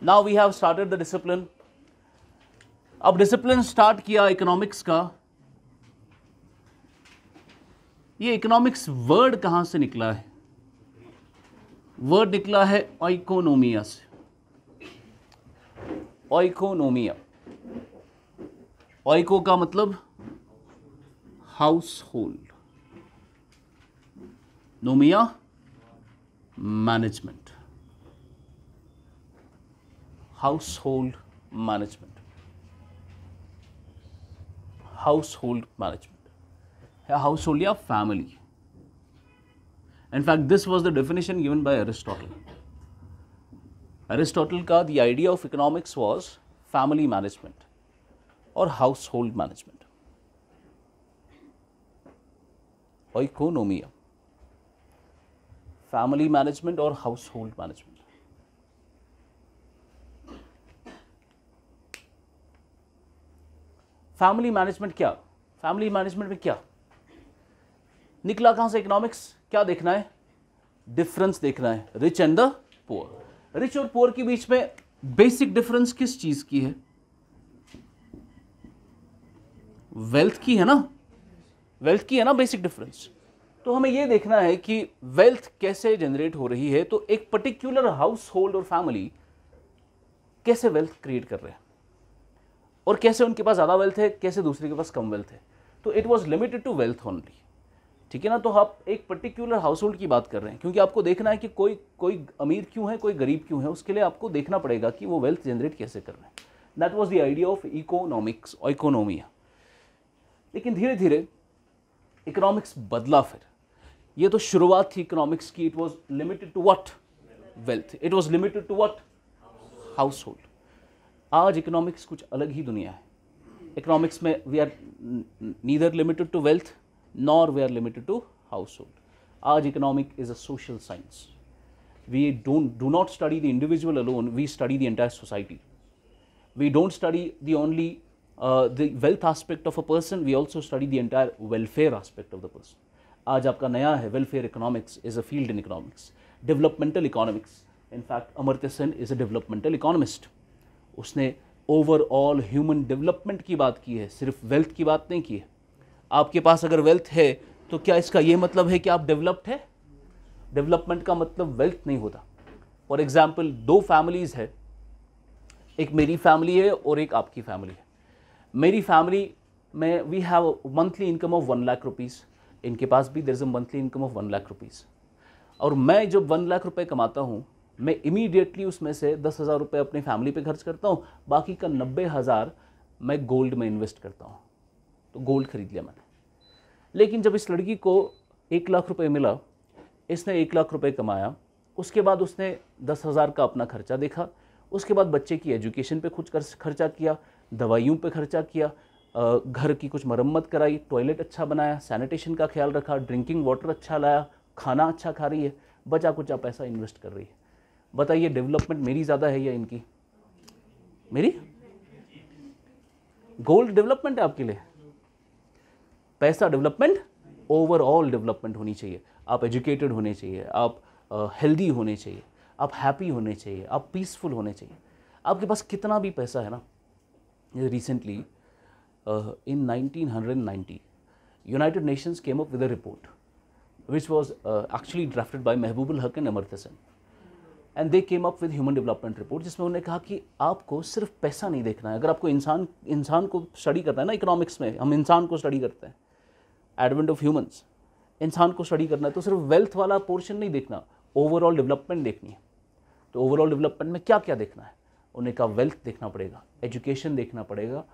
Now we have started the discipline. अब discipline start किया economics का। ये इकोनॉमिक्स वर्ड कहां से निकला है? वर्ड निकला है ओइकोनोमिया से। ओइकोनोमिया, ओइको का मतलब household, nomia management, household management, household management या हाउस होल्ड या family. In fact, this was the definition given by Aristotle. Aristotle का the idea of economics was family management or household management. Oikonomia, family management or household management. Family management क्या? Family management में क्या निकला? कहां से economics? क्या देखना है? डिफरेंस देखना है, rich and the poor. Rich और पुअर के बीच में बेसिक डिफरेंस किस चीज की है? वेल्थ की है ना, वेल्थ की है ना बेसिक डिफरेंस। तो हमें यह देखना है कि वेल्थ कैसे जनरेट हो रही है, तो एक पर्टिकुलर हाउस होल्ड और फैमिली कैसे वेल्थ क्रिएट कर रहे हैं और कैसे उनके पास ज्यादा वेल्थ है, कैसे दूसरे के पास कम वेल्थ है। तो it was limited to wealth only, ठीक है ना। तो आप एक पर्टिकुलर हाउस होल्ड की बात कर रहे हैं, क्योंकि आपको देखना है कि कोई अमीर क्यों है, कोई गरीब क्यों है, उसके लिए आपको देखना पड़ेगा कि वो वेल्थ जनरेट कैसे कर रहे हैं। That was the idea of economics, oikonomia. लेकिन धीरे धीरे इकोनॉमिक्स बदला। फिर ये तो शुरुआत थी इकोनॉमिक्स की। It was limited to what? Wealth. It was limited to what? हाउस होल्ड। आज इकोनॉमिक्स कुछ अलग ही दुनिया है। इकोनॉमिक्स में we are neither limited to wealth nor we are limited to household. Aaj economic is a social science. We do not study the individual alone, we study the entire society. We don't study the only the wealth aspect of a person, we also study the entire welfare aspect of the person. Aaj aapka naya hai welfare economics is a field in economics. Developmental economics. In fact, Amartya Sen is a developmental economist. उसने overall human development की बात की है, सिर्फ wealth की बात नहीं की है। आपके पास अगर वेल्थ है तो क्या इसका ये मतलब है कि आप डेवलप्ड है? डेवलपमेंट का मतलब वेल्थ नहीं होता। फॉर एग्जाम्पल, दो फैमिलीज है, एक मेरी फैमिली है और एक आपकी फैमिली है। मेरी फैमिली में we have monthly income of 1 lakh rupees, इनके पास भी there is a monthly income of 1 lakh rupees. और मैं जब 1 लाख रुपए कमाता हूँ, मैं इमीडिएटली उसमें से 10,000 रुपये अपनी फैमिली पे खर्च करता हूँ, बाकी का 90,000 मैं गोल्ड में इन्वेस्ट करता हूँ। तो गोल्ड खरीद लिया मैंने। लेकिन जब इस लड़की को 1 लाख रुपए मिला, इसने 1 लाख रुपए कमाया, उसके बाद उसने 10,000 का अपना खर्चा देखा, उसके बाद बच्चे की एजुकेशन पे कुछ खर्चा किया, दवाइयों पे खर्चा किया, घर की कुछ मरम्मत कराई, टॉयलेट अच्छा बनाया, सैनिटेशन का ख्याल रखा, ड्रिंकिंग वाटर अच्छा लाया, खाना अच्छा खा रही है, बचा कुचा पैसा इन्वेस्ट कर रही है। बताइए डेवलपमेंट मेरी ज़्यादा है या इनकी? मेरी। गोल्ड डेवलपमेंट है आपके लिए, पैसा डेवलपमेंट, ओवरऑल डेवलपमेंट होनी चाहिए। आप एजुकेटेड होने चाहिए, आप हेल्दी होने चाहिए, आप हैप्पी होने चाहिए, आप पीसफुल होने चाहिए। आपके पास कितना भी पैसा है ना, recently in 1990 United Nations came up with a report which was actually drafted by Mahbubul Haq and Amartya Sen, and they came up with human development report, जिसमें उन्होंने कहा कि आपको सिर्फ पैसा नहीं देखना है। अगर आपको इंसान को स्टडी करना है ना, इकोनॉमिक्स में हम इंसान को स्टडी करते हैं, एडवेंट ऑफ ह्यूमंस, इंसान को स्टडी करना है, तो सिर्फ वेल्थ वाला पोर्शन नहीं देखना, ओवरऑल डेवलपमेंट देखनी है। तो ओवरऑल डेवलपमेंट में क्या क्या देखना है? उन्हें कहा वेल्थ देखना पड़ेगा, एजुकेशन देखना पड़ेगा,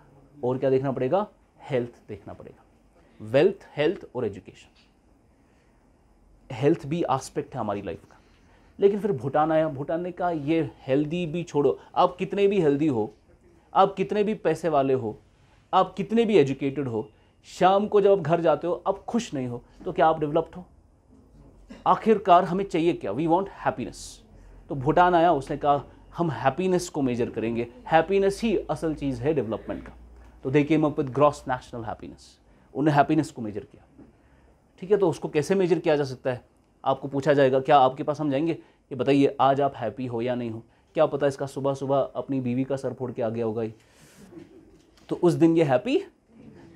और क्या देखना पड़ेगा? हेल्थ देखना पड़ेगा। वेल्थ, हेल्थ और एजुकेशन। हेल्थ भी एस्पेक्ट है हमारी लाइफ का। लेकिन फिर भूटान आया, भूटान ने कहा ये हेल्दी भी छोड़ो, आप कितने भी हेल्दी हो, आप कितने भी पैसे वाले हो, आप कितने भी एजुकेटेड हो, शाम को जब आप घर जाते हो आप खुश नहीं हो, तो क्या आप डेवलप्ड हो? आखिरकार हमें चाहिए क्या? We want happiness. तो भूटान आया, उसने कहा हम हैप्पीनेस को मेजर करेंगे, हैप्पीनेस ही असल चीज़ है डेवलपमेंट का। तो they came up with gross national happiness, उन्हें हैप्पीनेस को मेजर किया। ठीक है, तो उसको कैसे मेजर किया जा सकता है? आपको पूछा जाएगा, क्या आपके पास हम जाएंगे कि बताइए आज आप हैप्पी हो या नहीं हो, क्या पता इसका सुबह सुबह अपनी बीवी का सर फोड़ के आ गया होगा ही, तो उस दिन ये हैप्पी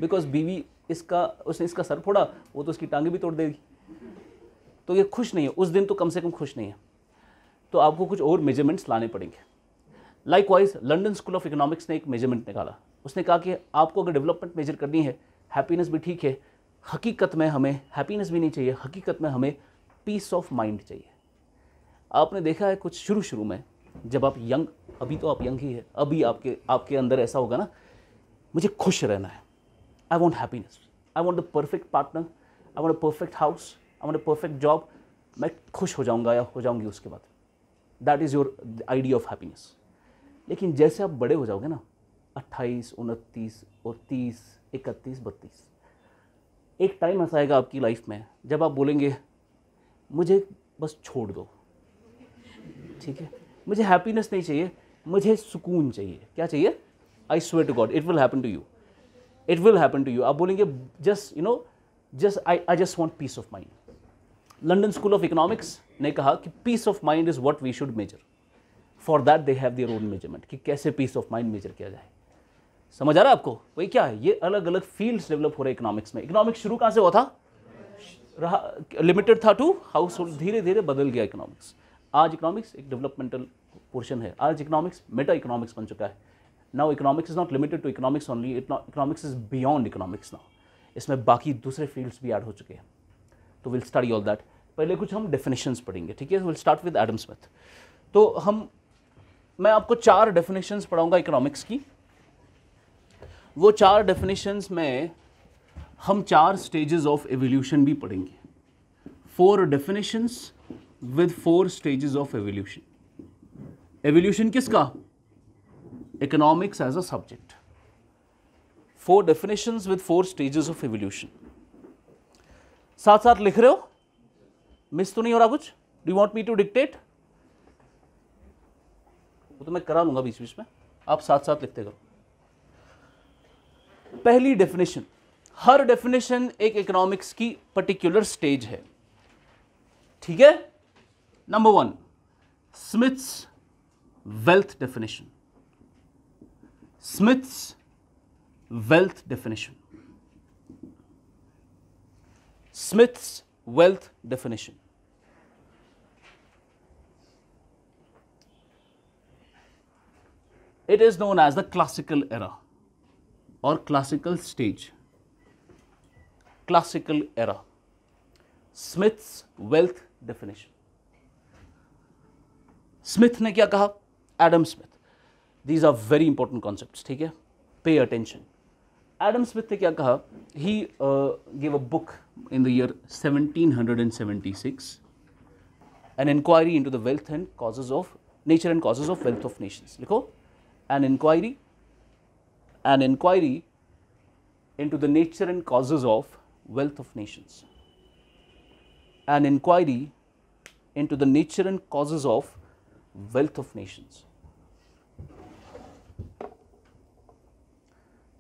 बिकॉज बीवी उसने इसका सर फोड़ा, वो तो उसकी टांगे भी तोड़ देगी, तो ये खुश नहीं है उस दिन, तो कम से कम खुश नहीं है। तो आपको कुछ और मेजरमेंट्स लाने पड़ेंगे। Likewise London School of Economics ने एक मेजरमेंट निकाला। उसने कहा कि आपको अगर डेवलपमेंट मेजर करनी है, हैप्पीनेस भी ठीक है, हकीकत में हमें हैप्पीनेस भी नहीं चाहिए, हकीकत में हमें पीस ऑफ माइंड चाहिए। आपने देखा है कुछ शुरू में जब आप यंग, अभी तो आप यंग ही है, अभी आपके अंदर ऐसा होगा ना, मुझे खुश रहना है, I want happiness, I want the perfect partner, I want a perfect house, I want a perfect job, मैं खुश हो जाऊंगा या हो जाऊंगी उसके बाद। That is your idea of happiness. लेकिन जैसे आप बड़े हो जाओगे ना, 28, 29 और 30, 31, 32, एक टाइम ऐसा आएगा आपकी लाइफ में जब आप बोलेंगे मुझे बस छोड़ दो, ठीक है, मुझे हैप्पीनेस नहीं चाहिए, मुझे सुकून चाहिए। क्या चाहिए? I swear to God it will happen to you, it will happen to you. आप बोलेंगे just I just want peace of mind. London School of Economics ने कहा कि peace of mind is what we should measure. For that they have their own measurement कि कैसे piece of mind major किया जाए। समझ आ रहा है आपको? वही क्या है, ये अलग अलग फील्ड्स डेवलप हो रहे हैं इकोनॉमिक्स में। इकोनॉमिक्स शुरू कहाँ से हुआ था? लिमिटेड था टू हाउस होल्ड, धीरे धीरे बदल गया इकोनॉमिक्स। आज इकोनॉमिक्स एक डेवलपमेंटल पोर्शन है, आज इकोनॉमिक्स मेटा इकोनॉमिक्स बन चुका है। Now economics is not limited to economics only, economics is beyond economics now. इसमें बाकी दूसरे फील्ड्स भी ऐड हो चुके हैं, तो विल स्टडी ऑल दैट। पहले कुछ हम डेफिनेशंस पढ़ेंगे, ठीक है? Will start with Adam Smith. तो मैं आपको 4 डेफिनेशंस पढ़ाऊंगा इकोनॉमिक्स की। वो 4 डेफिनेशंस में हम 4 स्टेजेस ऑफ एवोल्यूशन भी पढ़ेंगे। 4 definitions with 4 stages of evolution. Evolution किसका? Economics as a subject. 4 definitions with 4 stages of evolution. साथ साथ लिख रहे हो? मिस तो नहीं हो रहा कुछ? Do you want me to dictate? वो तो मैं करा लूंगा बीच बीच में, आप साथ साथ लिखते करो। पहली डेफिनेशन, हर डेफिनेशन एक इकोनॉमिक्स की पर्टिकुलर स्टेज है, ठीक है? Number 1, Smiths wealth definition. Smiths wealth definition. Smiths wealth definition. It is known as the classical era or classical stage. Classical era. Smith's wealth definition. Smith ने क्या कहा? Adam Smith. These are very important concepts, ठीक है? Pay attention. Adam Smith ने क्या कहा? He gave a book in the year 1776, an inquiry into the wealth and causes of nature and causes of wealth of nations. लिखो, an inquiry into the nature and causes of wealth of nations. An inquiry into the nature and causes of wealth of nations.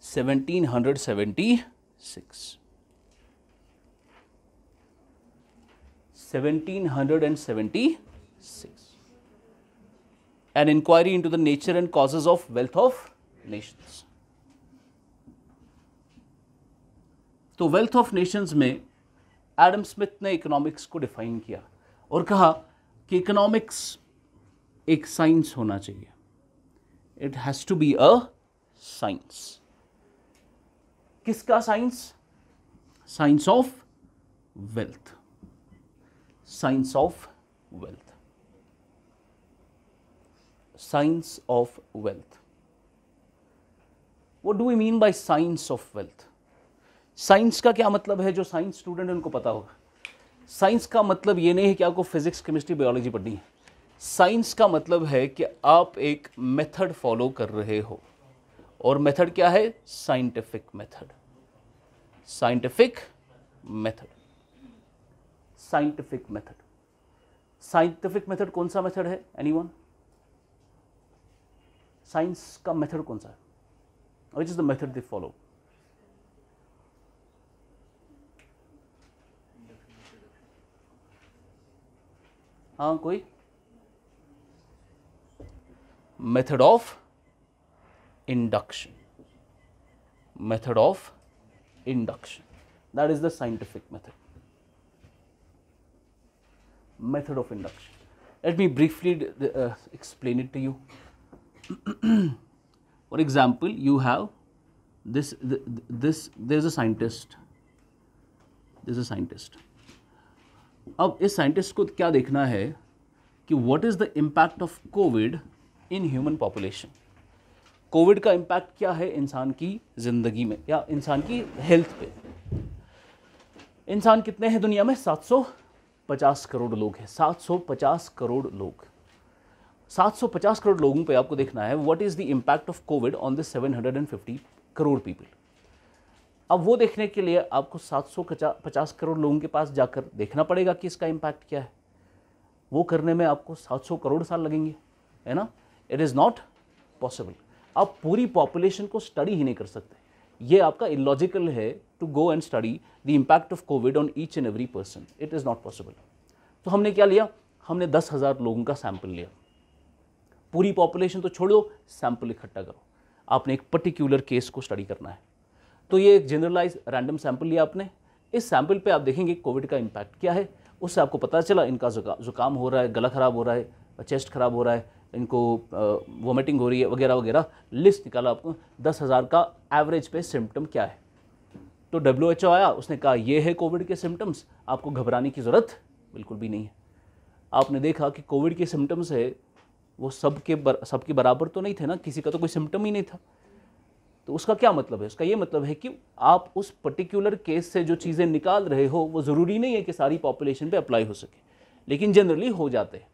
1776. 1776. An inquiry into the nature and causes of wealth of nations. तो wealth of nations में Adam Smith ने economics को define किया और कहा कि economics एक science होना चाहिए। It has to be a science. किसका science? Science of wealth. Science of wealth. Science of wealth. What do we mean by science of wealth? Science का क्या मतलब है? जो साइंस स्टूडेंट है उनको पता होगा। साइंस का मतलब ये नहीं है कि आपको फिजिक्स, केमिस्ट्री, बायोलॉजी पढ़नी है। साइंस का मतलब है कि आप एक मेथड फॉलो कर रहे हो, और मेथड क्या है? Scientific method. Scientific method. Scientific method. Scientific method कौन सा मेथड है? एनीवन? साइंस का मेथड कौन सा है? Which is the method they follow? हाँ, कोई? Method of induction, method of induction, that is the scientific method, method of induction. Let me briefly explain it to you. For example, you have this, there's a scientist, अब इस scientist को क्या देखना है कि what is the impact of COVID in human population. Covid का impact क्या है इंसान की जिंदगी में या इंसान की हेल्थ पे. इंसान कितने हैं दुनिया में? 750 करोड़ लोग हैं. 750 करोड़ लोग, 750 करोड़ लोगों पे आपको देखना है what is the impact of Covid on the 750 crore people. अब वो देखने के लिए आपको 750 करोड़ लोगों के पास जाकर देखना पड़ेगा कि इसका इम्पैक्ट क्या है. वो करने में आपको 700 करोड़ साल लगेंगे, है ना. It is not possible. आप पूरी पॉपुलेशन को स्टडी ही नहीं कर सकते. ये आपका इलॉजिकल है to go and study the impact of Covid on each and every person. It is not possible. तो हमने क्या लिया? हमने 10,000 लोगों का सैंपल लिया. पूरी पॉपुलेशन तो छोड़ो, सैंपल इकट्ठा करो. आपने एक पर्टिकुलर केस को स्टडी करना है. तो ये एक जनरलाइज रैंडम सैंपल लिया आपने. इस सैंपल पे आप देखेंगे कोविड का इम्पैक्ट क्या है. उससे आपको पता चला इनका जुकाम हो रहा है, गला खराब हो रहा है, चेस्ट खराब हो रहा है, इनको वोमिटिंग हो रही है वगैरह वगैरह. लिस्ट निकाला आपको 10,000 का एवरेज पे सिम्टम क्या है. तो WHO आया, उसने कहा ये है कोविड के सिम्टम्स, आपको घबराने की ज़रूरत बिल्कुल भी नहीं है. आपने देखा कि कोविड के सिम्टम्स है वो सबके बराबर तो नहीं थे ना, किसी का तो कोई सिम्टम ही नहीं था. तो उसका क्या मतलब है? उसका ये मतलब है कि आप उस पर्टिकुलर केस से जो चीज़ें निकाल रहे हो वो ज़रूरी नहीं है कि सारी पॉपुलेशन पे अप्लाई हो सके, लेकिन जनरली हो जाते हैं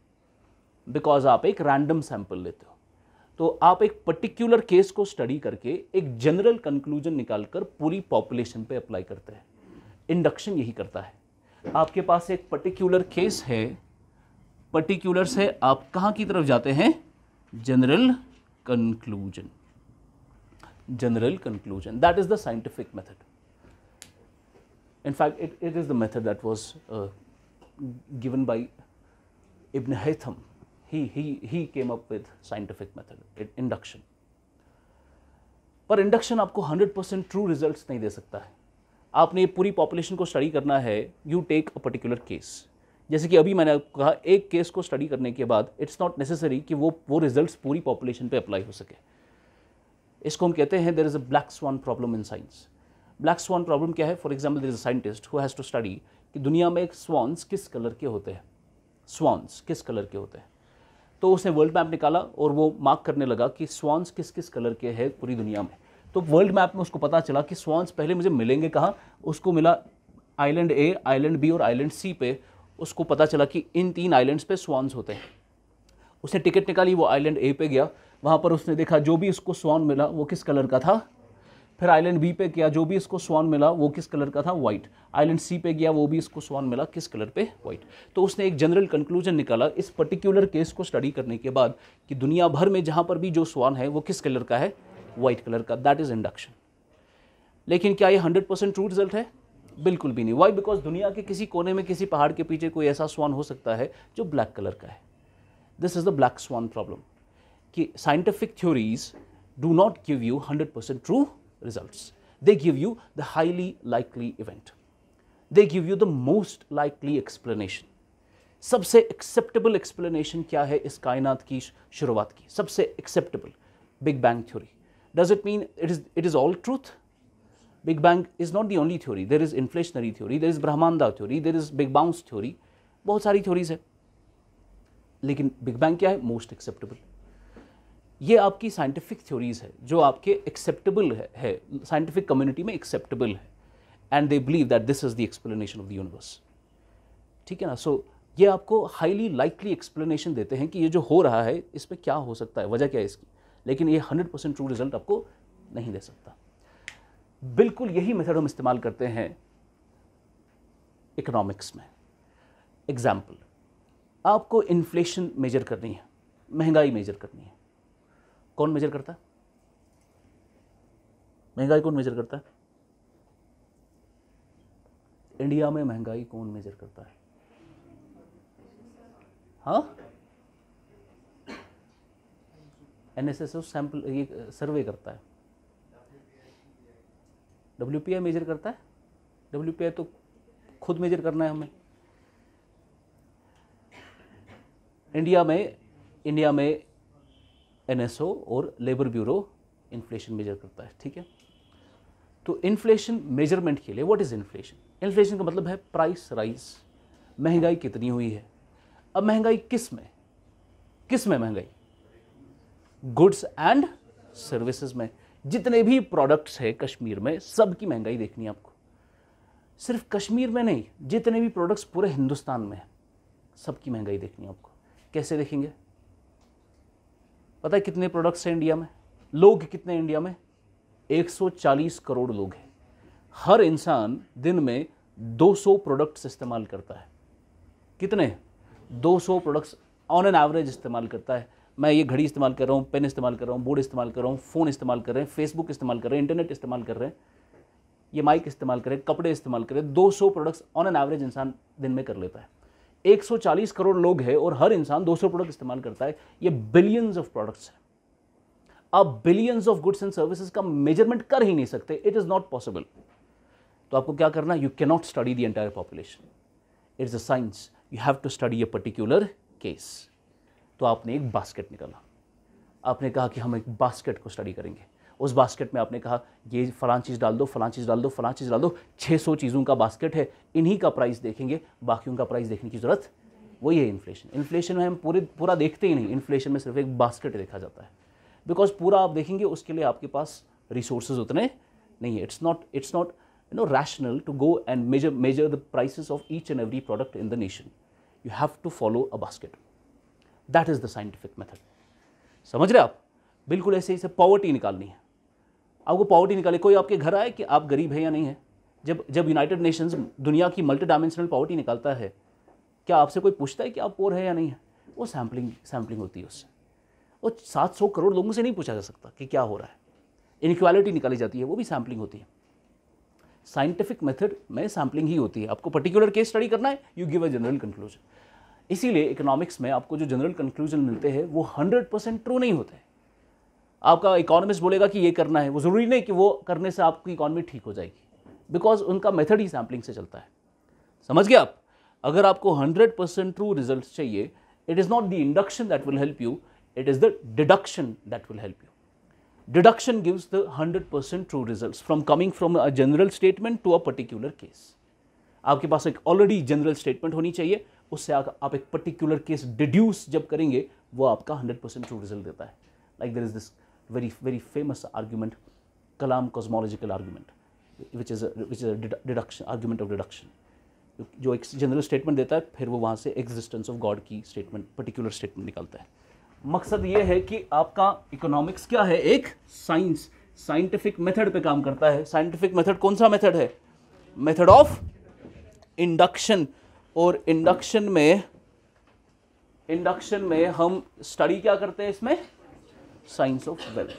बिकॉज आप एक रैंडम सैंपल लेते हो. तो आप एक पर्टिकुलर केस को स्टडी करके एक जनरल कंक्लूजन निकालकर पूरी पॉपुलेशन पे अप्लाई करते हैं. इंडक्शन यही करता है. आपके पास एक पर्टिकुलर केस है, पर्टिकुलर से आप कहाँ की तरफ जाते हैं? General conclusion. General conclusion, that is the scientific method. In fact, it is the method that was given by Ibn Haytham. He came up with scientific method, induction. पर induction आपको 100% ट्रू रिजल्ट्स नहीं दे सकता है. आपने पूरी population को study करना है. You take a particular case. जैसे कि अभी मैंने आपको कहा, एक केस को स्टडी करने के बाद इट्स नॉट नेसेसरी कि वो रिजल्ट्स पूरी पॉपुलेशन पे अप्लाई हो सके. इसको हम कहते हैं there is a black swan problem in science. Black swan problem क्या है? For example there is a scientist who has to study कि दुनिया में स्वान्स किस कलर के होते हैं. स्वान्स किस कलर के होते हैं. तो उसने वर्ल्ड मैप निकाला और वो मार्क करने लगा कि स्वान्स किस किस कलर के हैं पूरी दुनिया में. तो वर्ल्ड मैप में उसको पता चला कि स्वान्स पहले मुझे मिलेंगे कहाँ. उसको मिला आइलैंड ए, आइलैंड बी और आइलैंड सी पे. उसको पता चला कि इन 3 आइलैंड्स पे स्वान्स होते हैं. उसने टिकट निकाली, वो आइलैंड ए पे गया. वहाँ पर उसने देखा जो भी उसको स्वान मिला वो किस कलर का था. फिर आइलैंड बी पे गया, जो भी इसको स्वान मिला वो किस कलर का था? वाइट. आइलैंड सी पे गया, वो भी इसको स्वान मिला किस कलर पे? वाइट. तो उसने एक जनरल कंक्लूजन निकाला इस पर्टिकुलर केस को स्टडी करने के बाद कि दुनिया भर में जहाँ पर भी जो स्वान है वो किस कलर का है? वाइट कलर का. That is induction. लेकिन क्या ये 100% ट्रू रिजल्ट है? बिल्कुल भी नहीं. वाई? बिकॉज दुनिया के किसी कोने में किसी पहाड़ के पीछे कोई ऐसा स्वान हो सकता है जो ब्लैक कलर का है. This is the black swan problem कि scientific theories do not give you 100% true results. They give you the highly likely event. They give you the most likely explanation. सबसे acceptable explanation क्या है इस कायनात की शुरुआत की? सबसे acceptable Big Bang theory. Does it mean it is all truth? Big Bang is not the only theory. There is inflationary theory, there is Brahmanda theory, there is Big Bounce theory. बहुत सारी theories है. लेकिन Big Bang क्या है? Most acceptable. ये आपकी scientific theories है जो आपके एक्सेप्टेबल है साइंटिफिक कम्युनिटी में एक्सेप्टेबल है. And they believe that this is the explanation of the universe. ठीक है ना. सो ये आपको हाईली लाइकली एक्सप्लेनेशन देते हैं कि ये जो हो रहा है इस पर क्या हो सकता है, वजह क्या है इसकी. लेकिन ये 100% ट्रू रिजल्ट आपको नहीं दे सकता. बिल्कुल यही मेथड हम इस्तेमाल करते हैं इकोनॉमिक्स में. एग्जाम्पल, आपको इन्फ्लेशन मेजर करनी है, महंगाई मेजर करनी है. कौन मेजर करता है महंगाई? कौन मेजर करता है? इंडिया में महंगाई कौन मेजर करता है? हाँ, NSSO सैंपल ये सर्वे करता है, WPI मेजर करता है। WPI तो खुद मेजर करना है हमें। इंडिया में NSO और लेबर ब्यूरो इन्फ्लेशन मेजर करता है, ठीक है। तो इन्फ्लेशन मेजरमेंट के लिए, व्हाट इज इन्फ्लेशन? इन्फ्लेशन का मतलब है प्राइस राइज, महंगाई कितनी हुई है। अब महंगाई किस में महंगाई? गुड्स एंड सर्विसेज में। जितने भी प्रोडक्ट्स है कश्मीर में, सबकी महंगाई देखनी है आपको। सिर्फ कश्मीर में नहीं, जितने भी प्रोडक्ट्स पूरे हिंदुस्तान में है, सबकी महंगाई देखनी है आपको। कैसे देखेंगे? पता है कितने प्रोडक्ट्स हैं इंडिया में? लोग कितने हैं इंडिया में? 140 करोड़ लोग हैं। हर इंसान दिन में 200 प्रोडक्ट्स इस्तेमाल करता है। कितने? 200 प्रोडक्ट्स ऑन एन एवरेज इस्तेमाल करता है। मैं ये घड़ी इस्तेमाल कर रहा हूँ, पेन इस्तेमाल कर रहा हूँ, बोर्ड इस्तेमाल कर रहा हूँ, फ़ोन इस्तेमाल कर रहे हैं, फेसबुक इस्तेमाल कर रहे हैं, इंटरनेट इस्तेमाल कर रहे हैं, ये माइक इस्तेमाल करें, कपड़े इस्तेमाल करें। 200 प्रोडक्ट्स ऑन एन एवरेज इंसान दिन में कर लेता है। 140 करोड़ लोग हैं और हर इंसान 200 प्रोडक्ट इस्तेमाल करता है। ये बिलियंस ऑफ प्रोडक्ट्स हैं। आप billions of goods and services का मेजरमेंट कर ही नहीं सकते, इट इज नॉट पॉसिबल। तो आपको क्या करना? You can not study the entire population, it is a science, you have to study a particular case. तो आपने एक बास्केट निकाला, आपने कहा कि हम एक बास्केट को स्टडी करेंगे। उस बास्केट में आपने कहा ये फलां चीज़ डाल दो, फलां चीज़ डाल दो, फलां चीज़ डाल दो। 600 चीज़ों का बास्केट है, इन्हीं का प्राइस देखेंगे, बाकियों का प्राइस देखने की जरूरत। वही है इन्फ्लेशन। इन्फ्लेशन में हम पूरा देखते ही नहीं, इन्फ्लेशन में सिर्फ एक बास्केट देखा जाता है। बिकॉज पूरा आप देखेंगे उसके लिए आपके पास रिसोर्सेज उतने नहीं है। It's not rational to go and measure the prices of each and every product in the nation. You have to follow a basket. That is the scientific method. समझ रहे आप? बिल्कुल ऐसे ही से पॉवर्टी निकालनी है आपको। पॉवर्टी निकाले, कोई आपके घर आए कि आप गरीब है या नहीं है। जब यूनाइटेड नेशंस दुनिया की मल्टी डायमेंशनल पॉवर्टी निकालता है, क्या आपसे कोई पूछता है कि आप पोर है या नहीं है? वो सैम्पलिंग होती है उससे। वो 700 करोड़ लोगों से नहीं पूछा जा सकता कि क्या हो रहा है। इनइक्वालिटी निकाली जाती है, वो भी सैम्पलिंग होती है। साइंटिफिक मेथड में सैम्पलिंग ही होती है। आपको पर्टिकुलर केस स्टडी करना है, you give a general conclusion. इसीलिए इकोनॉमिक्स में आपको जो जनरल कंक्लूजन मिलते हैं वो 100% ट्रू नहीं होते हैं। आपका इकोनॉमिस्ट बोलेगा कि ये करना है, वो ज़रूरी नहीं कि वो करने से आपकी इकोनॉमी ठीक हो जाएगी, बिकॉज उनका मेथड ही सैम्पलिंग से चलता है। समझ गए आप? अगर आपको 100% ट्रू रिजल्ट चाहिए, it is not the induction that will help you, it is the deduction that will help you. Deduction gives the 100% true results from coming from a general statement to a particular case. आपके पास एक already general statement होनी चाहिए, उससे आप एक particular case deduce जब करेंगे, वो आपका 100% ट्रू रिजल्ट देता है. Like there is this very famous argument, kalam cosmological argument, which is deduction, argument of deduction, जो एक जनरल स्टेटमेंट देता है, फिर वो वहाँ से एग्जिस्टेंस ऑफ गॉड की स्टेटमेंट, पर्टिकुलर स्टेटमेंट निकालता है. मकसद ये है कि आपका इकोनॉमिक्स क्या है, एक साइंटिफिक मेथड पे काम करता है. साइंटिफिक मेथड कौन सा मेथड है? Method of induction. और इंडक्शन में हम स्टडी क्या करते हैं? इसमें साइंस ऑफ वेल्थ.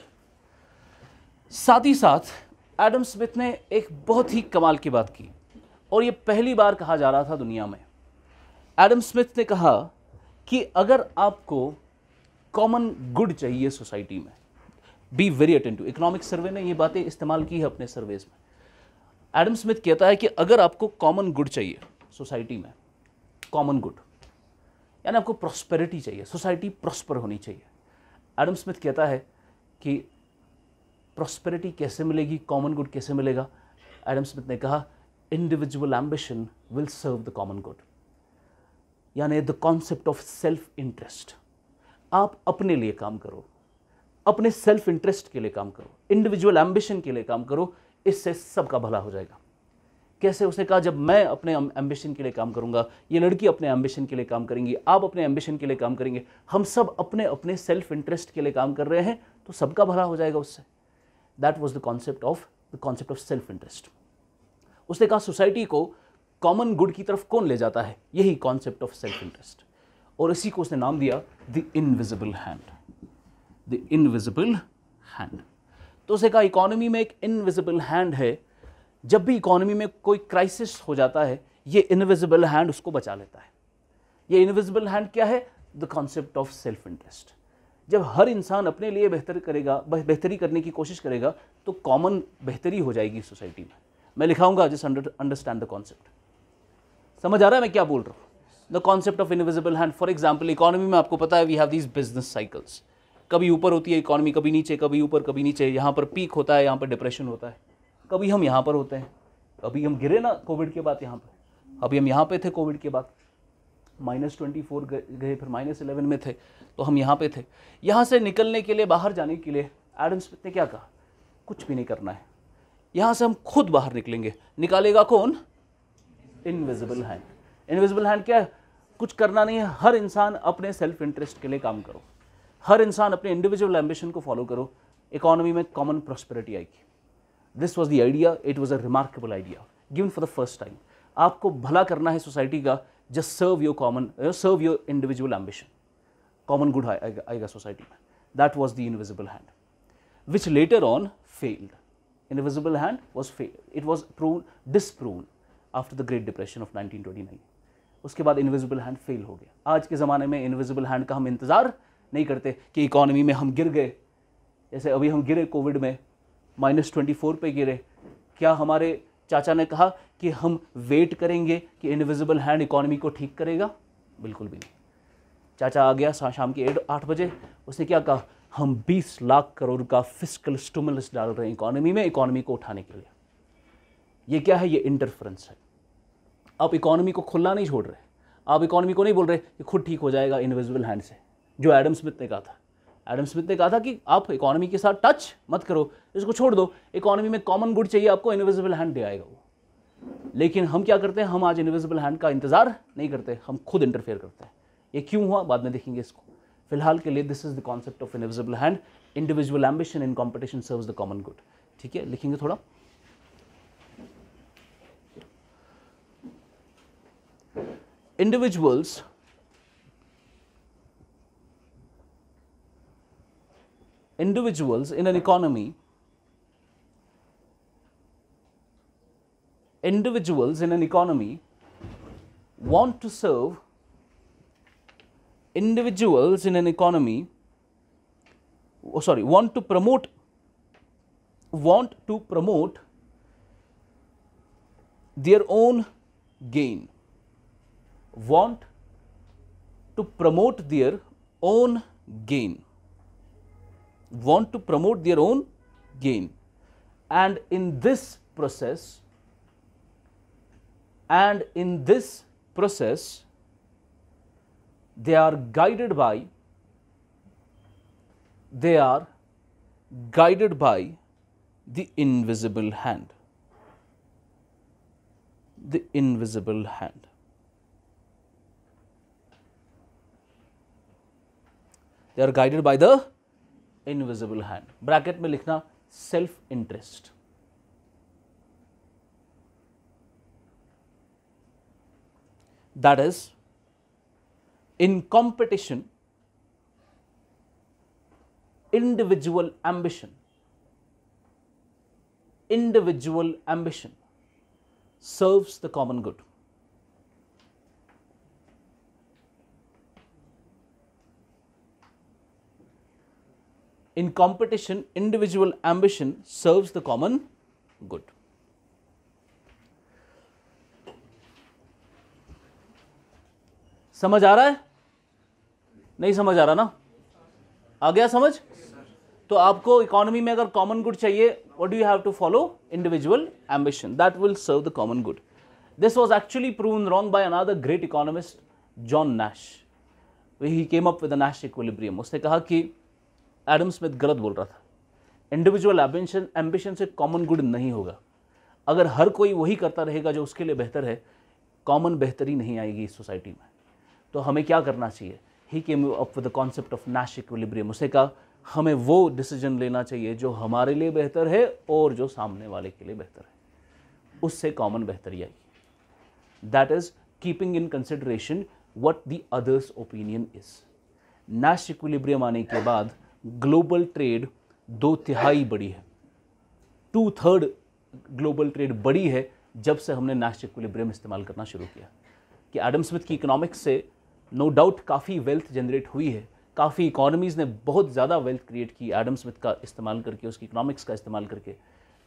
साथ ही साथ एडम स्मिथ ने एक बहुत ही कमाल की बात की, और ये पहली बार कहा जा रहा था दुनिया में. एडम स्मिथ ने कहा कि अगर आपको कॉमन गुड चाहिए सोसाइटी में, be very attentive. Economic survey ने ये बातें इस्तेमाल की है अपने सर्वेज में. एडम स्मिथ कहता है कि अगर आपको कॉमन गुड चाहिए सोसाइटी में, कॉमन गुड यानी आपको प्रॉस्पेरिटी चाहिए, सोसाइटी प्रॉस्पर होनी चाहिए. एडम स्मिथ कहता है कि प्रॉस्पेरिटी कैसे मिलेगी, कॉमन गुड कैसे मिलेगा? एडम स्मिथ ने कहा individual ambition will serve the common good, यानी the concept of self interest. आप अपने लिए काम करो, अपने सेल्फ इंटरेस्ट के लिए काम करो, इंडिविजुअल एम्बिशन के लिए काम करो, इससे सबका भला हो जाएगा. कैसे? उसने कहा जब मैं अपने एम्बिशन के लिए काम करूंगा, ये लड़की अपने एम्बिशन के लिए काम करेंगी, आप अपने एम्बिशन के लिए काम करेंगे, हम सब अपने अपने सेल्फ इंटरेस्ट के लिए काम कर रहे हैं, तो सबका भला हो जाएगा उससे. That was the concept of self interest. उसने कहा सोसाइटी को कॉमन गुड की तरफ कौन ले जाता है? यही कॉन्सेप्ट ऑफ सेल्फ इंटरेस्ट. और इसी को उसने नाम दिया the invisible hand. The invisible hand. तो उसने कहा इकोनॉमी में एक इनविजिबल हैंड है. जब भी इकोनॉमी में कोई क्राइसिस हो जाता है, ये इनविजिबल हैंड उसको बचा लेता है. ये इनविजिबल हैंड क्या है? The concept of self interest. जब हर इंसान अपने लिए बेहतरी करने की कोशिश करेगा तो कॉमन बेहतरी हो जाएगी सोसाइटी में। मैं लिखाऊंगा जस्ट अंडरस्टैंड द कॉन्सेप्ट। समझ आ रहा है मैं क्या बोल रहा हूँ? The concept of invisible hand. For example economy में आपको पता है we have these business cycles, कभी ऊपर होती है इकोनॉमी, कभी नीचे, कभी ऊपर कभी नीचे, यहाँ पर पीक होता है, यहाँ पर डिप्रेशन होता है, कभी हम यहाँ पर होते हैं, अभी हम गिरे ना कोविड के बाद यहाँ पर, अभी हम यहाँ पे थे कोविड के बाद, -24 गए, फिर -11 में थे, तो हम यहाँ पे थे। यहाँ से निकलने के लिए, बाहर जाने के लिए एडम स्मिथ ने क्या कहा? कुछ भी नहीं करना है, यहाँ से हम खुद बाहर निकलेंगे। निकालेगा कौन? Invisible hand. इनविजिबल हैंड क्या है? कुछ करना नहीं है, हर इंसान अपने सेल्फ इंटरेस्ट के लिए काम करो, हर इंसान अपने इंडिविजुअल एम्बिशन को फॉलो करो, इकोनॉमी में कॉमन प्रॉस्पेरिटी आएगी। This was the idea, it was a remarkable idea given for the first time. आपको भला करना है सोसाइटी का, just serve your individual ambition, common good आएगा सोसाइटी में। That was the invisible hand which later on failed. Invisible hand was failed, it was disproven after the Great Depression of 1929। उसके बाद invisible hand fail हो गया। आज के ज़माने में इनविजिबल हैंड का हम इंतज़ार नहीं करते कि इकोनॉमी में हम गिर गए, जैसे अभी हम गिरे कोविड में, -24 पे गिरे। क्या हमारे चाचा ने कहा कि हम वेट करेंगे कि इनविजिबल हैंड इकोनॉमी को ठीक करेगा? बिल्कुल भी नहीं। चाचा आ गया शाम के 8 बजे, उसने क्या कहा? हम 20 लाख करोड़ का फिस्कल स्टिमुलस डाल रहे हैं इकोनॉमी में, इकोनॉमी को उठाने के लिए। ये क्या है? ये इंटरफेरेंस है। आप इकोनॉमी को खुला नहीं छोड़ रहे, आप इकोनॉमी को नहीं बोल रहे कि खुद ठीक हो जाएगा इनविजिबल हैंड से, जो एडम स्मिथ ने कहा था। एडम स्मिथ ने कहा था कि आप इकोनॉमी के साथ टच मत करो, इसको छोड़ दो, इकोनॉमी में कॉमन गुड चाहिए आपको, इनविजिबल हैंड दे आएगा वो। लेकिन हम क्या करते हैं? हम आज इनविजिबल हैंड का इंतजार नहीं करते, हम खुद इंटरफेयर करते हैं। ये क्यों हुआ बाद में देखेंगे इसको। फिलहाल के लिए this is the concept of invisible hand, individual ambition in competition serves the common good. ठीक है, लिखेंगे थोड़ा। individuals in an economy, individuals in an economy want to serve, individuals in an economy, want to promote their own gain, want to promote their own gain, want to promote their own gain, and in this process they are guided by the invisible hand, the invisible hand. They are guided by the invisible hand. Bracket में लिखना self interest. That is, in competition, individual ambition serves the common good. In competition, individual ambition serves the common good. समझ आ रहा है? नहीं समझ आ रहा ना? आ गया समझ? तो आपको इकोनॉमी में अगर कॉमन गुड चाहिए, what do you have to follow? Individual ambition. That will serve the common good. This was actually proven wrong by another great economist, John Nash. He came up with the Nash equilibrium. उसने कहा कि Adam Smith गलत बोल रहा था, individual ambition से common good नहीं होगा। अगर हर कोई वही करता रहेगा जो उसके लिए बेहतर है, कॉमन बेहतरी नहीं आएगी इस सोसाइटी में। तो हमें क्या करना चाहिए? He came up with the concept of Nash equilibrium. उसने कहा हमें वो डिसीजन लेना चाहिए जो हमारे लिए बेहतर है और जो सामने वाले के लिए बेहतर है, उससे कॉमन बेहतरी आएगी। That is keeping in consideration what the others opinion is. Nash equilibrium आने के बाद ग्लोबल ट्रेड 2/3 बढ़ी है, 2/3 ग्लोबल ट्रेड बढ़ी है जब से हमने नैश इक्विलिब्रियम इस्तेमाल करना शुरू किया। कि एडम स्मिथ की इकोनॉमिक्स से नो डाउट काफ़ी वेल्थ जनरेट हुई है, काफ़ी इकोनॉमीज़ ने बहुत ज़्यादा वेल्थ क्रिएट की एडम स्मिथ का इस्तेमाल करके, उसकी इकोनॉमिक्स का इस्तेमाल करके,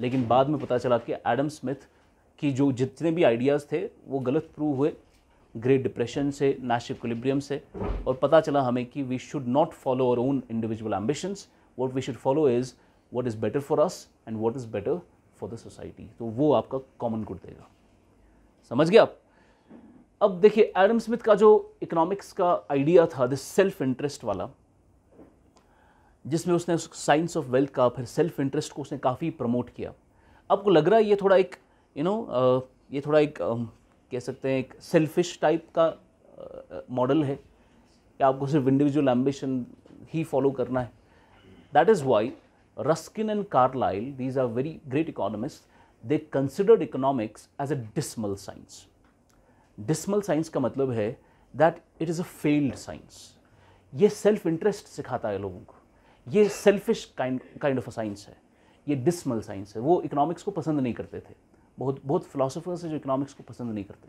लेकिन बाद में पता चला कि एडम स्मिथ की जो जितने भी आइडियाज़ थे वो गलत प्रूव हुए, ग्रेट डिप्रेशन से, नैश इक्विलिब्रियम से, और पता चला हमें कि we should not follow our own individual ambitions, what we should follow is what is better for us and what is better for the society. तो वो आपका कॉमन गुड देगा। समझ गए आप? अब देखिए एडम स्मिथ का जो इकोनॉमिक्स का आइडिया था, दिस सेल्फ इंटरेस्ट वाला, जिसमें उसने साइंस ऑफ वेल्थ का फिर सेल्फ इंटरेस्ट को उसने काफ़ी प्रमोट किया। आपको लग रहा है ये थोड़ा एक ये थोड़ा एक कह सकते हैं एक सेल्फिश टाइप का मॉडल है, कि आपको सिर्फ इंडिविजुअल एम्बिशन ही फॉलो करना है? That is why Ruskin and Carlyle, these are very great economist, they considered economics as a dismal science. Dismal science का मतलब है that it is a failed science. ये सेल्फ इंटरेस्ट सिखाता है लोगों को, ये selfish kind of a science है, ये डिसमल साइंस है। वो इकोनॉमिक्स को पसंद नहीं करते थे, बहुत फिलोसोफर्स हैं जो इकोनॉमिक्स को पसंद नहीं करते,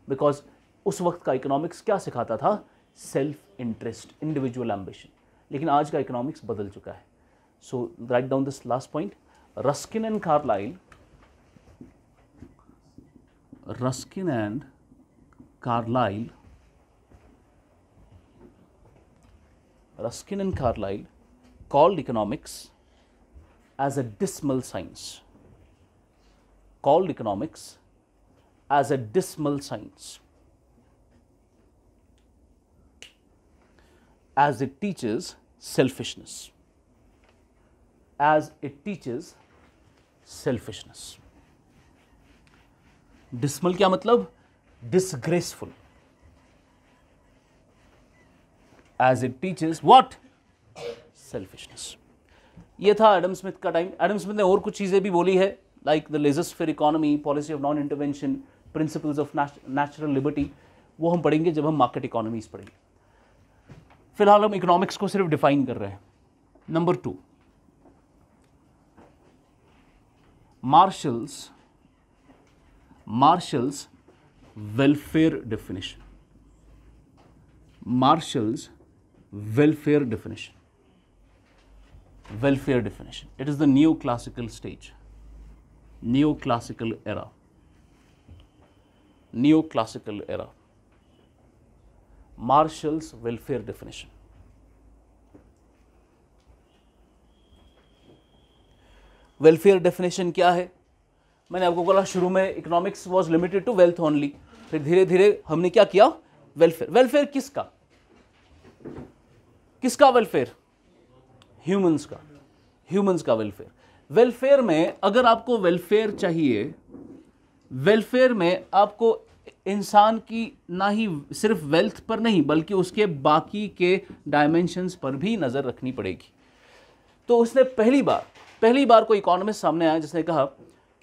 बिकॉज उस वक्त का इकोनॉमिक्स क्या सिखाता था? Self interest, individual ambition. लेकिन आज का इकोनॉमिक्स बदल चुका है। So write down this last point, Ruskin and Carlyle, Ruskin and Carlyle called economics as a dismal science. Called economics as a dismal science, as it teaches selfishness. As it teaches selfishness. Dismal क्या मतलब? Disgraceful. As it teaches what? Selfishness. ये था Adam Smith का time. Adam Smith ने और कुछ चीज़ें भी बोली है, like the laissez faire economy, policy of non intervention, principles of natural liberty. वो हम पढ़ेंगे जब हम मार्केट इकोनॉमीज पढ़ेंगे। फिलहाल हम इकोनॉमिक्स को सिर्फ डिफाइन कर रहे हैं। Number 2, Marshall's welfare definition. Marshall's welfare definition. Welfare definition. It is the neoclassical stage. Neoclassical era. Neoclassical era. Marshall's welfare definition. Welfare definition क्या है? मैंने आपको बोला शुरू में economics was limited to wealth only, फिर धीरे धीरे हमने क्या किया? वेलफेयर। वेलफेयर किसका? किसका वेलफेयर? ह्यूमंस का। ह्यूमंस का वेलफेयर। वेलफेयर में अगर आपको वेलफेयर चाहिए, वेलफेयर में आपको इंसान की ना ही सिर्फ वेल्थ पर नहीं बल्कि उसके बाकी के डायमेंशंस पर भी नज़र रखनी पड़ेगी। तो उसने पहली बार कोई इकोनॉमिस्ट सामने आया जिसने कहा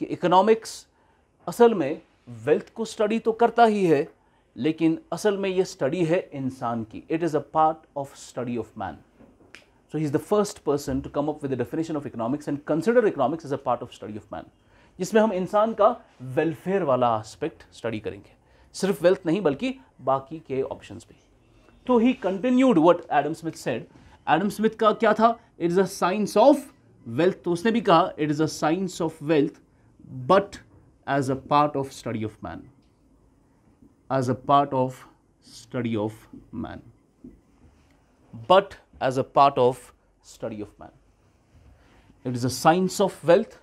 कि इकोनॉमिक्स असल में वेल्थ को स्टडी तो करता ही है, लेकिन असल में ये स्टडी है इंसान की। It is a part of study of man. So he is the first person to come up with the definition of economics and consider economics as a part of study of man, जिसमें हम इंसान का welfare वाला aspect study करेंगे, सिर्फ wealth नहीं बल्कि बाकी के ऑप्शंस भी। तो ही continued what Adam Smith said. Adam Smith का क्या था? It is a science of wealth. तो उसने भी कहा it is a science of wealth but as a part of study of man. As a part of study of man. But as a part of study of man. It is a science of wealth,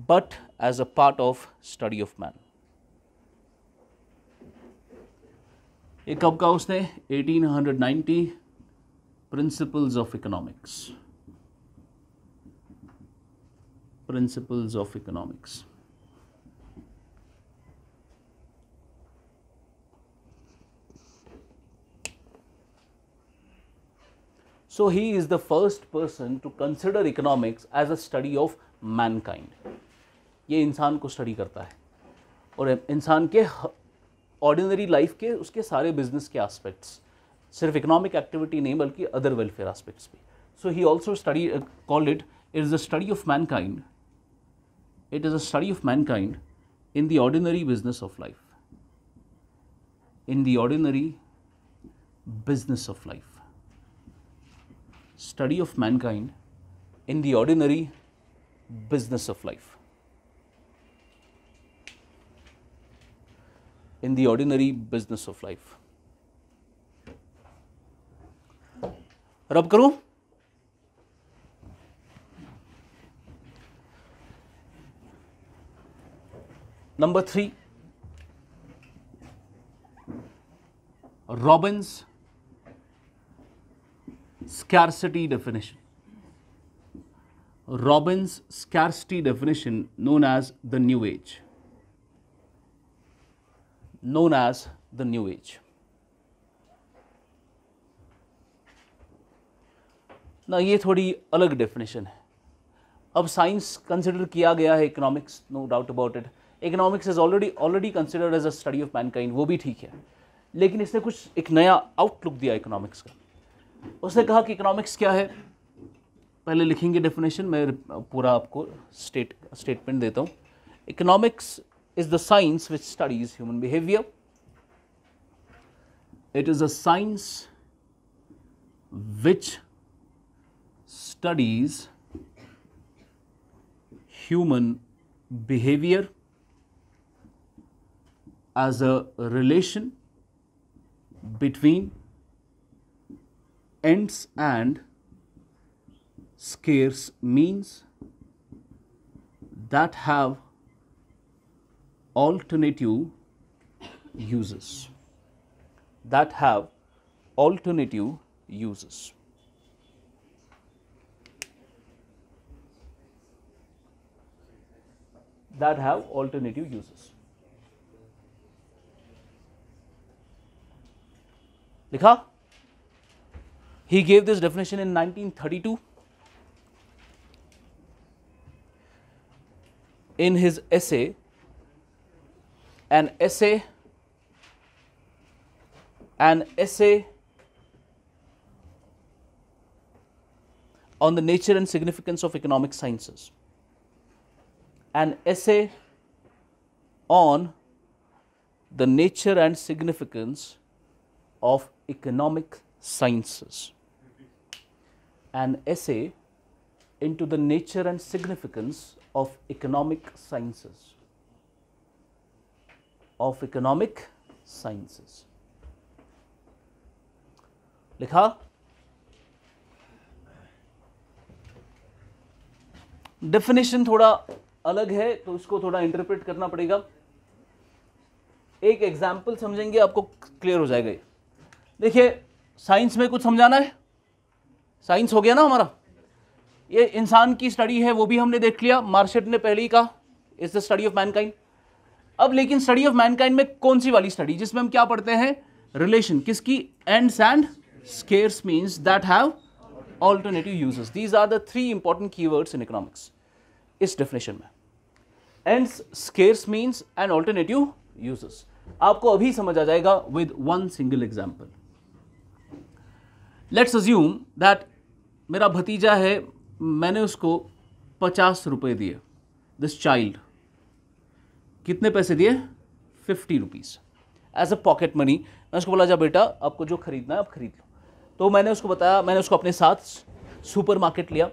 but as a part of study of man. ये कब का उसने? 1890, Principles of Economics. Principles of Economics. So he is the first person to consider economics as a study of mankind. ये इंसान को study करता है और इंसान के ऑर्डिनरी लाइफ के उसके सारे बिजनेस के एस्पेक्ट्स, सिर्फ इकोनॉमिक एक्टिविटी नहीं बल्कि अदर वेलफेयर एस्पेक्ट्स भी. So he also study called it is the study of mankind. It is a study of mankind in the ordinary business of life. In the ordinary business of life. study of mankind in the ordinary business of life. In the ordinary business of life. रब करूं? Number 3, Robbins' scarcity definition. Robbins' scarcity definition, known as the New Age. Known as the New Age. ना ये थोड़ी अलग definition है. अब science consider किया गया है, economics, no doubt about it. Economics is already considered as a study of mankind, वो भी ठीक है, लेकिन इसने कुछ एक नया आउटलुक दिया इकोनॉमिक्स का. उसने कहा कि इकोनॉमिक्स क्या है. पहले लिखेंगे डेफिनेशन, मैं पूरा आपको स्टेटमेंट देता हूँ. Economics is the science which studies human behavior. It is a science which studies human behavior as a relation between ends and scarce means that have alternative uses. That have alternative uses. That have alternative uses. लिखा? He gave this definition in 1932 in his essay. An essay on the nature and significance of economic sciences. An essay on the nature and significance of economic sciences. An essay into the nature and significance of economic sciences. Of economic sciences. लिखा? Definition थोड़ा अलग है तो इसको थोड़ा interpret करना पड़ेगा. एक एग्जाम्पल समझेंगे आपको क्लियर हो जाएगा. देखिए, साइंस में कुछ समझाना है. साइंस हो गया ना हमारा. ये इंसान की स्टडी है, वो भी हमने देख लिया. मार्शेट ने पहले ही कहा is the study of Mankind. अब लेकिन स्टडी ऑफ मैनकाइंड में कौन सी वाली स्टडी, जिसमें हम क्या पढ़ते हैं? रिलेशन किसकी? Ends and scarce means that have alternative uses. These are the 3 important keywords in economics इस डेफिनेशन में. Ends, scarce means and alternative uses. आपको अभी समझ आ जाएगा with one single example. Let's assume that मेरा भतीजा है, मैंने उसको 50 रुपये दिए. दिस चाइल्ड, कितने पैसे दिए? 50 rupees as a pocket money. मैं उसको बोला, जा बेटा आपको जो खरीदना है आप खरीद लो. तो मैंने उसको बताया, मैंने उसको अपने साथ सुपर मार्केट लिया.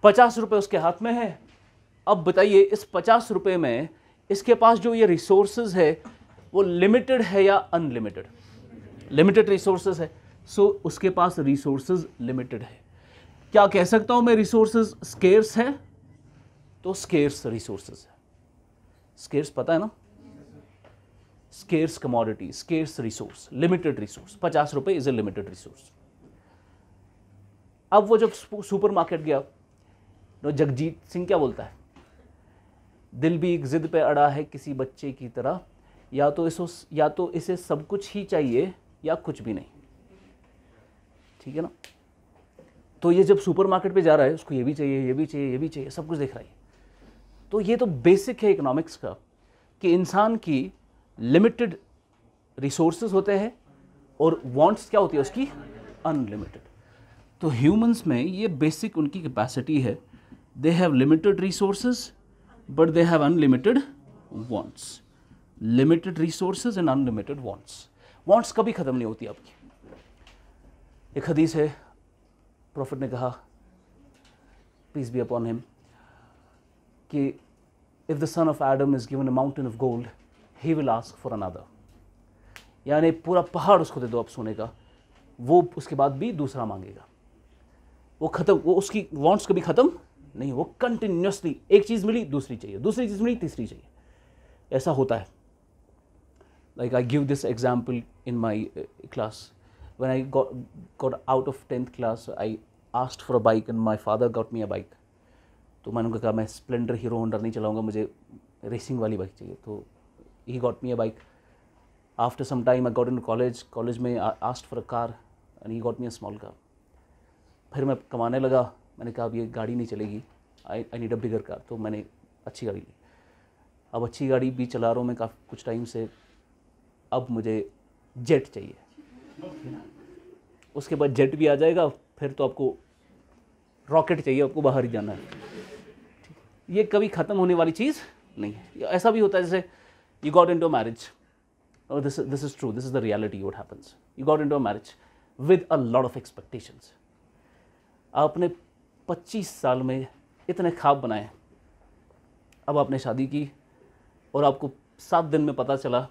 50 रुपये उसके हाथ में है. अब बताइए इस 50 रुपये में इसके पास जो ये रिसोर्सेज है वो लिमिटेड है या अनलिमिटेड? लिमिटेड रिसोर्सेज है. सो उसके पास रिसोर्सेज लिमिटेड है. क्या कह सकता हूँ मैं रिसोर्सेज स्केर्स है? तो स्केर्स रिसोर्सेज है. स्केर्स पता है ना? Scarce commodity, scarce resource, limited resource. 50 रुपये इज ए लिमिटेड रिसोर्स. अब वो जब सुपर मार्केट गया तो जगजीत सिंह क्या बोलता है? दिल भी एक जिद पे अड़ा है किसी बच्चे की तरह, या तो इसे सब कुछ ही चाहिए या कुछ भी नहीं. ठीक है ना? तो ये जब सुपर मार्केट पे जा रहा है, उसको ये भी चाहिए, ये भी चाहिए, ये भी चाहिए, सब कुछ देख रहा है. तो ये तो बेसिक है इकोनॉमिक्स का कि इंसान की लिमिटेड रिसोर्सेज होते हैं और वांट्स क्या होती है उसकी? अनलिमिटेड. तो ह्यूमंस में ये बेसिक उनकी कैपेसिटी है. They have limited resources but they have unlimited wants. Limited resources and unlimited wants. Wants कभी ख़त्म नहीं होती आपकी. एक हदीस है प्रॉफिट ने कहा, पीस बी अपॉन हिम, कि if the son of Adam is given a mountain of gold he will ask for another. यानी पूरा पहाड़ उसको दे दो आप सोने का, वो उसके बाद भी दूसरा मांगेगा। वो खत्म, वो उसकी वांट्स कभी खत्म नहीं, वो कंटिन्यूसली एक चीज़ मिली दूसरी चाहिए, दूसरी चीज़ मिली तीसरी चाहिए, ऐसा होता है। Like I give this example in my class, when I got out of 10th class I asked for a bike and my father got me a bike. तो मैंने उनको कहा मैं स्प्लेंडर हीरो होंडा नहीं चलाऊंगा, मुझे रेसिंग वाली bike चाहिए। तो he got me a bike. After some time I got in college में asked for a car and he got me a small car. फिर मैं कमाने लगा, मैंने कहा अब ये गाड़ी नहीं चलेगी, I need a bigger car. तो मैंने अच्छी गाड़ी ली। अब अच्छी गाड़ी भी चला रहा हूँ मैं काफ़ी कुछ टाइम से, अब मुझे जेट चाहिए। उसके बाद जेट भी आ जाएगा, फिर तो आपको रॉकेट चाहिए, आपको बाहर ही जाना है। ये कभी ख़त्म होने वाली चीज़ नहीं है। ऐसा भी होता है जैसे यू गॉट इनटू मैरिज, और this is true, this is the reality what happens. You got into marriage with a lot of expectations. आपने 25 साल में इतने ख्वाब बनाए, अब आपने शादी की और आपको 7 दिन में पता चला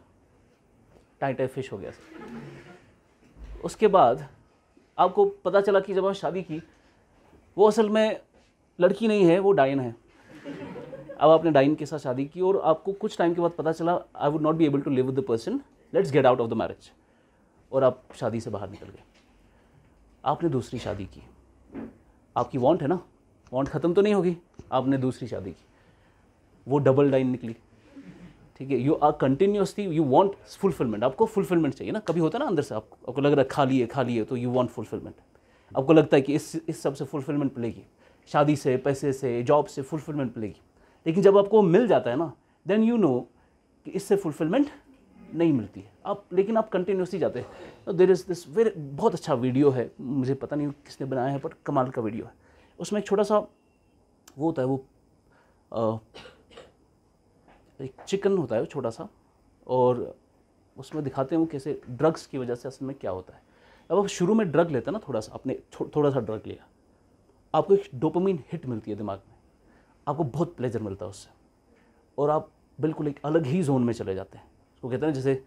टाइट फिश हो गया। उसके बाद आपको पता चला कि जब आपने शादी की वो असल में लड़की नहीं है, वो डायन है। अब आपने डायन के साथ शादी की और आपको कुछ टाइम के बाद पता चला I would not be able to live with the person, let's get out of the marriage. और आप शादी से बाहर निकल गए, आपने दूसरी शादी की। आपकी वांट है ना, वांट ख़त्म तो नहीं होगी, आपने दूसरी शादी की, वो डबल डाइन निकली। ठीक है, you are continuously you want fulfilment, आपको फुलफिलमेंट चाहिए ना। कभी होता है ना अंदर से आपको लग रहा है खाली है तो यू वांट फुलफिलमेंट। आपको लगता है कि इस सब से फुलफिलमेंट मिलेगी, शादी से, पैसे से, जॉब से फुलफिलमेंट मिलेगी। लेकिन जब आपको मिल जाता है ना, देन यू नो कि इससे फुलफिलमेंट नहीं मिलती है आप, लेकिन आप कंटिन्यूसली जाते हैं। देयर इज़ दिस वेरी, बहुत अच्छा वीडियो है, मुझे पता नहीं किसने बनाया है, पर कमाल का वीडियो है। उसमें एक छोटा सा वो होता है, वो एक चिकन होता है छोटा सा, और उसमें दिखाते हैं वो कैसे ड्रग्स की वजह से असल में क्या होता है। अब आप शुरू में ड्रग लेते हैं ना, थोड़ा सा आपने थोड़ा सा ड्रग लिया, आपको एक डोपामिन हिट मिलती है दिमाग में, आपको बहुत प्लेजर मिलता है उससे, और आप बिल्कुल एक अलग ही जोन में चले जाते हैं। उसको कहते हैं जैसे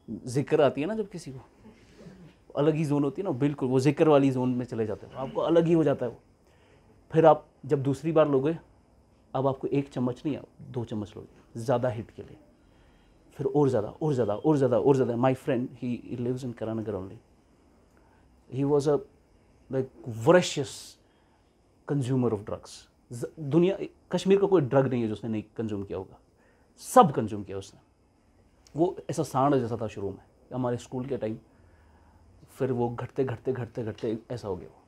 जिक्र आती है ना, जब किसी को अलग ही जोन होती है ना, बिल्कुल वो जिक्र वाली जोन में चले जाते हैं, आपको अलग ही हो जाता है वो। फिर आप जब दूसरी बार लोगे, अब आपको 1 चम्मच नहीं, आप 2 चम्मच लोगे ज़्यादा हिट के लिए, फिर और ज़्यादा और ज़्यादा और ज़्यादा और ज़्यादा। My friend he lives in Karanagar only, he was a like voracious consumer of drugs. दुनिया, कश्मीर का कोई ड्रग नहीं है जो उसने नहीं कंज्यूम किया होगा, सब कंज्यूम किया उसने। वो ऐसा सांड जैसा था शुरू में हमारे स्कूल के टाइम, फिर वो घटते घटते घटते घटते ऐसा हो गया वो,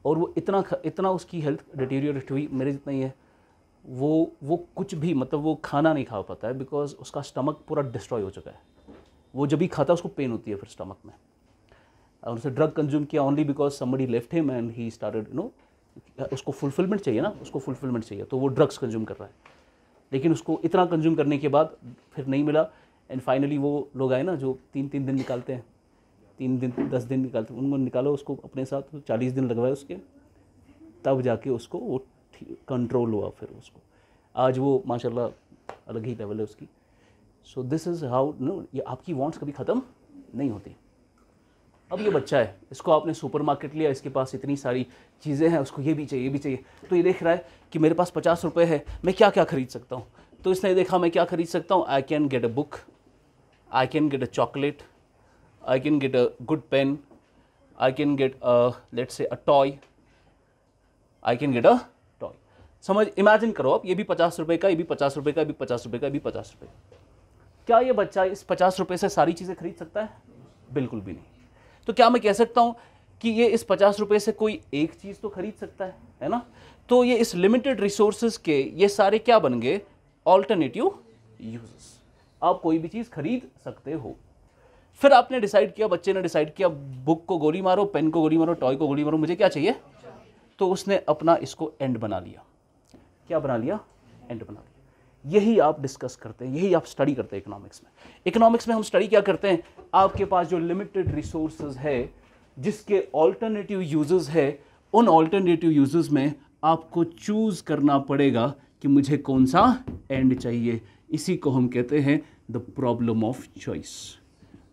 और वो इतना उसकी हेल्थ डिटीरियोरेट हुई, मेरे जितना ही है। वो कुछ भी, मतलब वो खाना नहीं खा पाता है, बिकॉज उसका स्टमक पूरा डिस्ट्रॉय हो चुका है। वो जब भी खाता है उसको पेन होती है फिर स्टमक में, और उसे ड्रग कंज्यूम किया only because somebody left him and he started, you know, उसको फुलफिलमेंट चाहिए ना, उसको फुलफिलमेंट चाहिए, तो वो ड्रग्स कंज्यूम कर रहा है। लेकिन उसको इतना कंज्यूम करने के बाद फिर नहीं मिला, एंड फाइनली वो लोग आए ना जो 3-3 दिन निकालते हैं, 3 दिन 10 दिन निकालते हैं, उनको निकालो उसको अपने साथ, 40 दिन लगवाए उसके, तब जाके उसको वो कंट्रोल हुआ फिर उसको। आज वो माशाल्लाह अलग ही लेवल है उसकी। So this is how, no, ये आपकी वांट्स कभी ख़त्म नहीं होती। अब ये बच्चा है, इसको आपने सुपरमार्केट लिया, इसके पास इतनी सारी चीज़ें हैं, उसको ये भी चाहिए, ये भी चाहिए, तो ये देख रहा है कि मेरे पास 50 रुपये है, मैं क्या क्या खरीद सकता हूँ। तो इसने देखा मैं क्या खरीद सकता हूँ, I can get a book, I can get a chocolate, I can get a good pen, I can get let's say a toy, I can get a toy. समझ, इमेजिन करो आप, ये भी 50 रुपये का, ये भी 50 रुपये का, ये भी 50 रुपये का, ये भी 50 रुपये का। क्या ये बच्चा इस 50 रुपये से सारी चीज़ें खरीद सकता है? बिल्कुल भी नहीं। तो क्या मैं कह सकता हूँ कि ये इस 50 रुपये से कोई एक चीज़ तो खरीद सकता है ना? तो ये इस लिमिटेड रिसोर्सेज के ये सारे क्या बन गए? Alternative uses. आप कोई भी चीज़ खरीद सकते हो। फिर आपने डिसाइड किया, बच्चे ने डिसाइड किया, बुक को गोली मारो, पेन को गोली मारो, टॉय को गोली मारो, मुझे क्या चाहिए? तो उसने अपना इसको एंड बना लिया। क्या बना लिया? एंड बना लिया। यही आप डिस्कस करते हैं, यही आप स्टडी करते हैं इकोनॉमिक्स में। इकोनॉमिक्स में हम स्टडी क्या करते हैं? आपके पास जो लिमिटेड रिसोर्सेज है जिसके ऑल्टरनेटिव यूजेस है, उन ऑल्टरनेटिव यूजेस में आपको चूज करना पड़ेगा कि मुझे कौन सा एंड चाहिए। इसी को हम कहते हैं the problem of choice.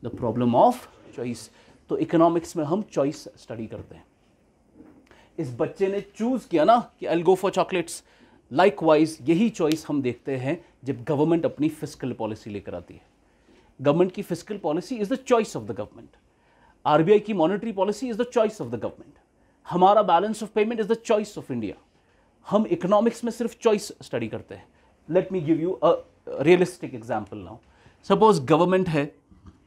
The problem of choice. तो इकोनॉमिक्स में हम चॉइस स्टडी करते हैं। इस बच्चे ने चूज किया ना कि I will go for chocolates. Likewise यही चॉइस हम देखते हैं जब गवर्नमेंट अपनी फिस्कल पॉलिसी लेकर आती है। गवर्नमेंट की fiscal policy is the choice of the government. RBI की monetary policy is the choice of the government. हमारा balance of payment is the choice of India. हम इकोनॉमिक्स में सिर्फ चॉइस स्टडी करते हैं। Let me give you a realistic example now. Suppose government है,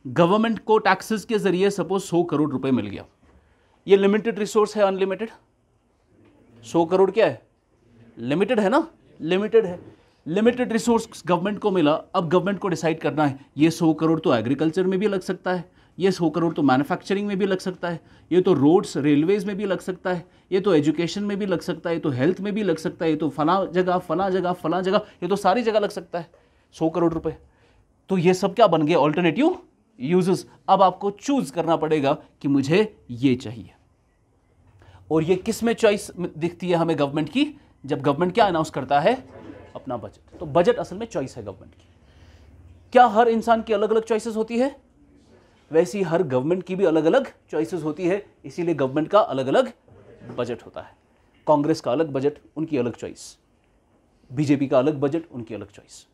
government को taxes के जरिए सपोज 100 करोड़ रुपए मिल गया। ये लिमिटेड रिसोर्स है अनलिमिटेड? 100 करोड़ क्या है? लिमिटेड है ना, लिमिटेड है। लिमिटेड रिसोर्स गवर्नमेंट को मिला। अब गवर्नमेंट को डिसाइड करना है ये 100 करोड़ तो एग्रीकल्चर में भी लग सकता है, ये 100 करोड़ तो मैन्युफैक्चरिंग में भी लग सकता है, ये तो रोड्स रेलवेज में भी लग सकता है, ये तो एजुकेशन में भी लग सकता है, ये तो हेल्थ में भी लग सकता है, ये तो फला जगह फला जगह फला जगह, ये तो सारी जगह लग सकता है 100 करोड़ रुपए। तो ये सब क्या बन गए? Alternative uses. अब आपको चूज करना पड़ेगा कि मुझे ये चाहिए। और ये किस में चॉइस दिखती है हमें गवर्नमेंट की? जब गवर्नमेंट क्या अनाउंस करता है? अपना बजट। तो बजट असल में चॉइस है गवर्नमेंट की। क्या हर इंसान की अलग अलग चॉइसेस होती है? वैसी हर गवर्नमेंट की भी अलग अलग चॉइसेस होती है, इसीलिए गवर्नमेंट का अलग अलग बजट होता है। कांग्रेस का अलग बजट, उनकी अलग चॉइस। बीजेपी का अलग बजट, उनकी अलग चॉइस।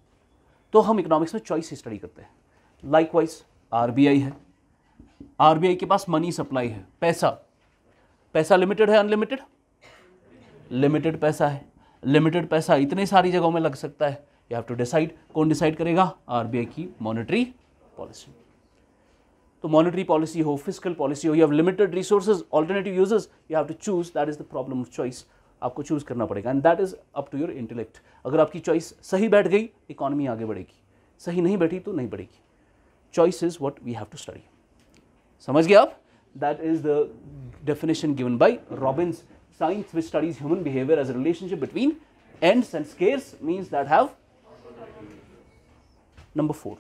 तो हम इकोनॉमिक्स में चॉइस स्टडी करते हैं। लाइकवाइज आरबीआई है, आरबीआई के पास मनी सप्लाई है, पैसा। पैसा लिमिटेड है अनलिमिटेड? लिमिटेड पैसा है। लिमिटेड पैसा इतने सारी जगहों में लग सकता है। You have to decide. कौन डिसाइड करेगा? आरबीआई की मॉनेटरी पॉलिसी। तो मॉनेटरी पॉलिसी हो, फिस्कल पॉलिसी हो, you have limited resources, alternative uses, you have to choose. That is the problem of choice. आपको चूज करना पड़ेगा and that is up to your intellect. अगर आपकी choice सही बैठ गई, इकोनॉमी आगे बढ़ेगी। सही नहीं बैठी तो नहीं बढ़ेगी। Choice is what we have to study. समझ गए आप? That is the definition given by Robbins. Science which studies human behavior as a relationship between ends and scarce means that have. Number 4.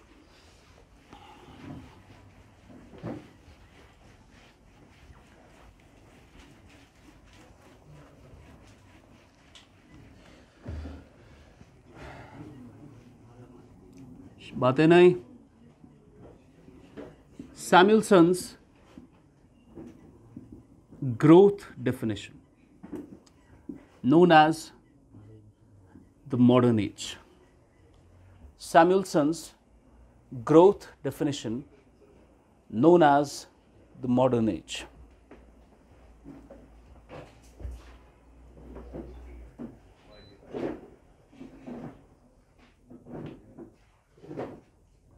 बातें नहीं। Samuelson's growth definition, known as the modern age. Samuelson's growth definition, known as the modern age.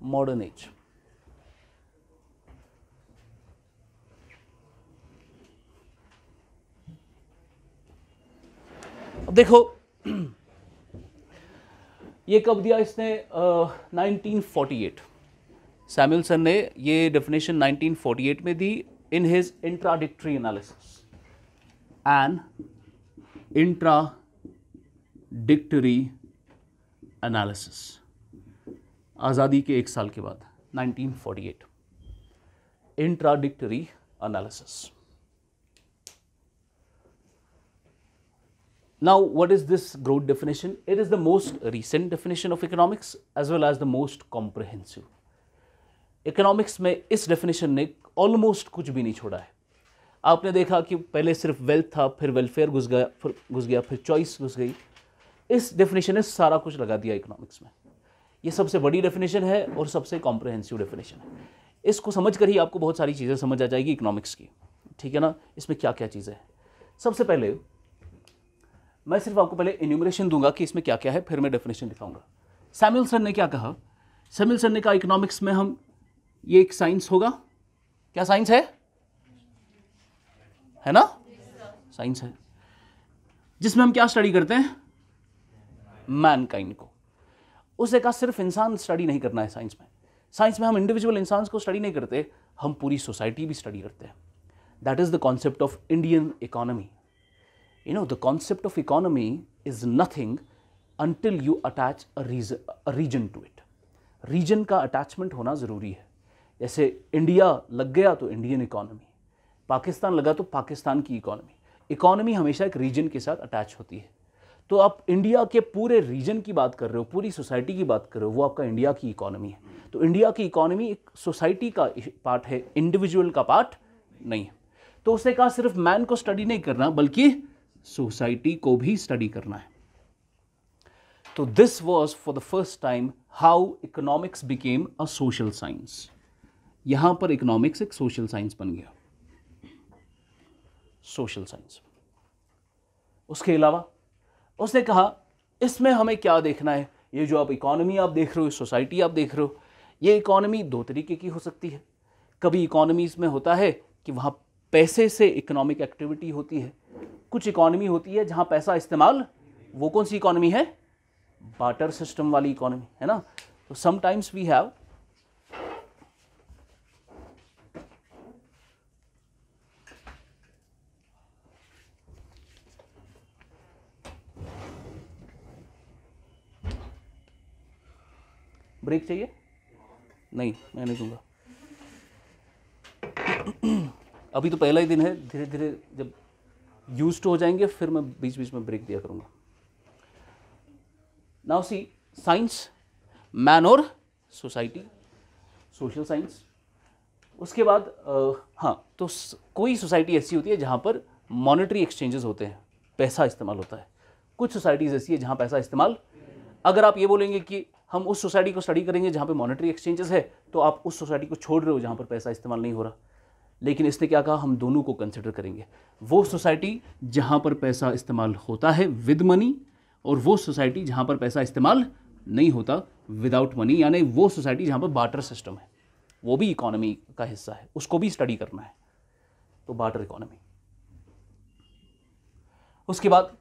Modern age. अब देखो ये कब दिया इसने? 1948। Samuelson ने ये डेफिनेशन 1948 में दी in his introductory analysis. An introductory analysis, आज़ादी के 1 साल के बाद, 1948। Introductory analysis. Now, what is this growth definition? It is the most recent definition of economics as well as the most comprehensive. Economics में इस definition ने almost कुछ भी नहीं छोड़ा है। आपने देखा कि पहले सिर्फ wealth था, फिर welfare घुस गया, फिर choice घुस गई। इस definition ने सारा कुछ लगा दिया economics में। ये सबसे बड़ी definition है और सबसे comprehensive definition है। इसको समझ कर ही आपको बहुत सारी चीज़ें समझ आ जाएगी economics की। ठीक है ना? इसमें क्या क्या चीज़ें हैं। सबसे पहले मैं सिर्फ आपको पहले इन्यूमरेशन दूंगा कि इसमें क्या क्या है, फिर मैं डेफिनेशन दिखाऊंगा। सैमुअलसन ने क्या कहा? सैमुअलसन ने कहा इकोनॉमिक्स में हम ये एक साइंस होगा। क्या साइंस है ना? साइंस है जिसमें हम क्या स्टडी करते हैं? मैनकाइंड को। उसने कहा सिर्फ इंसान स्टडी नहीं करना है साइंस में। साइंस में हम इंडिविजुअल इंसान को स्टडी नहीं करते, हम पूरी सोसाइटी भी स्टडी करते हैं। That is the concept of Indian economy. You know, the concept of economy is nothing until you attach a region to it. Region का attachment होना ज़रूरी है। जैसे इंडिया लग गया तो इंडियन इकोनॉमी, पाकिस्तान लगा तो पाकिस्तान की इकोनॉमी। इकोनॉमी हमेशा एक रीजन के साथ अटैच होती है। तो आप इंडिया के पूरे रीजन की बात कर रहे हो, पूरी सोसाइटी की बात कर रहे हो, वो आपका इंडिया की इकोनॉमी है। तो इंडिया की इकोनॉमी एक सोसाइटी का पार्ट है, इंडिविजुअल का पार्ट नहीं है। तो उसने कहा सिर्फ मैन को स्टडी नहीं करना बल्कि सोसाइटी को भी स्टडी करना है। तो this was for the first time how economics became a social science. यहां पर इकोनॉमिक्स एक सोशल साइंस बन गया, सोशल साइंस। उसके अलावा उसने कहा इसमें हमें क्या देखना है, ये जो आप इकोनॉमी आप देख रहे हो, सोसाइटी आप देख रहे हो, ये इकोनॉमी दो तरीके की हो सकती है। कभी इकोनॉमीज में होता है कि वहां पैसे से इकोनॉमिक एक्टिविटी होती है, कुछ इकोनॉमी होती है जहां पैसा इस्तेमाल, वो कौन सी इकोनॉमी है, बार्टर सिस्टम वाली इकोनॉमी है ना। तो समटाइम्स वी हैव ब्रेक चाहिए, नहीं मैं नहीं दूंगा, अभी तो पहला ही दिन है, धीरे धीरे जब यूज टू हो जाएंगे फिर मैं बीच बीच में ब्रेक दिया करूंगा। नाउ सी साइंस, मैन और सोसाइटी, सोशल साइंस। उसके बाद हाँ, तो कोई सोसाइटी ऐसी होती है जहाँ पर मॉनेटरी एक्सचेंजेस होते हैं, पैसा इस्तेमाल होता है। कुछ सोसाइटीज़ ऐसी है जहाँ पैसा इस्तेमाल, अगर आप ये बोलेंगे कि हम उस सोसाइटी को स्टडी करेंगे जहाँ पे मॉनेटरी एक्सचेंजेस है, तो आप उस सोसाइटी को छोड़ रहे हो जहाँ पर पैसा इस्तेमाल नहीं हो रहा। लेकिन इसने क्या कहा, हम दोनों को कंसिडर करेंगे, वो सोसाइटी जहाँ पर पैसा इस्तेमाल होता है विद मनी, और वो सोसाइटी जहाँ पर पैसा इस्तेमाल नहीं होता विदाउट मनी, यानी वो सोसाइटी जहाँ पर बार्टर सिस्टम है, वो भी इकोनॉमी का हिस्सा है, उसको भी स्टडी करना है। तो बार्टर इकोनॉमी। उसके बाद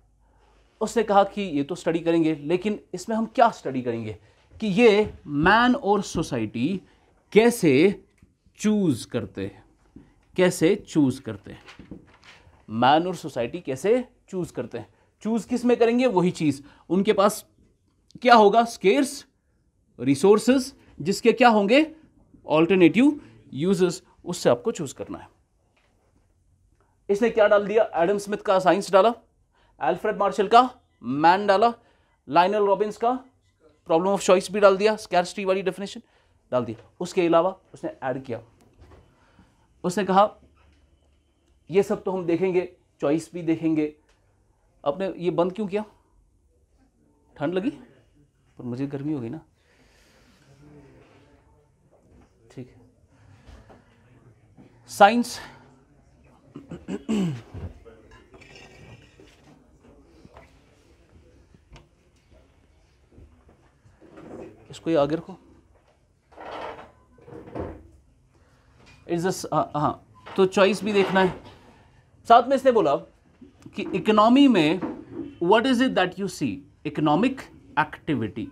उसने कहा कि ये तो स्टडी करेंगे, लेकिन इसमें हम क्या स्टडी करेंगे कि ये मैन और सोसाइटी कैसे चूज करते हैं, कैसे चूज करते हैं, मैन और सोसाइटी कैसे चूज करते हैं। चूज किस में करेंगे, वही चीज उनके पास क्या होगा, स्केर्स रिसोर्सेज, जिसके क्या होंगे ऑल्टरनेटिव यूजेस, उससे आपको चूज करना है। इसने क्या डाल दिया, एडम स्मिथ का साइंस डाला, अल्फ्रेड मार्शल का मैन डाला, लाइनल रॉबिन्स का प्रॉब्लम ऑफ चॉइस भी डाल दिया, स्कैर्सिटी वाली डेफिनेशन डाल दी। उसके अलावा उसने ऐड किया, उसने कहा ये सब तो हम देखेंगे, चॉइस भी देखेंगे। आपने ये बंद क्यों किया, ठंड लगी, पर मुझे गर्मी हो गई ना, ठीक है। साइंस इसको ये आगे रखो, हाँ, तो चॉइस भी देखना है। साथ में इसने बोला कि इकोनॉमी में what is it that you see, economic activity.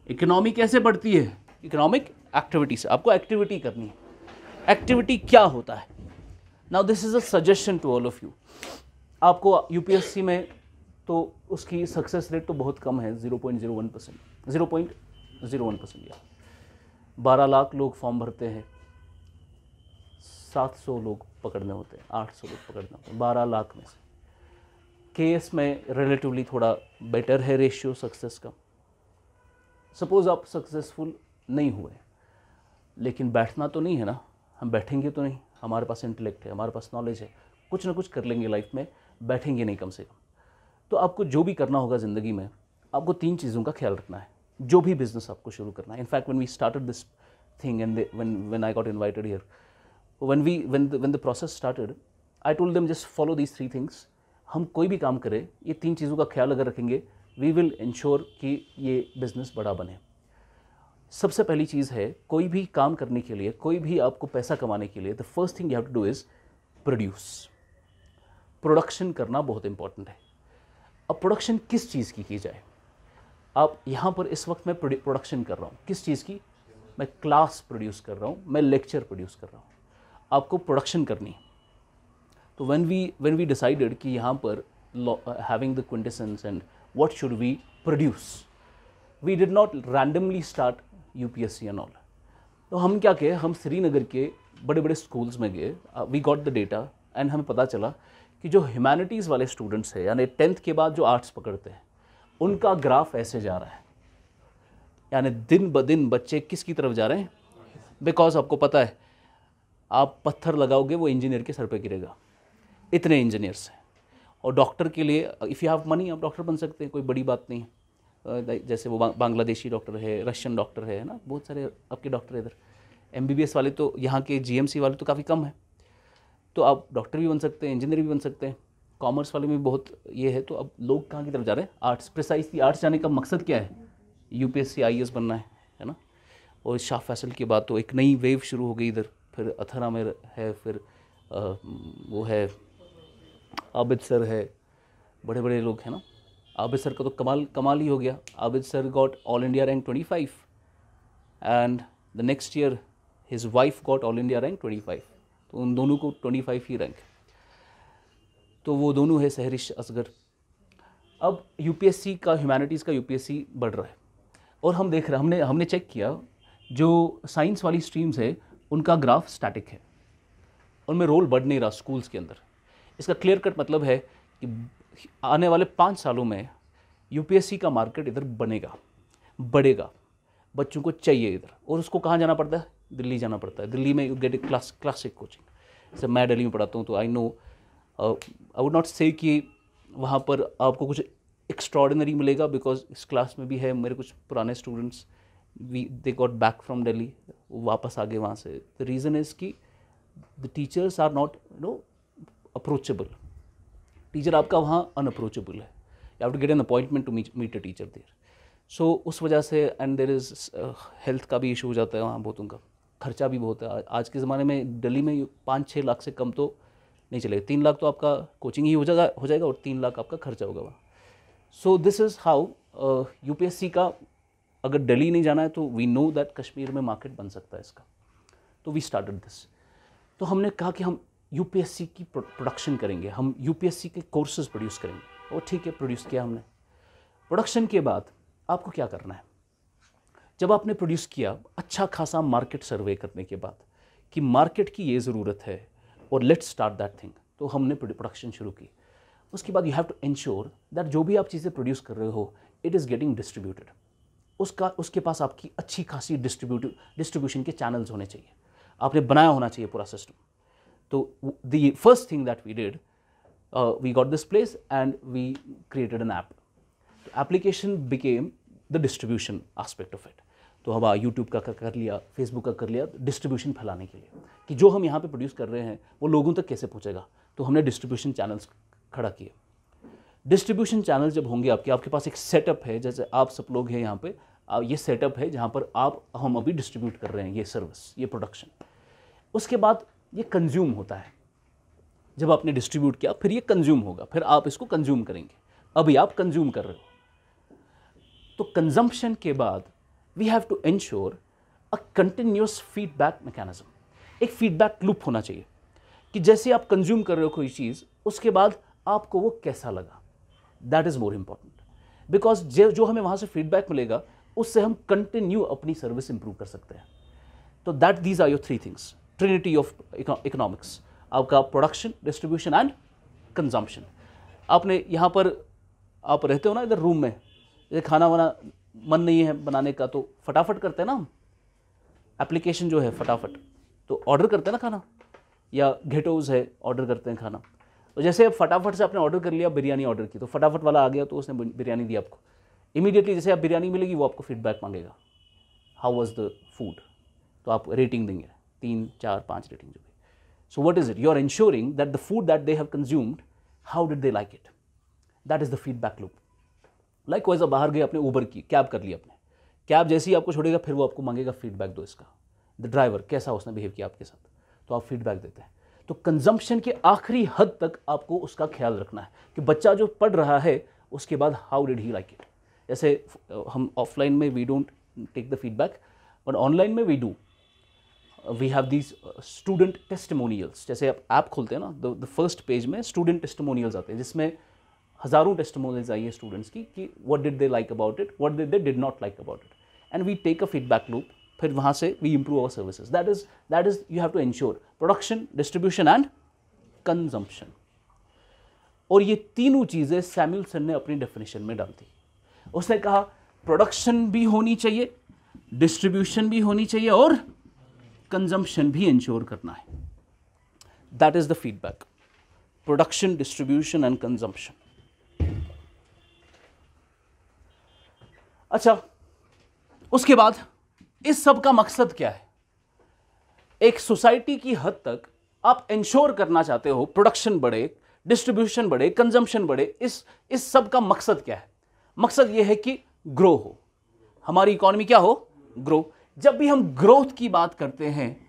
Economy कैसे बढ़ती है, इकोनॉमिक एक्टिविटी से, आपको एक्टिविटी करनी है। एक्टिविटी क्या होता है, now this is a suggestion to all of you. आपको यूपीएससी में तो उसकी सक्सेस रेट तो बहुत कम है, 0.01%, 0.01%। या 12 लाख लोग फॉर्म भरते हैं, 700 लोग पकड़ने होते हैं, 800 लोग पकड़ने होते हैं 12 लाख में से। केस में रिलेटिवली थोड़ा बेटर है रेशियो सक्सेस का। सपोज आप सक्सेसफुल नहीं हुए, लेकिन बैठना तो नहीं है ना, हम बैठेंगे तो नहीं, हमारे पास इंटेलेक्ट है, हमारे पास नॉलेज है, कुछ ना कुछ कर लेंगे लाइफ में, बैठेंगे नहीं कम से कम। तो आपको जो भी करना होगा ज़िंदगी में, आपको 3 चीज़ों का ख्याल रखना है, जो भी बिजनेस आपको शुरू करना है। In fact when we started this thing and when I got invited here, when the process started, I told them just follow these 3 things. हम कोई भी काम करें, ये 3 चीज़ों का ख्याल अगर रखेंगे, we will ensure कि ये बिजनेस बड़ा बने। सबसे पहली चीज़ है, कोई भी काम करने के लिए, कोई भी आपको पैसा कमाने के लिए, the first thing you have to do is produce. Production करना बहुत इंपॉर्टेंट है। अब प्रोडक्शन किस चीज़ की जाए, आप यहाँ पर इस वक्त मैं प्रोडक्शन कर रहा हूँ, किस चीज़ की, मैं क्लास प्रोड्यूस कर रहा हूँ, मैं लेक्चर प्रोड्यूस कर रहा हूँ, आपको प्रोडक्शन करनी। तो व्हेन वी डिसाइडेड कि यहाँ पर having the quintessence and what should we produce, we did not randomly start UPSC and all. तो हम क्या किए, हम श्रीनगर के बड़े बड़े स्कूल्स में गए, we got the data and हमें पता चला कि जो ह्यूमैनिटीज़ वाले स्टूडेंट्स हैं, यानी 10th के बाद जो आर्ट्स पकड़ते हैं, उनका ग्राफ ऐसे जा रहा है, यानी दिन ब दिन बच्चे किसकी तरफ जा रहे हैं? बिकॉज आपको पता है, आप पत्थर लगाओगे वो इंजीनियर के सर पे गिरेगा, इतने इंजीनियर्स हैं। और डॉक्टर के लिए इफ़ यू हैव मनी आप डॉक्टर बन सकते हैं, कोई बड़ी बात नहीं है। जैसे वो बांग्लादेशी डॉक्टर है, रशियन डॉक्टर है ना, बहुत सारे आपके डॉक्टर इधर। MBBS वाले तो यहाँ के GMC वाले तो काफ़ी कम है, तो आप डॉक्टर भी बन सकते हैं, इंजीनियर भी बन सकते हैं। कॉमर्स वाले में बहुत ये है। तो अब लोग कहाँ की तरफ जा रहे हैं? आर्ट्स। प्रिसाइसली आर्ट्स जाने का मकसद क्या है? UPSC IAS बनना है ना। और शाह फैसल के बाद तो एक नई वेव शुरू हो गई इधर, फिर अथरा में है, फिर वो है आबिद सर है, बड़े बड़े लोग हैं ना। आबिद सर का तो कमाल ही हो गया। Abid sir got all India rank 25 and the next year his wife got all India rank 25, तो उन दोनों को 25 ही रैंक। तो वो दोनों है सहरिश असगर। अब UPSC का, ह्यूमैनिटीज़ का UPSC बढ़ रहा है और हम देख रहे हैं, हमने चेक किया, जो साइंस वाली स्ट्रीम्स है उनका ग्राफ स्टैटिक है, उनमें रोल बढ़ नहीं रहा स्कूल्स के अंदर। इसका क्लियर कट मतलब है कि आने वाले 5 सालों में UPSC का मार्केट इधर बनेगा, बढ़ेगा, बच्चों को चाहिए इधर। और उसको कहाँ जाना पड़ता है? दिल्ली जाना पड़ता है। दिल्ली में you get a classic coaching. जैसे मैं दिल्ली में पढ़ाता हूँ तो I know, I would not से कि वहाँ पर आपको कुछ एक्स्ट्रॉर्डिनरी मिलेगा, बिकॉज इस क्लास में भी है मेरे कुछ पुराने students, they got back from Delhi, वापस आ गए वहाँ से। द रीज़न इज़ कि the teachers are not approachable. Teacher आपका वहाँ अनअप्रोचेबल है, you have to get an appointment to meet a teacher there. So उस वजह से, एंड देयर इज़ हेल्थ का भी इशू हो जाता है वहाँ बहुतों का, खर्चा भी बहुत है। आज के ज़माने में दिल्ली में 5-6 लाख से कम तो नहीं चलेगा। 3 लाख तो आपका कोचिंग ही हो जाएगा और 3 लाख आपका खर्चा होगा वहाँ। सो दिस इज़ हाउ UPSC का, अगर दिल्ली नहीं जाना है तो वी नो दैट कश्मीर में मार्केट बन सकता है इसका। तो वी स्टार्टेड दिस। तो हमने कहा कि हम UPSC की प्रोडक्शन करेंगे, हम UPSC के कोर्सेज प्रोड्यूस करेंगे। और ठीक है, प्रोड्यूस किया हमने। प्रोडक्शन के बाद आपको क्या करना है? जब आपने प्रोड्यूस किया, अच्छा खासा मार्केट सर्वे करने के बाद कि मार्केट की ये ज़रूरत है और लेट्स स्टार्ट दैट थिंग, तो हमने प्रोडक्शन शुरू की। उसके बाद you have to ensure that जो भी आप चीज़ें प्रोड्यूस कर रहे हो, इट इज़ गेटिंग डिस्ट्रीब्यूटेड। उसके पास आपकी अच्छी खासी डिस्ट्रीब्यूशन के चैनल्स होने चाहिए, आपने बनाया होना चाहिए पूरा सिस्टम। तो the first thing that we did, we got this place and we created an app. Application became the distribution aspect of it. तो अब यूट्यूब का कर लिया, फेसबुक का कर लिया, डिस्ट्रीब्यूशन फैलाने के लिए कि जो हम यहाँ पे प्रोड्यूस कर रहे हैं वो लोगों तक कैसे पहुँचेगा। तो हमने डिस्ट्रीब्यूशन चैनल्स खड़ा किए। डिस्ट्रीब्यूशन चैनल जब होंगे आपके पास एक सेटअप है, जैसे आप सब लोग हैं यहाँ पे, ये सेटअप है जहाँ पर हम अभी डिस्ट्रीब्यूट कर रहे हैं ये सर्विस, ये प्रोडक्शन। उसके बाद ये कंज्यूम होता है। जब आपने डिस्ट्रीब्यूट किया, फिर ये कंज्यूम होगा, फिर आप इसको कंज्यूम करेंगे। अभी आप कंज्यूम कर रहे हो। तो कंजम्पशन के बाद we have to ensure a continuous feedback mechanism. एक फीडबैक लूप होना चाहिए कि जैसे आप कंज्यूम कर रहे हो कोई चीज़, उसके बाद आपको वो कैसा लगा। That is more important, because जो हमें वहाँ से फीडबैक मिलेगा उससे हम कंटिन्यू अपनी सर्विस इंप्रूव कर सकते हैं। तो that these are your 3 things, trinity of economics, आपका प्रोडक्शन, डिस्ट्रीब्यूशन एंड कंजम्पशन। आपने यहाँ पर, आप रहते हो ना इधर रूम में, जैसे खाना वाना मन नहीं है बनाने का तो फटाफट करते हैं ना हम, एप्लीकेशन जो है फटाफट, तो ऑर्डर करते हैं ना खाना, या घेटोज है ऑर्डर करते हैं खाना। तो जैसे अब फटाफट से आपने ऑर्डर कर लिया, बिरयानी ऑर्डर की, तो फटाफट वाला आ गया तो उसने बिरयानी दी आपको। इमीडिएटली जैसे आप बिरयानी मिलेगी वो आपको फीडबैक मांगेगा, हाउ वाज द फूड, तो आप रेटिंग देंगे, 3, 4, 5 रेटिंग जो भी। So what is it, you are ensuring that the food that they have consumed, how did they like it, that is the feedback loop. Likewise आप बाहर गए, आपने Uber की कैब कर ली, आपने कैब जैसे ही आपको छोड़ेगा फिर वो आपको मांगेगा फीडबैक दो इसका, द ड्राइवर कैसा उसने बिहेव किया आपके साथ, तो आप फीडबैक देते हैं। तो कंजम्पशन के आखिरी हद तक आपको उसका ख्याल रखना है कि बच्चा जो पढ़ रहा है उसके बाद how did he like it. जैसे हम ऑफलाइन में we don't take the feedback, but online में we do. We have these student testimonials. जैसे आप ऐप खोलते हैं ना, द फर्स्ट पेज में स्टूडेंट टेस्टिमोनियल्स आते हैं, जिसमें हज़ारों टेस्टिमोनियल्स आई है स्टूडेंट्स की कि what did they like about it, what did they did not like about it, and we take a feedback loop फिर वहाँ से we improve our services. That is you have to ensure production, distribution and consumption. और ये तीनों चीज़ें Samuelson ने अपनी definition में डाल दी. उसने कहा प्रोडक्शन भी होनी चाहिए, डिस्ट्रीब्यूशन भी होनी चाहिए और कंजम्पशन भी इंश्योर करना है. That is the feedback. Production, distribution and consumption. अच्छा, उसके बाद इस सब का मकसद क्या है? एक सोसाइटी की हद तक आप इंश्योर करना चाहते हो प्रोडक्शन बढ़े, डिस्ट्रीब्यूशन बढ़े, कंजम्पशन बढ़े. इस सब का मकसद क्या है? मकसद यह है कि ग्रो हो, हमारी इकोनॉमी क्या हो, ग्रो. जब भी हम ग्रोथ की बात करते हैं,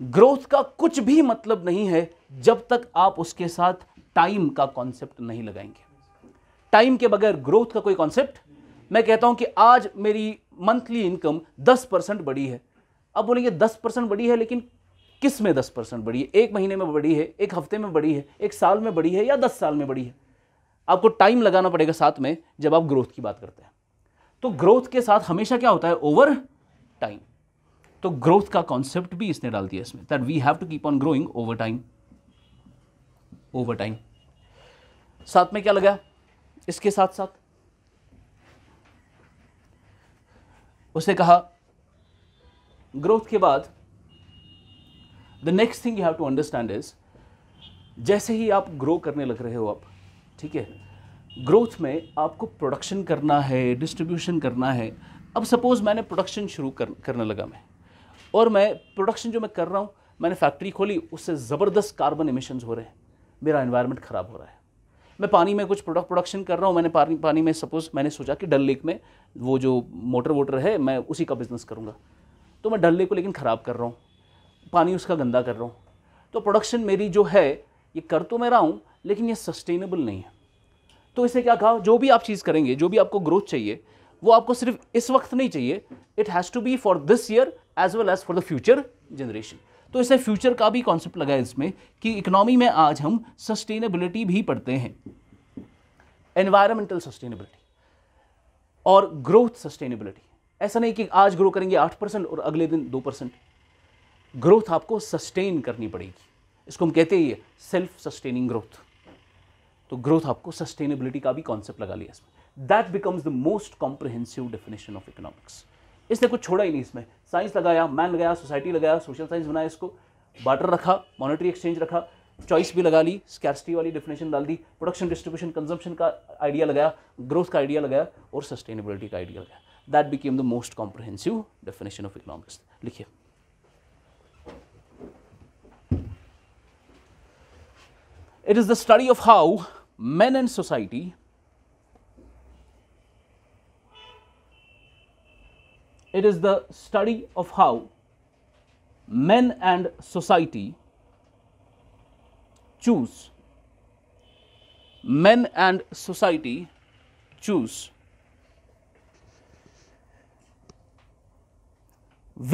ग्रोथ का कुछ भी मतलब नहीं है जब तक आप उसके साथ टाइम का कॉन्सेप्ट नहीं लगाएंगे. टाइम के बगैर ग्रोथ का कोई कॉन्सेप्ट. मैं कहता हूं कि आज मेरी मंथली इनकम 10% बढ़ी है. अब बोलेंगे 10% बढ़ी है, लेकिन किस में 10% बढ़ी है? एक महीने में बढ़ी है, एक हफ्ते में बढ़ी है, एक साल में बढ़ी है या 10 साल में बढ़ी है? आपको टाइम लगाना पड़ेगा साथ में जब आप ग्रोथ की बात करते हैं. तो ग्रोथ के साथ हमेशा क्या होता है? Over time. तो ग्रोथ का कॉन्सेप्ट भी इसने डाल दिया इसमें, that we have to keep on growing over time. Over time. साथ में क्या लगा इसके साथ साथ? उसने कहा ग्रोथ के बाद the next thing you have to understand is, जैसे ही आप ग्रो करने लग रहे हो आप, ठीक है, ग्रोथ में आपको प्रोडक्शन करना है, डिस्ट्रीब्यूशन करना है. अब सपोज मैंने प्रोडक्शन शुरू करने लगा मैं, और मैं प्रोडक्शन जो मैं कर रहा हूँ, मैंने फैक्ट्री खोली, उससे ज़बरदस्त कार्बन एमिशंस हो रहे हैं, मेरा एनवायरनमेंट ख़राब हो रहा है. मैं पानी में कुछ प्रोडक्शन कर रहा हूँ, मैंने पानी में सपोज मैंने सोचा कि डल लेक में वो जो मोटर वोटर है मैं उसी का बिजनेस करूँगा. तो मैं डल लेक को लेकिन ख़राब कर रहा हूँ, पानी उसका गंदा कर रहा हूँ. तो प्रोडक्शन मेरी जो है ये कर तो मैं रहा हूँ, लेकिन ये सस्टेनेबल नहीं है. तो इसे क्या कहा, जो भी आप चीज़ करेंगे, जो भी आपको ग्रोथ चाहिए, वो आपको सिर्फ इस वक्त नहीं चाहिए. It has to be for this year as well as for the future generation. तो इसे फ्यूचर का भी कॉन्सेप्ट लगा है इसमें कि इकोनॉमी में आज हम सस्टेनेबिलिटी भी पढ़ते हैं, एनवायरमेंटल सस्टेनेबिलिटी और ग्रोथ सस्टेनेबिलिटी. ऐसा नहीं कि आज ग्रो करेंगे 8% और अगले दिन 2%. ग्रोथ आपको सस्टेन करनी पड़ेगी. इसको हम कहते हैं सेल्फ सस्टेनिंग ग्रोथ. तो ग्रोथ आपको सस्टेनेबिलिटी का भी कॉन्सेप्ट लगा लिया इसमें. That becomes the most comprehensive definition of economics. इसने कुछ छोड़ा ही नहीं इसमें. साइंस लगाया, मैन लगाया, सोसाइटी लगाया, सोशल साइंस बनाया, इसको बार्टर रखा, मॉनेटरी एक्सचेंज रखा, चॉइस भी लगा ली, स्कैर्सिटी वाली डेफिनेशन डाल दी, प्रोडक्शन, डिस्ट्रीब्यूशन, कंजम्पशन का आइडिया लगाया, ग्रोथ का आइडिया लगाया और सस्टेनेबिलिटी का आइडिया लगाया. That became the most comprehensive definition of economics. लिखिए, it is the study of how men and society it is the study of how men and society choose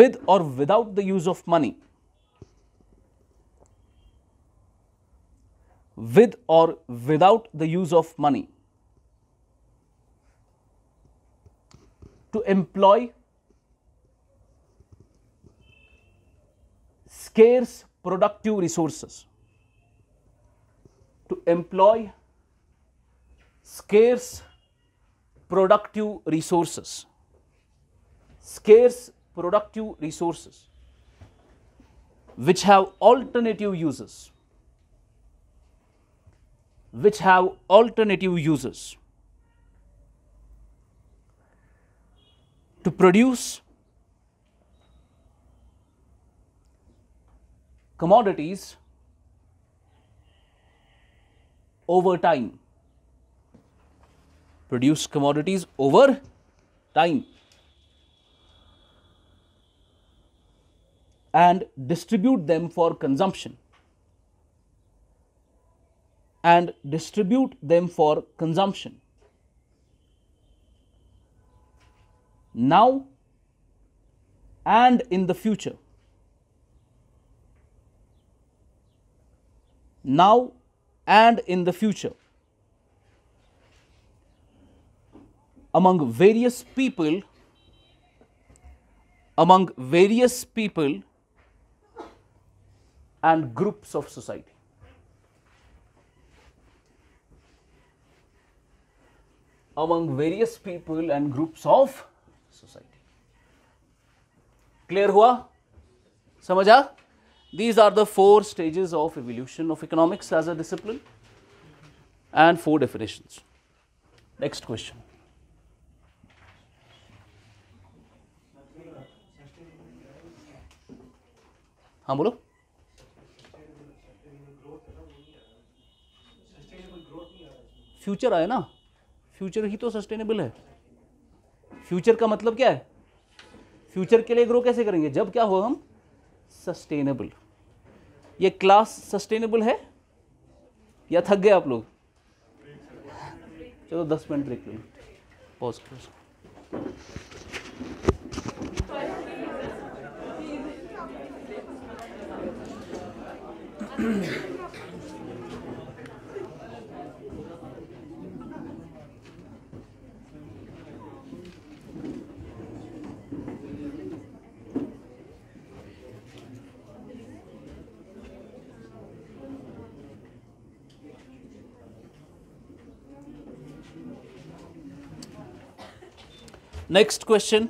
with or without the use of money, with or without the use of money, to employ scarce productive resources, to employ scarce productive resources, scarce productive resources which have alternative uses, to produce commodities over time, and distribute them for consumption, now and in the future, among various people among various people and groups of society. Among various people and groups of society. Clear हुआ? समझा? These are the 4 stages of evolution of economics as a discipline and 4 definitions. Next question. हाँ बोलो. Future आया ना, future ही तो sustainable है. Future का मतलब क्या है? फ्यूचर के लिए ग्रो कैसे करेंगे? जब क्या हो हम सस्टेनेबल. ये क्लास सस्टेनेबल है या थक गए आप लोग? चलो 10 मिनट ब्रेक ले लो. पॉज करो. Next question.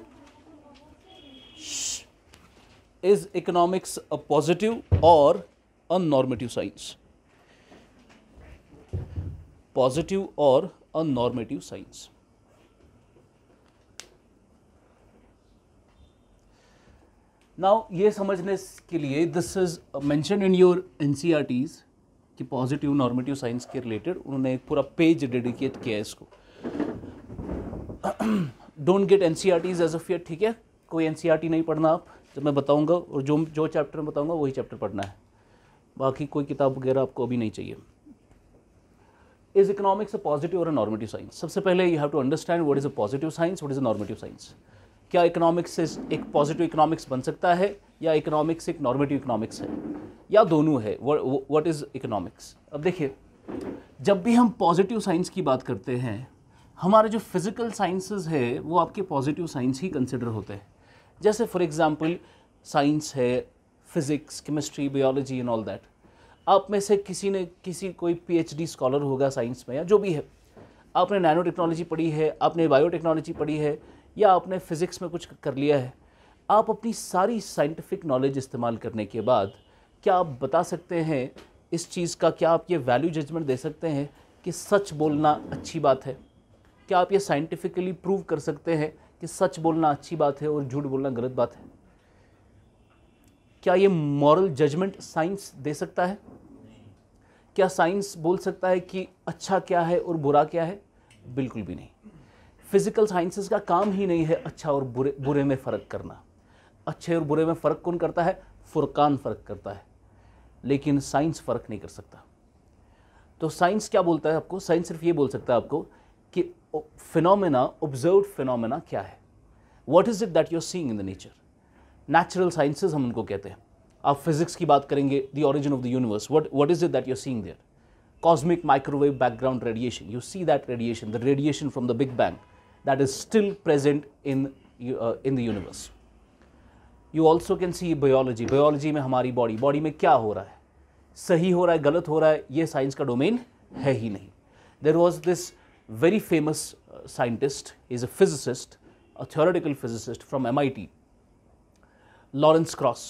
Is economics a positive or a normative science? Positive or a normative science? Now ये समझने के लिए this is mentioned in your NCERTs कि positive normative science के related उन्होंने एक पूरा पेज डेडिकेट किया है इसको. Don't get NCERTs as of yet. ठीक है, कोई NCERT नहीं पढ़ना आप. जब मैं बताऊंगा और जो चैप्टर में बताऊंगा वही चैप्टर पढ़ना है. बाकी कोई किताब वगैरह आपको अभी नहीं चाहिए. इज इकोनॉमिक्स अ पॉजिटिव और अ नॉर्मेटिव साइंस? सबसे पहले you have to understand what is a positive science, what is a normative science. क्या इकोनॉमिक्स से एक पॉजिटिव इकोनॉमिक्स बन सकता है या इकोनॉमिक्स एक नॉर्मेटिव इकोनॉमिक्स है या दोनों है? What is economics? अब देखिए, जब भी हम पॉजिटिव साइंस की बात करते हैं, हमारे जो फिजिकल साइंसेस है वो आपके पॉजिटिव साइंस ही कंसिडर होते हैं. जैसे फॉर एग्जांपल साइंस है, physics, chemistry, biology and all that. आप में से किसी कोई PhD स्कॉलर होगा साइंस में या जो भी है, आपने नैनो टेक्नोलॉजी पढ़ी है, आपने बायोटेक्नोलॉजी पढ़ी है या आपने फिजिक्स में कुछ कर लिया है. आप अपनी सारी साइंटिफिक नॉलेज इस्तेमाल करने के बाद क्या आप बता सकते हैं इस चीज़ का, क्या आप ये वैल्यू जजमेंट दे सकते हैं कि सच बोलना अच्छी बात है? क्या आप ये साइंटिफिकली प्रूव कर सकते हैं कि सच बोलना अच्छी बात है और झूठ बोलना गलत बात है? क्या ये मॉरल जजमेंट साइंस दे सकता है? क्या साइंस बोल सकता है कि अच्छा क्या है और बुरा क्या है? बिल्कुल भी नहीं. फिजिकल साइंसेस का काम ही नहीं है अच्छा और बुरे में फ़र्क करना. अच्छे और बुरे में फ़र्क कौन करता है? फुरकान फ़र्क करता है, लेकिन साइंस फ़र्क नहीं कर सकता. तो साइंस क्या बोलता है आपको? साइंस सिर्फ ये बोल सकता है आपको कि फिनोमेना, ऑब्जर्व्ड फिनोमेना क्या है. What is it that you are seeing in the nature. Natural sciences हम उनको कहते हैं. आप फिजिक्स की बात करेंगे, the origin of the universe, what is it that you are seeing there. Cosmic microwave background radiation, you see that radiation, the radiation from the big bang that is still present in the universe. You also can see biology. Biology में हमारी body में क्या हो रहा है, सही हो रहा है, गलत हो रहा है, ये साइंस का डोमेन है ही नहीं. There was this very famous scientist, he's a physicist, a theoretical physicist from MIT, Lawrence Krauss.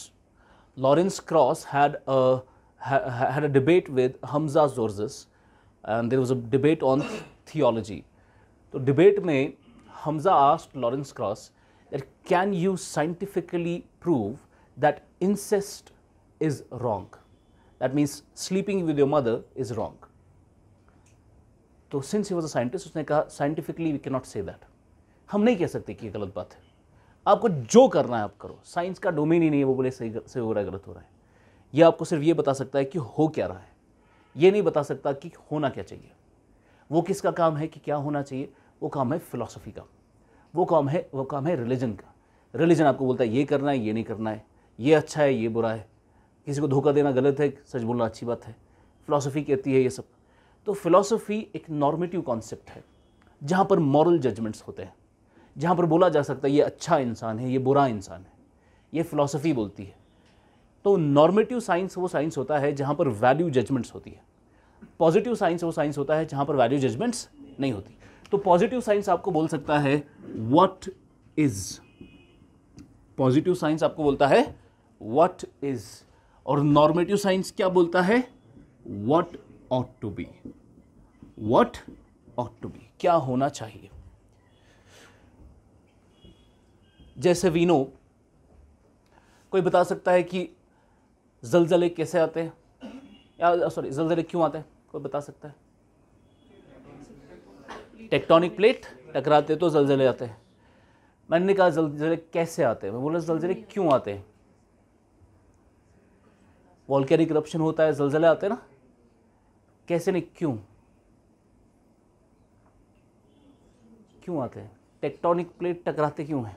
Lawrence Krauss had a debate with Hamza Zortzis, and there was a debate on theology. So debate mein Hamza asked Lawrence Krauss that can you scientifically prove that incest is wrong? That means sleeping with your mother is wrong. तो since he was a scientist, उसने कहा scientifically we cannot नॉट that दैट. हम नहीं कह सकते कि ये गलत बात है. आपको जो करना है आप करो. साइंस का डोमेन ही नहीं है वो बोले सही हो रहा है गलत हो रहा है. ये आपको सिर्फ ये बता सकता है कि हो क्या रहा है, ये नहीं बता सकता कि होना क्या चाहिए. वो किसका काम है कि क्या होना चाहिए? वो काम है फिलॉसफी का. वो काम है रिलीजन का. रिलीजन आपको बोलता है ये करना है, ये नहीं करना है, ये अच्छा है, ये बुरा है, किसी को धोखा देना गलत है, सच बोलना अच्छी बात है. फिलॉसफी कहती है ये सब. तो फिलॉसफी एक नॉर्मेटिव कॉन्सेप्ट है जहाँ पर मॉरल जजमेंट्स होते हैं, जहाँ पर बोला जा सकता है ये अच्छा इंसान है, ये बुरा इंसान है. ये फिलॉसफी बोलती है। तो नॉर्मेटिव साइंस वो साइंस होता है जहाँ पर वैल्यू जजमेंट्स होती है, पॉजिटिव साइंस वो साइंस होता है जहाँ पर वैल्यू जजमेंट्स नहीं होती। तो पॉजिटिव साइंस आपको बोल सकता है व्हाट इज, पॉजिटिव साइंस आपको बोलता है व्हाट इज, और नॉर्मेटिव साइंस क्या बोलता है, what ought to be, what ought to be, क्या होना चाहिए। जैसे वी नो, कोई बता सकता है कि जलजले कैसे आते हैं, या सॉरी जलजले क्यों आते हैं, कोई बता सकता है? टेक्टोनिक प्लेट टकराते तो जलजले आते हैं। मैंने कहा जलजले कैसे आते हैं, मैं बोला जलजले क्यों आते हैं। वोल्केनिक इरप्शन होता है, जलजले आते हैं ना, कैसे नहीं, क्यों क्यों आते हैं? टेक्टोनिक प्लेट टकराते क्यों हैं?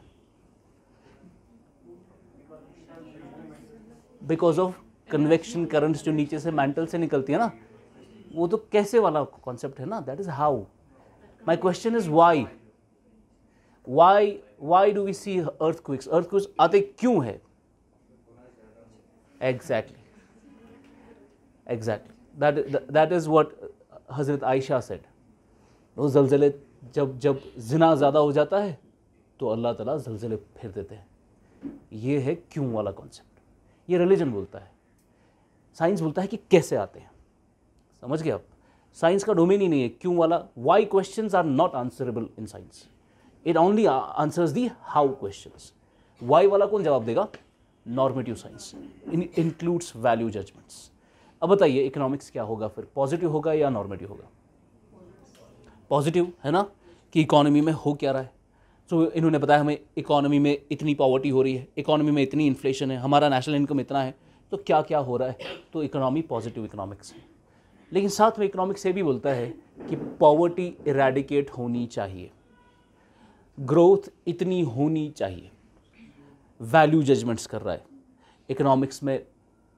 बिकॉज ऑफ कन्वेक्शन करंट्स जो नीचे से मैंटल से निकलती है ना, वो तो कैसे वाला कॉन्सेप्ट है ना, that is how. My question is why, why do we see earthquakes, earthquakes आते क्यों है? Exactly that is what Hazrat Ayesha said. वो जलजले जब जिना ज़्यादा हो जाता है तो अल्लाह ताला जलजले फेर देते हैं। ये है क्यों वाला कॉन्सेप्ट। ये रिलीजन बोलता है, साइंस बोलता है कि कैसे आते हैं। समझ गए आप? साइंस का डोमेन ही नहीं है क्यों वाला। Why questions are not answerable in science, it only answers the how questions. Why वाला कौन जवाब देगा? Normative science includes value judgments. अब बताइए इकोनॉमिक्स क्या होगा फिर, पॉजिटिव होगा या नॉर्मेटिव होगा? पॉजिटिव है ना, कि इकोनॉमी में हो क्या रहा है। तो इन्होंने बताया हमें इकोनॉमी में इतनी पॉवर्टी हो रही है, इकोनॉमी में इतनी इन्फ्लेशन है, हमारा नेशनल इनकम इतना है, तो क्या क्या हो रहा है। तो इकोनॉमी पॉजिटिव इकोनॉमिक्स है। लेकिन साथ में इकोनॉमिक्स ये भी बोलता है कि पॉवर्टी इरेडिकेट होनी चाहिए, ग्रोथ इतनी होनी चाहिए, वैल्यू जजमेंट्स कर रहा है। इकोनॉमिक्स में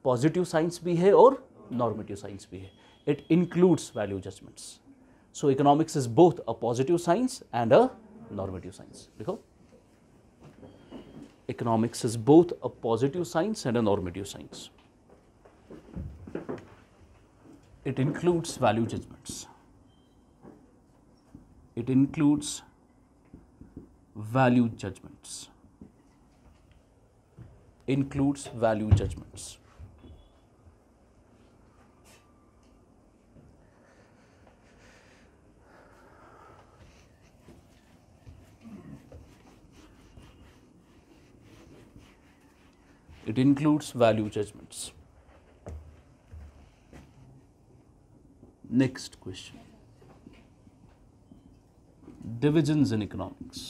पॉजिटिव साइंस भी है और नॉर्मेटिव साइंस भी है, it includes value judgments. So economics is both a positive science and a normative science. देखो, economics is both a positive science and a normative science. It includes value judgments. It includes value judgments. Includes value judgments. It includes value judgments. Next question. Divisions in economics.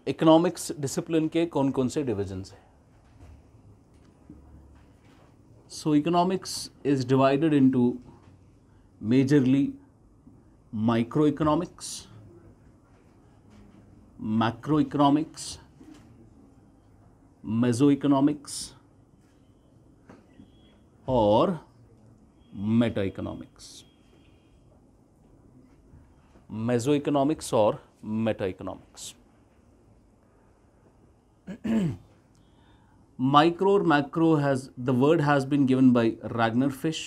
Economics discipline के कौन कौन से divisions हैं? So economics is divided into majorly micro economics, macroeconomics, mesoeconomics और metaeconomics। mesoeconomics और metaeconomics। Micro or macro has, the word has been given by Ragnar Fish,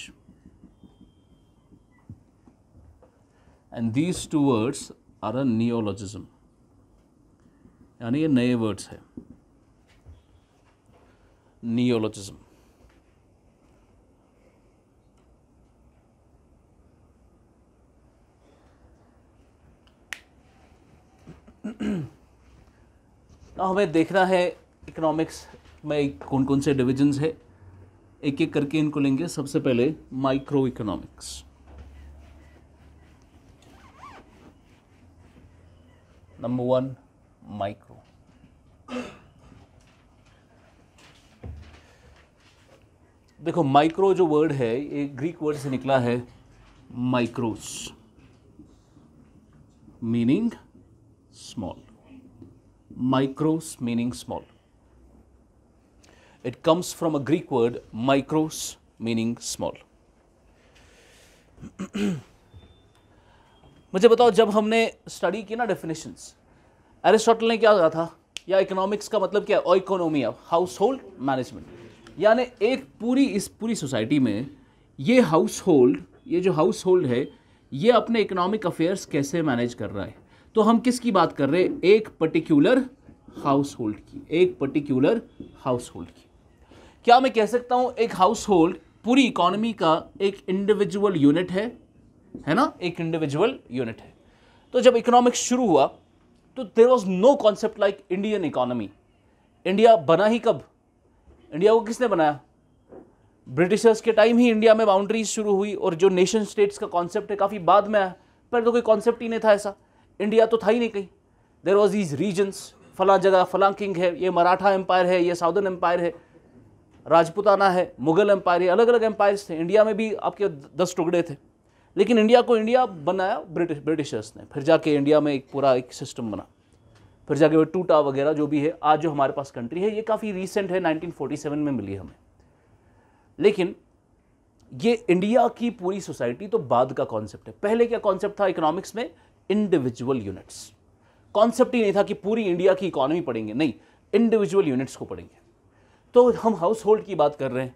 and these two words are a neologism, यानी ये नए words है, नियोलॉजिज्म। तो हमें देखना है इकोनॉमिक्स में कौन कौन से डिविजन्स है, एक एक करके इनको लेंगे। सबसे पहले माइक्रो इकोनॉमिक्स। Number 1 micro. देखो, माइक्रो जो वर्ड है ये ग्रीक वर्ड से निकला है, mikros meaning small, mikros meaning small. It comes from a Greek word mikros meaning small. मुझे बताओ, जब हमने स्टडी की ना डेफिनेशंस, एरिस्टोटल ने क्या कहा था, या इकोनॉमिक्स का मतलब क्या है, ओइकोनोमी ऑफ हाउस होल्ड मैनेजमेंट, यानी एक इस पूरी सोसाइटी में ये जो हाउस होल्ड है ये अपने इकोनॉमिक अफेयर्स कैसे मैनेज कर रहा है। तो हम किसकी बात कर रहे हैं, एक पर्टिकुलर हाउस होल्ड की। क्या मैं कह सकता हूं एक हाउस होल्ड पूरी इकोनॉमी का एक इंडिविजुअल यूनिट है ना, एक इंडिविजुअल यूनिट है। तो जब इकोनॉमिक्स शुरू हुआ तो there was no concept like Indian economy. India बना ही कब, इंडिया को किसने बनाया, ब्रिटिशर्स के टाइम ही इंडिया में बाउंड्रीज शुरू हुई, और जो नेशन स्टेट्स का कॉन्सेप्ट है काफ़ी बाद में आया, पहले तो कोई कॉन्सेप्ट ही नहीं था ऐसा, इंडिया तो था ही नहीं कहीं। देयर वाज दीज रीजन्स, फला जगह फला किंग है, ये मराठा एम्पायर है, ये साउदर्न एम्पायर है, राजपुताना है, मुगल एम्पायर है, अलग अलग एम्पायर्स थे। इंडिया में भी आपके 10 टुकड़े थे, लेकिन इंडिया को इंडिया बनाया ब्रिटिशर्स ने, फिर जाके इंडिया में एक पूरा एक सिस्टम बना, फिर जाके वो टूटा वगैरह जो भी है। आज जो हमारे पास कंट्री है ये काफ़ी रीसेंट है, 1947 में मिली हमें। लेकिन ये इंडिया की पूरी सोसाइटी तो बाद का कॉन्सेप्ट है। पहले क्या कॉन्सेप्ट था इकोनॉमिक्स में, इंडिविजुअल यूनिट्स। कॉन्सेप्ट ही नहीं था कि पूरी इंडिया की इकोनॉमी पढ़ेंगे, नहीं, इंडिविजुअल यूनिट्स को पढ़ेंगे। तो हम हाउस होल्ड की बात कर रहे हैं,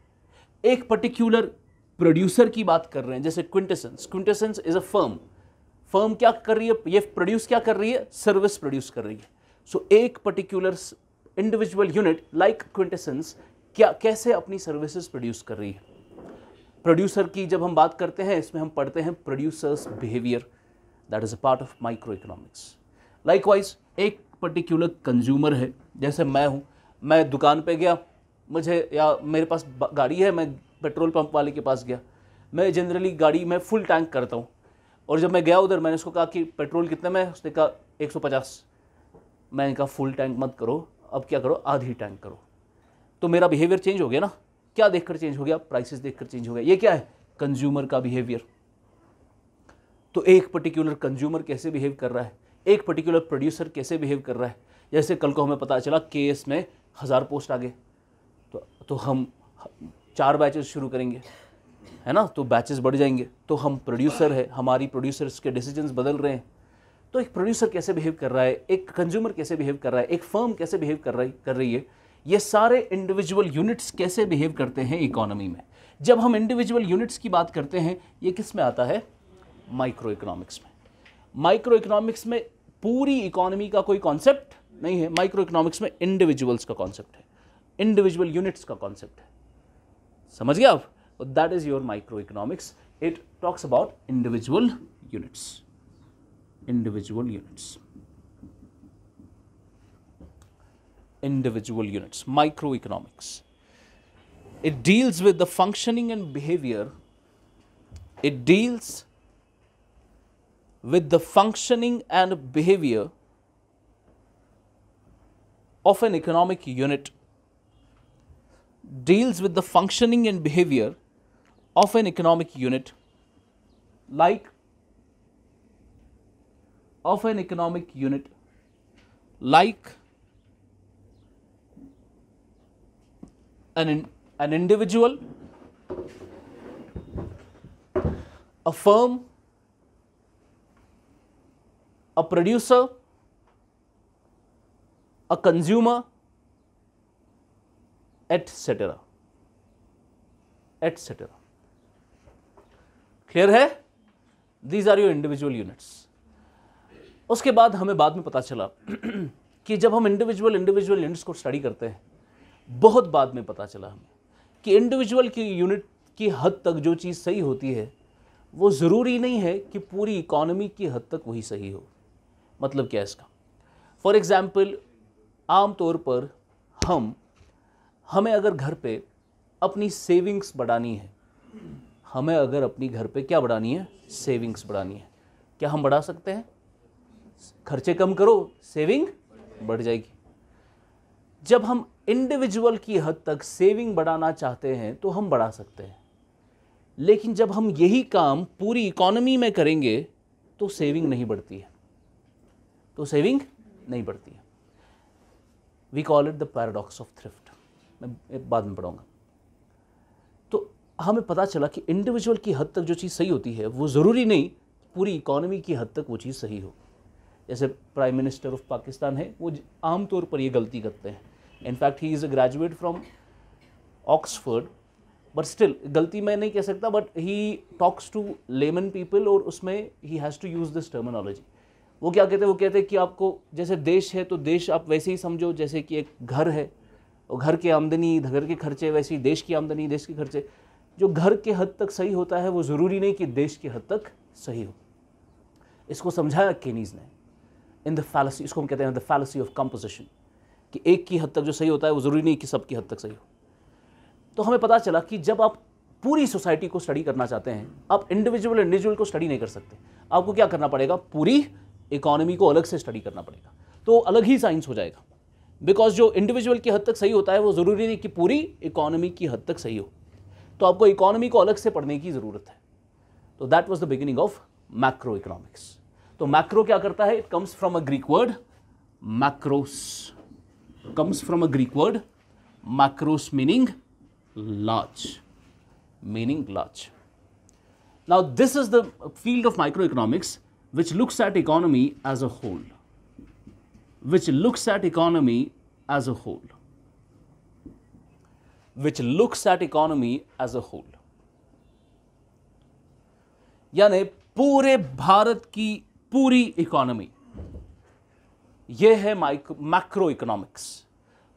एक पर्टिकुलर प्रोड्यूसर की बात कर रहे हैं, जैसे क्विंटेसेंस इज अ फर्म क्या कर रही है, ये प्रोड्यूस क्या कर रही है, सर्विस प्रोड्यूस कर रही है। सो एक पर्टिकुलर इंडिविजुअल यूनिट लाइक क्विंटेसेंस कैसे अपनी सर्विसेज प्रोड्यूस कर रही है। प्रोड्यूसर की जब हम बात करते हैं इसमें हम पढ़ते हैं producers behaviour, that is a part of micro economics. Likewise एक पर्टिकुलर कंज्यूमर है, जैसे मैं हूँ, मैं दुकान पे गया, मुझे या मेरे पास गाड़ी है, मैं पेट्रोल पंप वाले के पास गया, मैं जनरली गाड़ी में फुल टैंक करता हूँ, और जब मैं गया उधर मैंने उसको कहा कि पेट्रोल कितने में है, उसने कहा 150। मैंने कहा फुल टैंक मत करो, अब क्या करो, आधी टैंक करो। तो मेरा बिहेवियर चेंज हो गया ना, क्या देखकर चेंज हो गया, प्राइसेस देखकर चेंज हो गया। ये क्या है, कंज्यूमर का बिहेवियर। तो एक पर्टिकुलर कंज्यूमर कैसे बिहेव कर रहा है, एक पर्टिकुलर प्रोड्यूसर कैसे बिहेव कर रहा है। जैसे कल को हमें पता चला केएस में 1000 पोस्ट आ गए, तो हम 4 बैचेस शुरू करेंगे, है ना, तो बैचेस बढ़ जाएंगे। तो हम प्रोड्यूसर है, हमारी प्रोड्यूसर्स के डिसीजंस बदल रहे हैं। तो एक प्रोड्यूसर कैसे बिहेव कर रहा है, एक कंज्यूमर कैसे बिहेव कर रहा है, एक फर्म कैसे बिहेव कर रही है, ये सारे इंडिविजुअल यूनिट्स कैसे बिहेव करते हैं इकोनॉमी में। जब हम इंडिविजुअल यूनिट्स की बात करते हैं, ये किस में आता है, माइक्रो इकोनॉमिक्स में। माइक्रो इकोनॉमिक्स में पूरी इकोनॉमी का कोई कॉन्सेप्ट नहीं है, माइक्रो इकोनॉमिक्स में इंडिविजुअल्स का कॉन्सेप्ट है, इंडिविजुअल यूनिट्स का कॉन्सेप्ट है। समझ गया आप, that is your micro economics. It talks about individual units, individual units, microeconomics. It deals with the functioning and behavior. It deals with the functioning and behavior of an economic unit. Deals with the functioning and behavior of an economic unit, like of an economic unit, like an individual, a firm, a producer, a consumer, etc. etc. Clear है? These are your individual units. उसके बाद हमें बाद में पता चला कि जब हम इंडिविजुअल यूनिट्स को स्टडी करते हैं, बहुत बाद में पता चला हमें कि इंडिविजुअल की यूनिट की हद तक जो चीज़ सही होती है वो ज़रूरी नहीं है कि पूरी इकोनॉमी की हद तक वही सही हो। मतलब क्या है इसका? फॉर एग्ज़ाम्पल, आम तौर पर हमें अगर घर पे अपनी सेविंग्स बढ़ानी है, हमें अगर अपनी घर पे क्या बढ़ानी है, सेविंग्स बढ़ानी है, क्या हम बढ़ा सकते हैं? खर्चे कम करो, सेविंग बढ़ जाएगी। जब हम इंडिविजुअल की हद तक सेविंग बढ़ाना चाहते हैं तो हम बढ़ा सकते हैं, लेकिन जब हम यही काम पूरी इकोनॉमी में करेंगे तो सेविंग नहीं बढ़ती है, we call it the paradox of thrift. मैं बाद में पढ़ाऊंगा। तो हमें पता चला कि इंडिविजुअल की हद तक जो चीज़ सही होती है वो ज़रूरी नहीं पूरी इकोनॉमी की हद तक वो चीज़ सही हो। जैसे प्राइम मिनिस्टर ऑफ पाकिस्तान है, वो आमतौर पर ये गलती करते हैं. In fact he is a graduate from Oxford, but still गलती मैं नहीं कह सकता, but he talks to layman people और उसमें he has to use this terminology. वो क्या कहते हैं, वो कहते हैं कि आपको जैसे देश है तो देश आप वैसे ही समझो जैसे कि एक घर है, और घर की आमदनी, घर के खर्चे, वैसे ही देश की आमदनी, देश के खर्चे. जो घर के हद तक सही होता है वो ज़रूरी नहीं कि देश के हद तक सही हो. इसको समझाया केनीज ने इन द फैलेसी, इसको हम कहते हैं द फैलेसी ऑफ कंपोजिशन, कि एक की हद तक जो सही होता है वो ज़रूरी नहीं कि सबकी हद तक सही हो. तो हमें पता चला कि जब आप पूरी सोसाइटी को स्टडी करना चाहते हैं, आप इंडिविजुअल को स्टडी नहीं कर सकते. आपको क्या करना पड़ेगा, पूरी इकोनॉमी को अलग से स्टडी करना पड़ेगा, तो अलग ही साइंस हो जाएगा. बिकॉज जो इंडिविजुअल की हद तक सही होता है वो ज़रूरी नहीं कि पूरी इकोनॉमी की हद तक सही हो, तो आपको इकोनॉमी को अलग से पढ़ने की ज़रूरत है. तो that was the beginning of macro economics. तो मैक्रो क्या करता है, it comes from a Greek word macros, comes from a Greek word macros meaning large, meaning large. Now this is the field of microeconomics which looks at economy as a whole, which looks at economy as a whole, which looks at economy as a whole. यानी पूरे भारत की पूरी economy, यह है macro economics.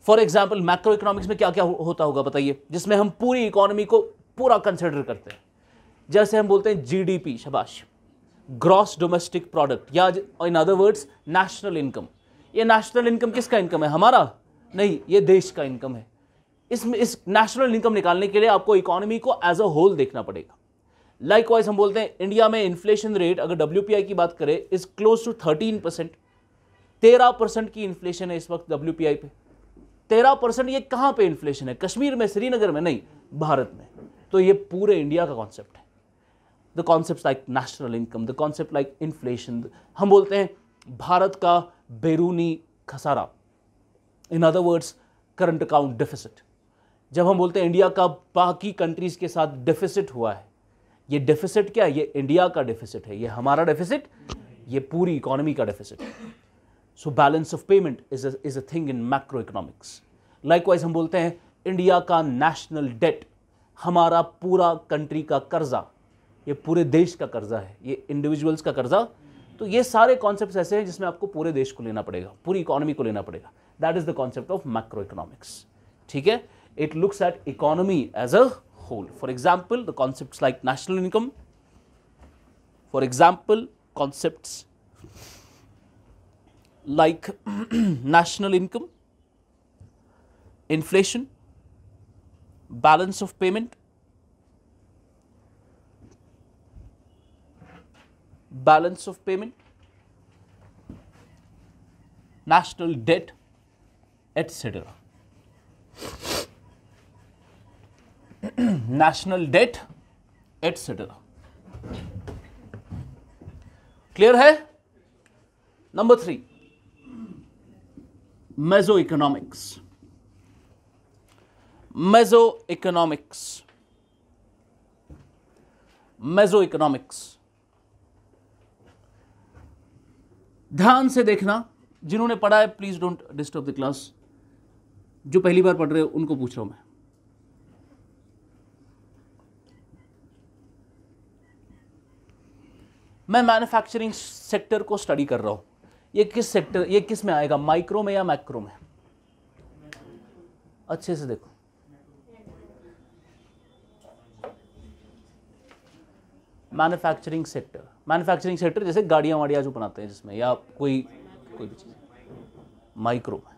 For example macro economics में क्या क्या होता होगा बताइए, जिसमें हम पूरी इकोनॉमी को पूरा कंसिडर करते हैं. जैसे हम बोलते हैं जीडीपी, शाबाश, ग्रॉस डोमेस्टिक प्रोडक्ट, या इन अदर वर्ड्स नेशनल इनकम. ये नेशनल इनकम किसका इनकम है, हमारा नहीं, ये देश का इनकम है. इसमें इस नेशनल इनकम निकालने के लिए आपको इकोनॉमी को एज अ होल देखना पड़ेगा. लाइकवाइज हम बोलते हैं इंडिया में इन्फ्लेशन रेट, अगर WPI की बात करें, इज क्लोज टू 13%. 13% की इन्फ्लेशन है इस वक्त WPI पे. 13%. ये कहाँ पे इन्फ्लेशन है, कश्मीर में, श्रीनगर में नहीं, भारत में. तो ये पूरे इंडिया का कॉन्सेप्ट है. The concept like national income, the concept like inflation, हम बोलते हैं भारत का बैरूनी खसारा, in other words current account deficit. जब हम बोलते हैं इंडिया का बाकी कंट्रीज के साथ डेफिसिट हुआ है, ये डेफिसिट क्या है, ये इंडिया का डेफिसिट है, ये हमारा डेफिसिट, ये पूरी इकोनॉमी का डेफिसिट है. So balance of payment is a thing in macro economics. Likewise हम बोलते हैं इंडिया का नेशनल डेट, हमारा पूरा कंट्री का कर्जा, ये पूरे देश का कर्जा है, ये इंडिविजुअल्स का कर्जा. तो ये सारे कॉन्सेप्ट्स ऐसे हैं जिसमें आपको पूरे देश को लेना पड़ेगा, पूरी इकोनॉमी को लेना पड़ेगा. That is the concept of macro economics. ठीक है, it looks at economy as a whole. For example, the concepts like national income, for example, concepts like national income, inflation, balance of payment, national debt, etc. National debt etcetera. Clear है. Number 3, meso economics. Meso economics ध्यान से देखना. जिन्होंने पढ़ा है please don't disturb the class. जो पहली बार पढ़ रहे हो उनको पूछ रहा हूं मैं मैन्युफैक्चरिंग सेक्टर को स्टडी कर रहा हूं. ये किस सेक्टर, ये किस में आएगा, माइक्रो में या मैक्रो में? अच्छे से देखो. मैन्युफैक्चरिंग सेक्टर जैसे गाड़ियां वाड़ियां जो बनाते हैं जिसमें, या कोई भी चीज, माइक्रो में.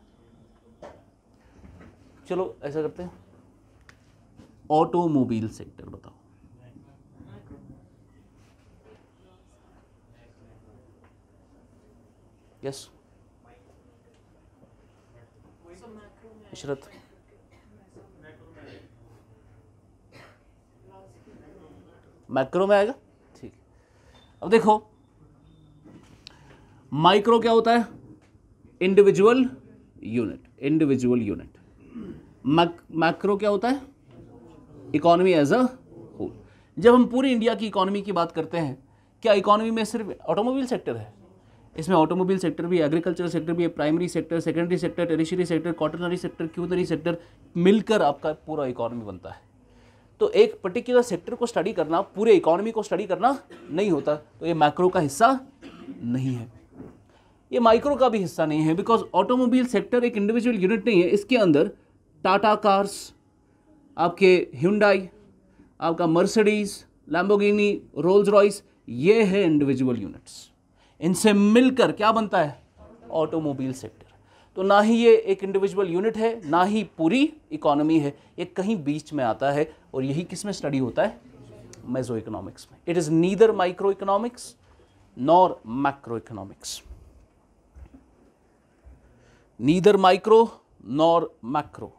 चलो ऐसा करते हैं, ऑटोमोबाइल सेक्टर बताओ. यस इशरत. मैक्रो में आएगा. ठीक. अब देखो माइक्रो क्या होता है, इंडिविजुअल यूनिट. मैक्रो क्या होता है, इकोनॉमी एज अ होल. जब हम पूरी इंडिया की इकोनॉमी की बात करते हैं, क्या इकोनॉमी में सिर्फ ऑटोमोबाइल सेक्टर है? इसमें ऑटोमोबाइल सेक्टर भी, एग्रीकल्चर सेक्टर भी है, primary sector, secondary sector, tertiary sector, quaternary sector, quinary sector मिलकर आपका पूरा इकोनॉमी बनता है। तो एक पर्टिकुलर सेक्टर को स्टडी करना पूरे इकोनॉमी को स्टडी करना नहीं होता, तो ये मैक्रो का हिस्सा नहीं है, ये माइक्रो का भी हिस्सा नहीं है, बिकॉज ऑटोमोबाइल सेक्टर एक इंडिविजुअल यूनिट नहीं है। इसके अंदर टाटा कार्स, आपके ह्युंडई, आपका मर्सिडीज, लैम्बोर्गिनी, रोल्स रॉयस, ये है इंडिविजुअल यूनिट्स। इनसे मिलकर क्या बनता है? Automobile sector. तो ना ही ये एक इंडिविजुअल यूनिट है, ना ही पूरी इकोनॉमी है, ये कहीं बीच में आता है। और यही किस में स्टडी होता है? मेसो इकोनॉमिक्स में। It is neither micro economics nor macro economics, neither micro nor macro.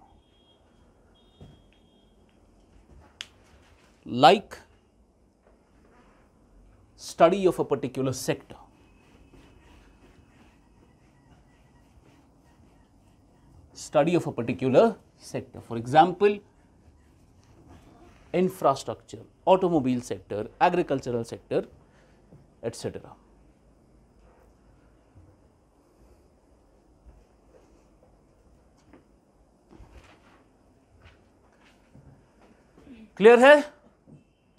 Like study of a particular sector. Study of a particular sector. For example, infrastructure, automobile sector, agricultural sector, etc. Clear है?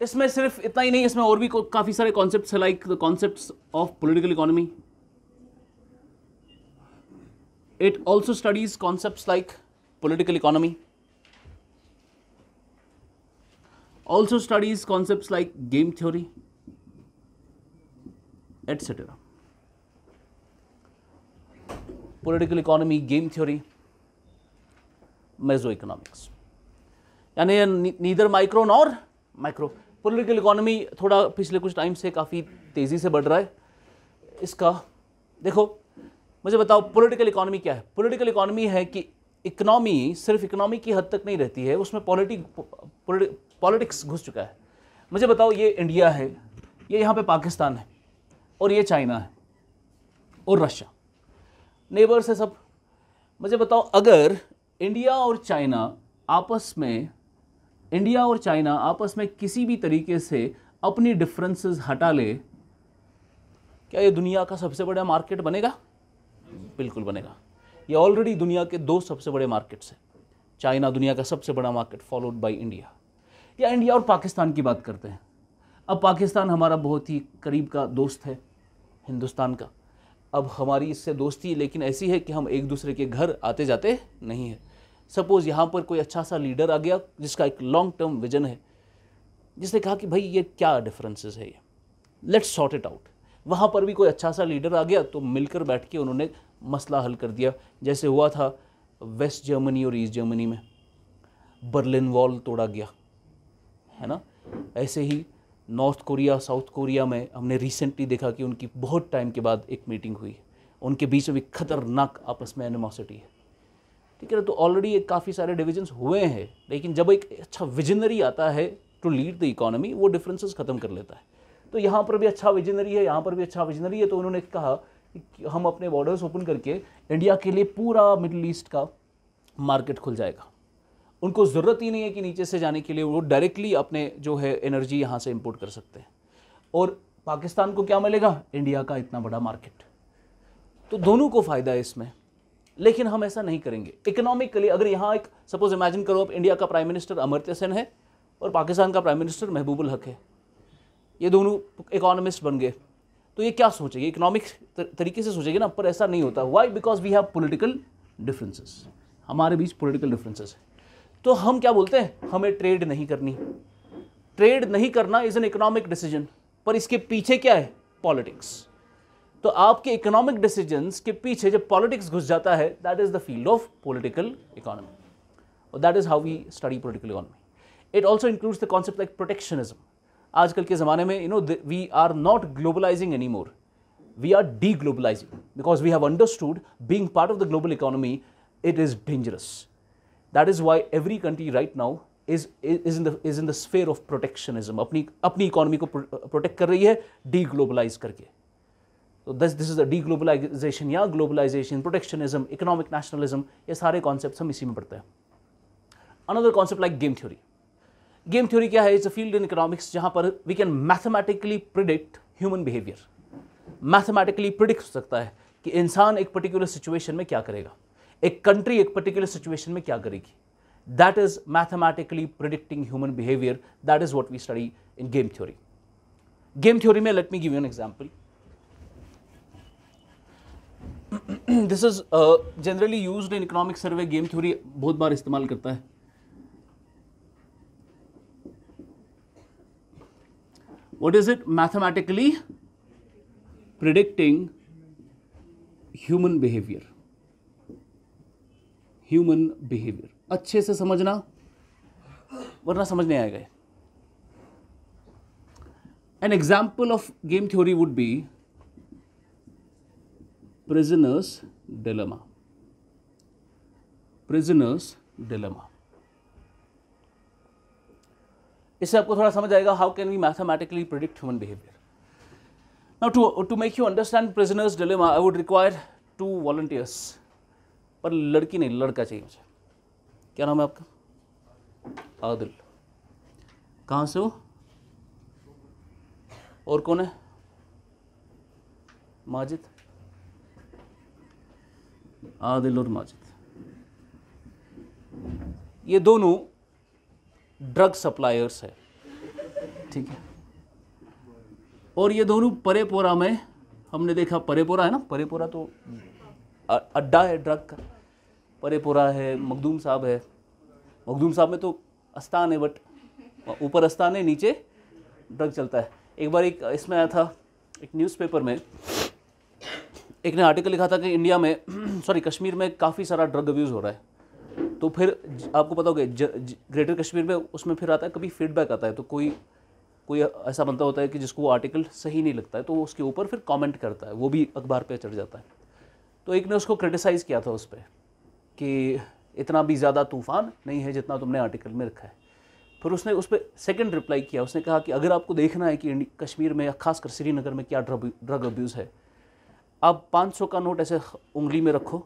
इसमें सिर्फ इतना ही नहीं, इसमें और भी काफी सारे कॉन्सेप्ट्स है, like the concepts of political economy. It also studies concepts like political economy, also studies concepts like game theory etcetera. Political economy, game theory, meso economics, यानी neither micro nor micro. Political economy थोड़ा पिछले कुछ time से काफ़ी तेज़ी से बढ़ रहा है। इसका देखो, मुझे बताओ पॉलिटिकल इकोनॉमी क्या है? पॉलिटिकल इकोनॉमी है कि इकोनॉमी सिर्फ इकोनॉमी की हद तक नहीं रहती है, उसमें पॉलिटिक्स घुस चुका है। मुझे बताओ, ये इंडिया है, ये यहाँ पे पाकिस्तान है, और ये चाइना है और रशिया, नेबर्स है सब। मुझे बताओ, अगर इंडिया और चाइना आपस में किसी भी तरीके से अपनी डिफरेंसेस हटा ले, क्या ये दुनिया का सबसे बड़ा मार्केट बनेगा? बिल्कुल बनेगा। ये ऑलरेडी दुनिया के 2 सबसे बड़े मार्केट्स हैं। चाइना दुनिया का सबसे बड़ा मार्केट, फॉलोड बाय इंडिया। या इंडिया और पाकिस्तान की बात करते हैं। अब पाकिस्तान हमारा बहुत ही करीब का दोस्त है हिंदुस्तान का। अब हमारी इससे दोस्ती लेकिन ऐसी है कि हम एक दूसरे के घर आते जाते नहीं है। सपोज यहाँ पर कोई अच्छा सा लीडर आ गया जिसका एक लॉन्ग टर्म विजन है, जिसने कहा कि भाई ये क्या डिफरेंसेस है, ये लेट्स सॉर्ट इट आउट। वहाँ पर भी कोई अच्छा सा लीडर आ गया तो मिलकर बैठ के उन्होंने मसला हल कर दिया। जैसे हुआ था वेस्ट जर्मनी और ईस्ट जर्मनी में, बर्लिन वॉल तोड़ा गया है ना। ऐसे ही नॉर्थ कोरिया, साउथ कोरिया में हमने रिसेंटली देखा कि उनकी बहुत टाइम के बाद एक मीटिंग हुई, उनके बीच में भी खतरनाक आपस में एनिमोसिटी है, ठीक है ना। तो ऑलरेडी एक काफ़ी सारे डिविजन्स हुए हैं, लेकिन जब एक अच्छा विजनरी आता है टू लीड द इकोनॉमी, वो डिफरेंसेस खत्म कर लेता है। तो यहाँ पर भी अच्छा विजनरी है, यहाँ पर भी अच्छा विजनरी है, तो उन्होंने कहा कि हम अपने बॉर्डर्स ओपन करके इंडिया के लिए पूरा मिडिल ईस्ट का मार्केट खुल जाएगा। उनको ज़रूरत ही नहीं है कि नीचे से जाने के लिए, वो डायरेक्टली अपने जो है एनर्जी यहाँ से इंपोर्ट कर सकते हैं। और पाकिस्तान को क्या मिलेगा? इंडिया का इतना बड़ा मार्केट। तो दोनों को फ़ायदा है इसमें, लेकिन हम ऐसा नहीं करेंगे इकोनॉमिकली। अगर यहाँ एक सपोज इमेजिन करो, अब इंडिया का प्राइम मिनिस्टर अमर्त्य सेन है और पाकिस्तान का प्राइम मिनिस्टर महबूबुल हक है, ये दोनों इकोनॉमिस्ट बन गए, तो ये क्या सोचेंगे? इकोनॉमिक तरीके से सोचेंगे ना, पर ऐसा नहीं होता। Why? Because we have political differences, हमारे बीच पॉलिटिकल डिफरेंसेस है। तो हम क्या बोलते हैं? हमें ट्रेड नहीं करनी। ट्रेड नहीं करना इज एन इकोनॉमिक डिसीजन, पर इसके पीछे क्या है? पॉलिटिक्स। तो आपके इकोनॉमिक डिसीजंस के पीछे जब पॉलिटिक्स घुस जाता है, that is the field of political economy, और that is how we study political economy. It also includes the concept like protectionism. आजकल के ज़माने में we are not globalising any more, we are deglobalising, because we have understood being part of the global economy it is dangerous. That is why every country right now is in the sphere of protectionism, अपनी economy को protect कर रही है डीग्लोबलाइज करके। तो this is the डीग्लोबलाइजेशन या globalisation, protectionism, economic nationalism, ये सारे कॉन्सेप्ट्स हम इसी में पढ़ते हैं। Another concept like game theory. Game theory क्या है? It's a field in economics जहां पर we can mathematically predict human behaviour. Mathematically predict हो सकता है कि इंसान एक पर्टिकुलर सिचुएशन में क्या करेगा, एक कंट्री एक पर्टिकुलर सिचुएशन में क्या करेगी. That is mathematically predicting human behaviour. That is what we study in game theory. Game theory में let me give you an example. This is generally used in economic survey. Game theory बहुत बार इस्तेमाल करता है. What is it? Mathematically predicting human behavior. Human behavior. अच्छे से समझना वरना समझ नहीं आएगा. An example of game theory would be prisoner's dilemma. Prisoner's dilemma. इससे आपको थोड़ा समझ आएगा how can we mathematically predict human behaviour. Now to make you understand prisoner's dilemma I would require 2 volunteers. पर लड़की नहीं, लड़का चाहिए मुझे. क्या नाम है आपका? आदिल. कहाँ से हो? और कौन है? माजिद. आदिल और माजिद, ये दोनों ड्रग सप्लायर्स है, ठीक है. और ये दोनों परेपोरा में, हमने देखा परेपोरा है ना, परेपोरा तो अड्डा है ड्रग का. परेपोरा है, मखदूम साहब है. मखदूम साहब में तो अस्तान है, बट ऊपर अस्तान है, नीचे ड्रग चलता है. एक बार एक इसमें आया था, एक न्यूज़पेपर में एक ने आर्टिकल लिखा था कि इंडिया में कश्मीर में काफ़ी सारा ड्रग अब्यूज़ हो रहा है. तो फिर आपको पता होगा ग्रेटर कश्मीर में उसमें फिर आता है, कभी फीडबैक आता है, तो कोई ऐसा बनता होता है कि जिसको वो आर्टिकल सही नहीं लगता है तो वो उसके ऊपर फिर कमेंट करता है, वो भी अखबार पे चढ़ जाता है. तो एक ने उसको क्रिटिसाइज़ किया था उस पर कि इतना भी ज़्यादा तूफ़ान नहीं है जितना तुमने आर्टिकल में रखा है. फिर उसने उस पर सेकेंड रिप्लाई किया. उसने कहा कि अगर आपको देखना है कि कश्मीर में, खासकर श्रीनगर में क्या ड्रग अब्यूज़ है, आप 500 का नोट ऐसे उंगली में रखो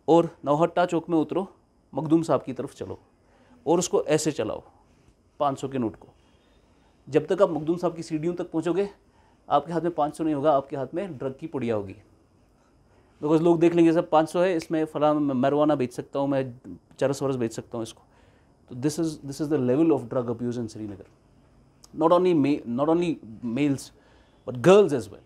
और नौहट्टा चौक में उतरो, मखदूम साहब की तरफ चलो और उसको ऐसे चलाओ 500 के नोट को. जब तक आप मखदूम साहब की सीढ़ियों तक पहुंचोगे, आपके हाथ में 500 नहीं होगा, आपके हाथ में ड्रग की पुड़िया होगी. बिकॉज लोग देख लेंगे सब 500 है, इसमें फला मैरिजुआना बेच सकता हूँ, मैं चरस वरस बेच सकता हूँ इसको. तो this is the level of drug abuse in Srinagar. Not only males but girls as well.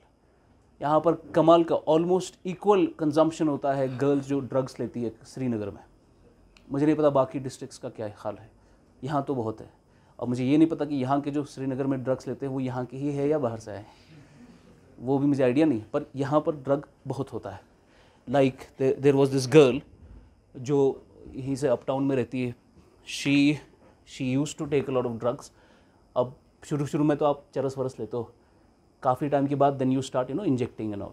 यहाँ पर कमाल का ऑलमोस्ट इक्वल कंजम्पशन होता है गर्ल्स जो ड्रग्स लेती है श्रीनगर में. मुझे नहीं पता बाकी डिस्ट्रिक्ट्स का क्या हाल है, यहाँ तो बहुत है. और मुझे ये नहीं पता कि यहाँ के जो श्रीनगर में ड्रग्स लेते हैं वो यहाँ के ही है या बाहर से आए हैं, वो भी मुझे आइडिया नहीं. पर यहाँ पर ड्रग बहुत होता है. Like there was this girl जो यहीं से अप टाउन में रहती है. She used to take a lot of drugs. अब शुरू में तो आप चरस वरस लेते हो, काफ़ी टाइम के बाद then you start injecting and all,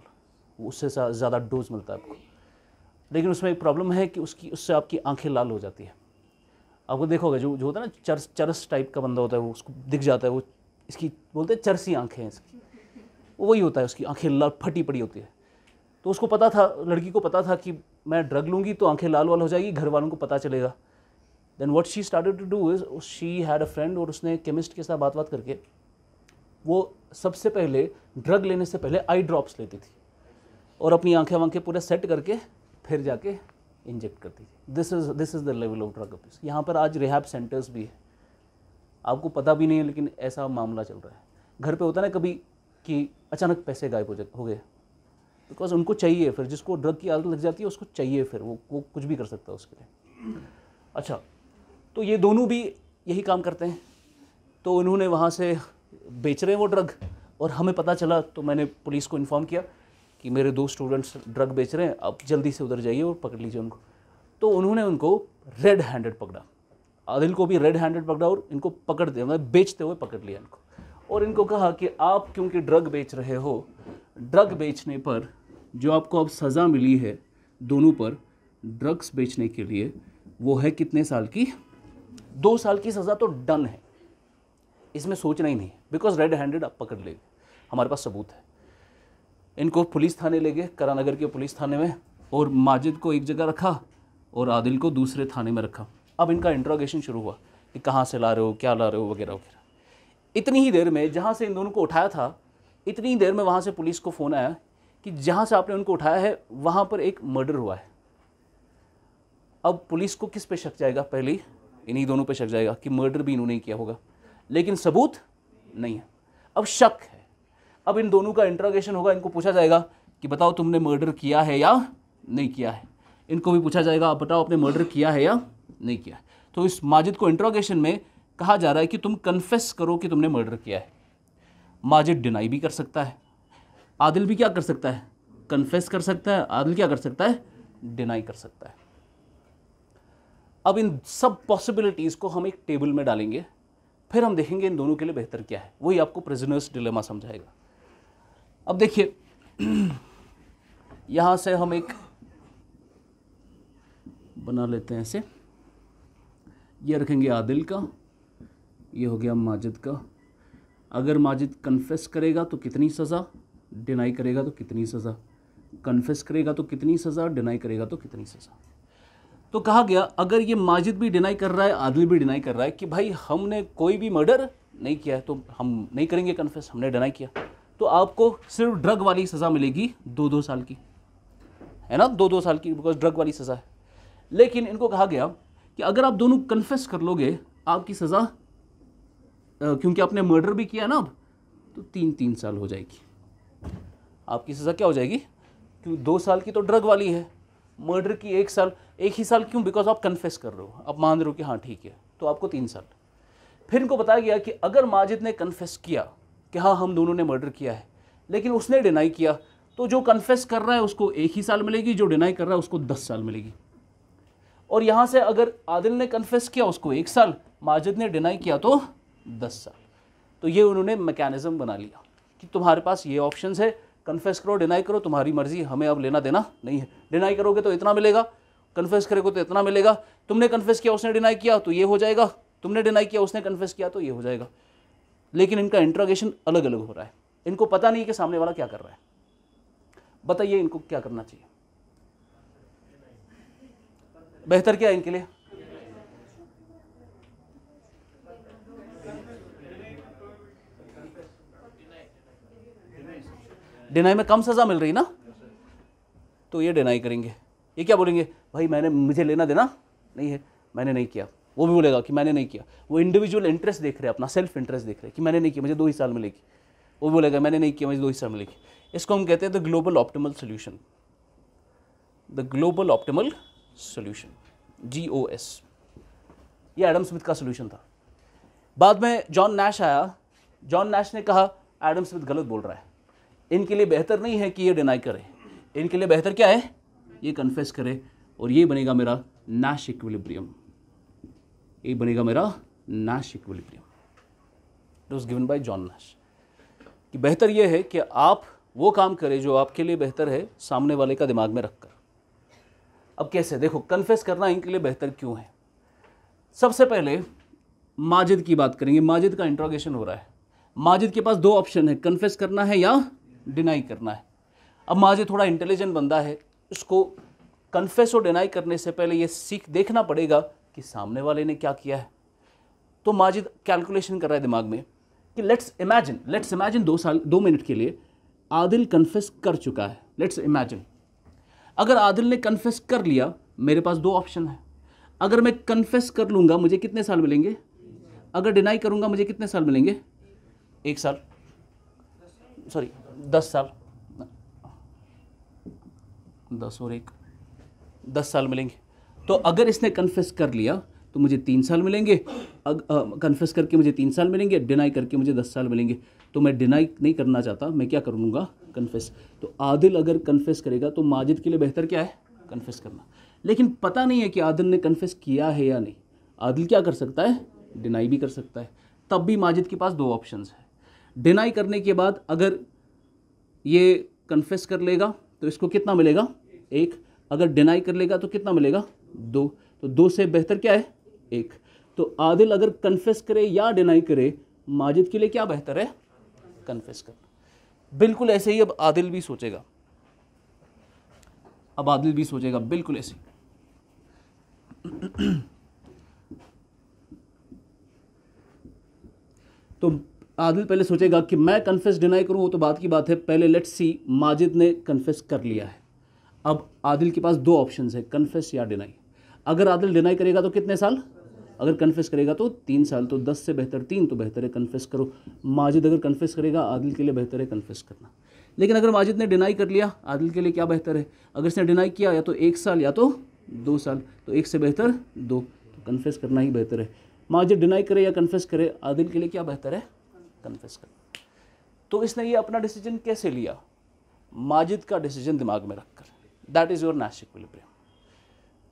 उससे ज़्यादा डोज मिलता है आपको. लेकिन उसमें एक प्रॉब्लम है कि उससे आपकी आंखें लाल हो जाती है. आपको देखोगे जो होता है ना चरस टाइप का बंदा होता है, वो उसको दिख जाता है, वो इसकी बोलते हैं चरसी आंखें हैं इसकी, वही होता है, उसकी आंखें लाल फटी पड़ी होती है. तो उसको पता था, लड़की को पता था कि मैं ड्रग लूँगी तो आंखें लाल वाल हो जाएगी, घर वालों को पता चलेगा. Then what she started to do is, she had a friend, और उसने केमिस्ट के साथ बात करके वो सबसे पहले ड्रग लेने से पहले आई ड्रॉप्स लेती थी और अपनी आंखें वांखें पूरे सेट करके फिर जाके इंजेक्ट करती थी. This is the level of drug abuse. यहाँ पर आज रिहैब सेंटर्स भी है, आपको पता भी नहीं है, लेकिन ऐसा मामला चल रहा है. घर पे होता है ना कभी कि अचानक पैसे गायब हो गए, बिकॉज उनको चाहिए. फिर जिसको ड्रग की आदत लग जाती है उसको चाहिए, फिर वो कुछ भी कर सकता है उसके लिए. अच्छा, तो ये दोनों भी यही काम करते हैं. तो उन्होंने वहाँ से बेच रहे हैं वो ड्रग, और हमें पता चला तो मैंने पुलिस को इन्फॉर्म किया कि मेरे 2 स्टूडेंट्स ड्रग बेच रहे हैं, आप जल्दी से उधर जाइए और पकड़ लीजिए उनको. तो उन्होंने उनको रेड हैंडेड पकड़ा. आदिल को भी रेड हैंडेड पकड़ा और इनको पकड़ दिया, मतलब बेचते हुए पकड़ लिया इनको. और इनको कहा कि आप क्योंकि ड्रग बेच रहे हो, ड्रग बेचने पर जो आपको अब सज़ा मिली है दोनों पर ड्रग्स बेचने के लिए, वो है कितने साल की? 2 साल की सज़ा तो डन है, इसमें सोचना ही नहीं, बिकॉज रेड हैंडेड आप पकड़ लेंगे, हमारे पास सबूत है. इनको पुलिस थाने ले गए, करानगर के पुलिस थाने में, और माजिद को एक जगह रखा और आदिल को दूसरे थाने में रखा. अब इनका इंट्रोगेशन शुरू हुआ कि कहाँ से ला रहे हो, क्या ला रहे हो, वगैरह वगैरह. इतनी ही देर में जहाँ से इन दोनों को उठाया था इतनी देर में वहाँ से पुलिस को फ़ोन आया कि जहाँ से आपने उनको उठाया है वहाँ पर एक मर्डर हुआ है। अब पुलिस को किस पे शक जाएगा? पहले ही इन्हीं दोनों पे शक जाएगा कि मर्डर भी इन्होंने किया होगा, लेकिन सबूत नहीं है। अब शक है, अब इन दोनों का इंट्रोगेशन होगा। इनको पूछा जाएगा कि बताओ तुमने मर्डर किया है या नहीं किया है। इनको भी पूछा जाएगा आप बताओ आपने मर्डर किया है या नहीं किया है। तो इस माजिद को इंट्रोगेशन में कहा जा रहा है कि तुम कन्फेस करो कि तुमने मर्डर किया है। माजिद डिनाई भी कर सकता है, आदिल भी क्या कर सकता है? कन्फेस कर सकता है। आदिल क्या कर सकता है? डिनाई कर सकता है। अब इन सब पॉसिबिलिटीज़ को हम एक टेबल में डालेंगे, फिर हम देखेंगे इन दोनों के लिए बेहतर क्या है। वही आपको प्रिजनर्स डिलेमा समझाएगा। अब देखिए यहाँ से हम एक बना लेते हैं ऐसे, ये रखेंगे आदिल का, ये हो गया माजिद का। अगर माजिद कन्फेस करेगा तो कितनी सज़ा, डिनाई करेगा तो कितनी सज़ा, कन्फेस करेगा तो कितनी सज़ा, डिनाई करेगा तो कितनी सज़ा। तो कहा गया अगर ये माजिद भी डिनाई कर रहा है, आदिल भी डिनाई कर रहा है कि भाई हमने कोई भी मर्डर नहीं किया है, तो हम नहीं करेंगे कन्फेस, हमने डिनाई किया, तो आपको सिर्फ ड्रग वाली सज़ा मिलेगी 2-2 साल की, है ना, 2-2 साल की, बिकॉज ड्रग वाली सज़ा है। लेकिन इनको कहा गया कि अगर आप दोनों कन्फेस कर लोगे आपकी सज़ा, क्योंकि आपने मर्डर भी किया ना अब, तो 3-3 साल हो जाएगी। आपकी सज़ा क्या हो जाएगी? क्योंकि 2 साल की तो ड्रग वाली है, मर्डर की 1 साल, 1 ही साल क्यों? बिकॉज आप कन्फेस कर रहे हो, आप मान रहे हो कि हाँ ठीक है, तो आपको 3 साल। फिर इनको बताया गया कि अगर माजिद ने कन्फेस किया कि हाँ हम दोनों ने मर्डर किया है, लेकिन उसने डिनाई किया, तो जो कन्फेस कर रहा है उसको 1 ही साल मिलेगी, जो डिनाई कर रहा है उसको 10 साल मिलेगी। और यहाँ से अगर आदिल ने कन्फेस किया उसको 1 साल, माजिद ने डिनाई किया तो 10 साल। तो ये उन्होंने मैकेनिज्म बना लिया कि तुम्हारे पास ये ऑप्शंस है, कन्फेस करो, डिनाई करो, तुम्हारी मर्जी, हमें अब लेना देना नहीं है। डिनाई करोगे तो इतना मिलेगा, कन्फेस करोगे तो इतना मिलेगा। तुमने कन्फेस किया उसने डिनाई किया तो ये हो जाएगा, तुमने डिनाई किया उसने कन्फेस किया तो ये हो जाएगा। लेकिन इनका इंट्रोगेशन अलग अलग हो रहा है, इनको पता नहीं है कि सामने वाला क्या कर रहा है। बताइए इनको क्या करना चाहिए? बेहतर क्या है इनके लिए? डिनाई में कम सजा मिल रही ना, तो ये डिनाई करेंगे। ये क्या बोलेंगे? भाई मुझे लेना देना नहीं है, मैंने नहीं किया। वो भी बोलेगा कि मैंने नहीं किया। वो इंडिविजुअल इंटरेस्ट देख रहे हैं, अपना सेल्फ इंटरेस्ट देख रहे हैं कि मैंने नहीं किया, मुझे 2 ही साल मिलेगी। वो बोलेगा मैंने नहीं किया, मुझे 2 ही साल मिलेगी। इसको हम कहते हैं the global optimal solution, the global optimal solution, GOS। ये एडम स्मिथ का सोल्यूशन था। बाद में जॉन नैश आया, जॉन नैश ने कहा एडम स्मिथ गलत बोल रहा है, इनके लिए बेहतर नहीं है कि ये डिनाई करे, इनके लिए बेहतर क्या है? ये कन्फेस करे, और ये बनेगा मेरा नैश इक्विलिब्रियम। ये बनेगा मेरा Nash equilibrium. It was given by John Nash कि बेहतर ये है कि आप वो काम करें जो आपके लिए बेहतर है, सामने वाले का दिमाग में रखकर। अब कैसे? देखो, कन्फेस करना इनके लिए बेहतर क्यों है। सबसे पहले माजिद की बात करेंगे। माजिद का इंट्रोगेशन हो रहा है, माजिद के पास 2 ऑप्शन है, कन्फेस करना है या डिनाई करना है। अब माजिद थोड़ा इंटेलिजेंट बंदा है, उसको कन्फेस और डिनाई करने से पहले ये देखना पड़ेगा कि सामने वाले ने क्या किया है। तो माजिद कैलकुलेशन कर रहा है दिमाग में कि लेट्स इमेजिन 2 मिनट के लिए आदिल कन्फेस कर चुका है। लेट्स इमेजिन अगर आदिल ने कन्फेस कर लिया, मेरे पास 2 ऑप्शन है। अगर मैं कन्फेस कर लूँगा मुझे कितने साल मिलेंगे? अगर डिनाई करूँगा मुझे कितने साल मिलेंगे? 1 साल, सॉरी 10 साल, 10 और 1 10 साल मिलेंगे। तो अगर इसने कन्फेस कर लिया तो मुझे 3 साल मिलेंगे, कन्फेस करके मुझे 3 साल मिलेंगे, डिनाई करके मुझे 10 साल मिलेंगे। तो मैं डिनाई नहीं करना चाहता, मैं क्या करूँगा? कन्फेस। तो आदिल अगर कन्फेस करेगा तो माजिद के लिए बेहतर क्या है? कन्फेस करना। लेकिन पता नहीं है कि आदिल ने कन्फेस किया है या नहीं। आदिल क्या कर सकता है? डिनाई भी कर सकता है। तब भी माजिद के पास 2 ऑप्शंस है। डिनाई करने के बाद अगर ये कन्फेस कर लेगा तो इसको कितना मिलेगा? 1। अगर डिनाई कर लेगा तो कितना मिलेगा? 2। तो 2 से बेहतर क्या है? 1। तो आदिल अगर कन्फेस करे या डिनाई करे, माजिद के लिए क्या बेहतर है? कन्फेस करना। बिल्कुल ऐसे ही अब आदिल भी सोचेगा, बिल्कुल ऐसे। तो आदिल पहले सोचेगा कि मैं कन्फेस डिनाई करूँ वो तो बात की बात है, पहले लेट्स सी माजिद ने कन्फेस कर लिया है। अब आदिल के पास दो ऑप्शंस है, कन्फेस या डिनाई। अगर आदिल डिनाई करेगा तो कितने साल, अगर कन्फेस करेगा तो 3 साल, तो 10 से बेहतर 3, तो बेहतर है कन्फेस करो। माजिद अगर कन्फेस करेगा आदिल के लिए बेहतर है कन्फेस करना। लेकिन अगर माजिद ने डिनाई कर लिया आदिल के लिए क्या बेहतर है, अगर इसने डिनाई किया या तो 1 साल या तो 2 साल, तो 1 से बेहतर 2, तो कन्फेस करना ही बेहतर है। माजिद डिनाई करे या कन्फेस करे, आदिल के लिए क्या बेहतर है, कन्फेस करना। तो इसने ये अपना डिसीजन कैसे लिया, माजिद का डिसीजन दिमाग में रखकर। That is your Nash equilibrium.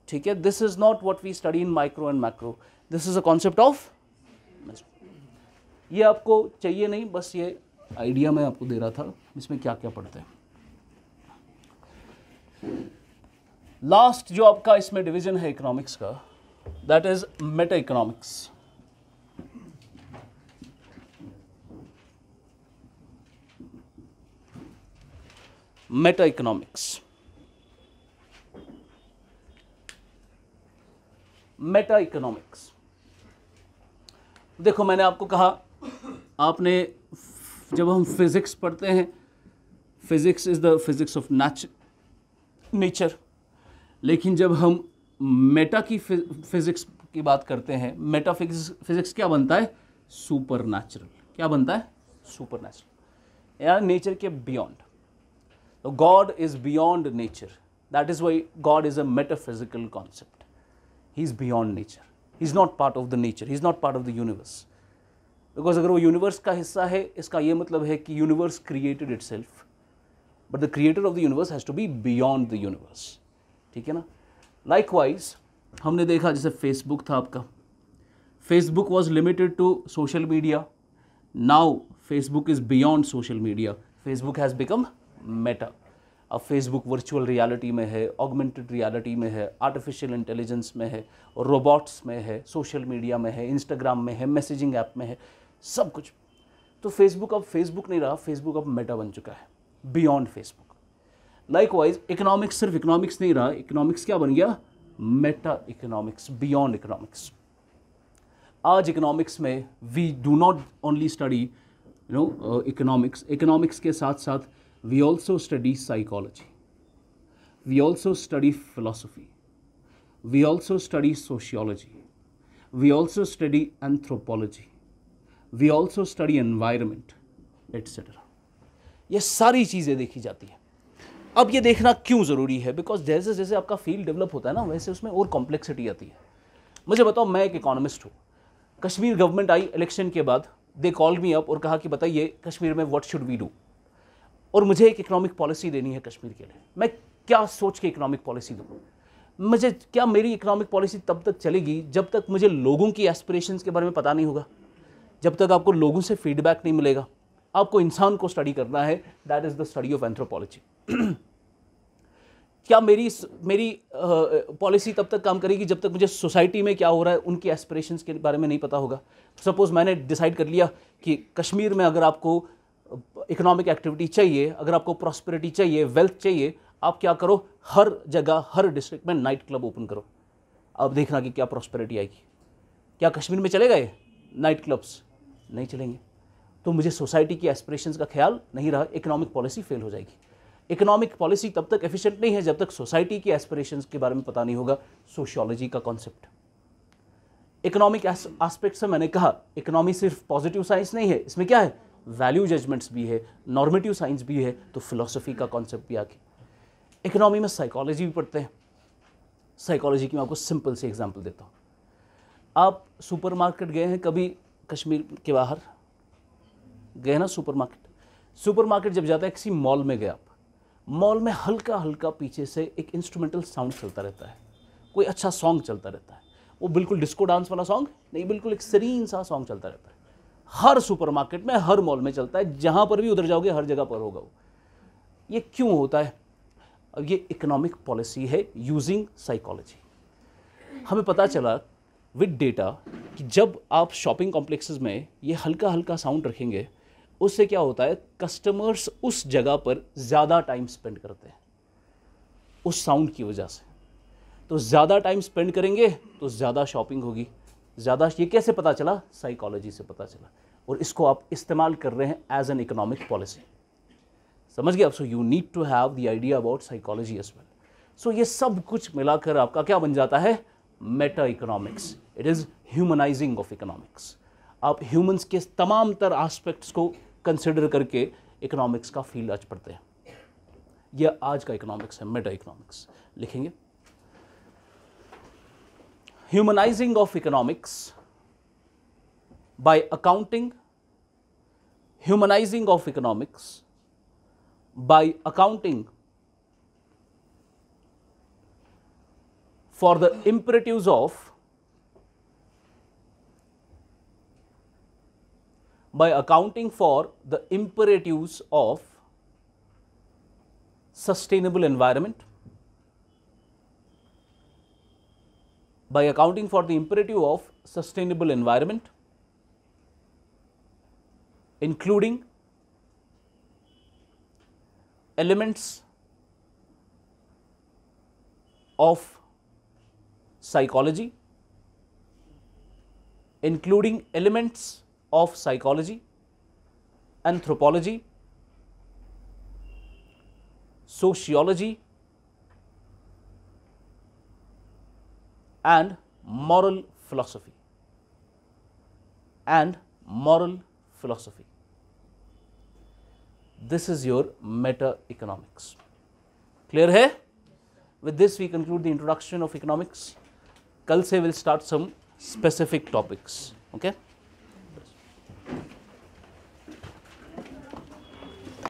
ठीक है, this is not what we study in micro and macro, this is a concept of. ये आपको चाहिए नहीं, बस ये आइडिया मैं आपको दे रहा था इसमें क्या क्या पढ़ते हैं। लास्ट जो आपका इसमें डिवीजन है इकोनॉमिक्स का, that is Meta economics. Meta economics, Meta economics. देखो मैंने आपको कहा, आपने जब हम फिजिक्स पढ़ते हैं, physics is the physics of nature, लेकिन जब हम मेटा की फिजिक्स की बात करते हैं, मेटा फिजिक्स क्या बनता है, सुपर नेचुरल। क्या बनता है, सुपर नेचुरल, या नेचर के बियॉन्ड। तो God is beyond nature, that is Y God is a metaphysical concept. He is beyond nature. He is not part of the nature. He is not part of the universe. Because अगर वो universe का हिस्सा है, इसका ये मतलब है कि universe created itself, but the creator of the universe has to be beyond the universe. ठीक है ना। लाइकवाइज हमने देखा जैसे फेसबुक था आपका, Facebook was limited to social media, now Facebook is beyond social media, Facebook has become Meta. अब Facebook virtual reality में है, ऑगमेंटेड रियलिटी में है, आर्टिफिशियल इंटेलिजेंस में है, रोबोट्स में है, सोशल मीडिया में है, इंस्टाग्राम में है, मैसेजिंग ऐप में है, सब कुछ। तो फेसबुक अब फेसबुक नहीं रहा, फेसबुक अब मेटा बन चुका है, बियॉन्ड फेसबुक। लाइकवाइज इकोनॉमिक्स सिर्फ इकोनॉमिक्स नहीं रहा, इकोनॉमिक्स क्या बन गया, मेटा इकोनॉमिक्स, बियॉन्ड इकोनॉमिक्स। आज इकोनॉमिक्स में we do not only study economics के साथ साथ we also study psychology, we also study philosophy, we also study sociology, we also study anthropology, we also study environment, etc. ये सारी चीज़ें देखी जाती हैं। अब ये देखना क्यों ज़रूरी है, बिकॉज जैसे जैसे आपका फील्ड डेवलप होता है ना, वैसे उसमें और कॉम्प्लेक्सिटी आती है। मुझे बताओ, मैं एक इकोनॉमिस्ट हूँ, कश्मीर गवर्नमेंट आई इलेक्शन के बाद, दे कॉल्ड मी अप और कहा कि बताइए कश्मीर में व्हाट शुड वी डू, और मुझे एक इकोनॉमिक पॉलिसी देनी है कश्मीर के लिए। मैं क्या सोच के इकोनॉमिक पॉलिसी दूँ, मुझे क्या, मेरी इकोनॉमिक पॉलिसी तब तक चलेगी जब तक मुझे लोगों की एस्पिरेशंस के बारे में पता नहीं होगा, जब तक आपको लोगों से फीडबैक नहीं मिलेगा। आपको इंसान को स्टडी करना है, that is the study of anthropology. क्या मेरी पॉलिसी तब तक काम करेगी जब तक मुझे सोसाइटी में क्या हो रहा है उनकी एस्पिरेशंस के बारे में नहीं पता होगा। सपोज मैंने डिसाइड कर लिया कि कश्मीर में अगर आपको इकोनॉमिक एक्टिविटी चाहिए, अगर आपको प्रॉस्पेरिटी चाहिए, वेल्थ चाहिए, आप क्या करो, हर जगह हर डिस्ट्रिक्ट में नाइट क्लब ओपन करो। अब देखना कि क्या प्रॉस्पेरिटी आएगी। क्या कश्मीर में चलेगा ये नाइट क्लब्स? नहीं चलेंगे। तो मुझे सोसाइटी की एस्पिरेशंस का ख्याल नहीं रहा, इकोनॉमिक पॉलिसी फेल हो जाएगी। इकोनॉमिक पॉलिसी तब तक एफिशिएंट नहीं है जब तक सोसाइटी की एस्पिरेशंस के बारे में पता नहीं होगा, सोशियोलॉजी का कॉन्सेप्ट। इकोनॉमिक एस्पेक्ट से मैंने कहा, इकोनॉमी सिर्फ पॉजिटिव साइंस नहीं है, इसमें क्या है, वैल्यू जजमेंट्स भी है, नॉर्मेटिव साइंस भी है, तो फिलॉसफी का कॉन्सेप्ट भी आगे। इकोनॉमी में साइकोलॉजी भी पढ़ते हैं। साइकोलॉजी की मैं आपको सिंपल से एग्जांपल देता हूँ। आप सुपरमार्केट गए हैं कभी कश्मीर के बाहर? गए ना सुपरमार्केट? सुपरमार्केट जब जाता है, किसी मॉल में गए आप, मॉल में हल्का हल्का पीछे से एक इंस्ट्रूमेंटल साउंड चलता रहता है, कोई अच्छा सॉन्ग चलता रहता है। वो बिल्कुल डिस्को डांस वाला सॉन्ग नहीं, बिल्कुल एक सीरीन सा सॉन्ग चलता रहता है। हर सुपरमार्केट में, हर मॉल में चलता है, जहां पर भी उधर जाओगे हर जगह पर होगा वो। ये क्यों होता है? अब ये इकोनॉमिक पॉलिसी है यूजिंग साइकोलॉजी। हमें पता चला विद डेटा कि जब आप शॉपिंग कॉम्प्लेक्सेस में ये हल्का हल्का साउंड रखेंगे, उससे क्या होता है, कस्टमर्स उस जगह पर ज़्यादा टाइम स्पेंड करते हैं उस साउंड की वजह से। तो ज़्यादा टाइम स्पेंड करेंगे तो ज़्यादा शॉपिंग होगी, ज़्यादा। ये कैसे पता चला? साइकोलॉजी से पता चला। और इसको आप इस्तेमाल कर रहे हैं एज एन इकोनॉमिक पॉलिसी। समझ गए आप? So you need to have the idea about psychology as well. So ये सब कुछ मिलाकर आपका क्या बन जाता है? Meta economics. It is humanising of economics. आप ह्यूमंस के तमाम तरह एस्पेक्ट्स को कंसिडर करके इकोनॉमिक्स का फील्ड आज पढ़ते हैं। यह आज का इकोनॉमिक्स है, मेटा इकोनॉमिक्स। लिखेंगे humanising of economics by accounting, humanizing of economics by accounting for the imperatives of sustainable environment, by accounting for the imperative of sustainable environment, including elements of psychology, anthropology, sociology, and moral philosophy. This is your meta economics. Clear है? With this we conclude the introduction of economics. कल से we'll start some specific topics. Okay?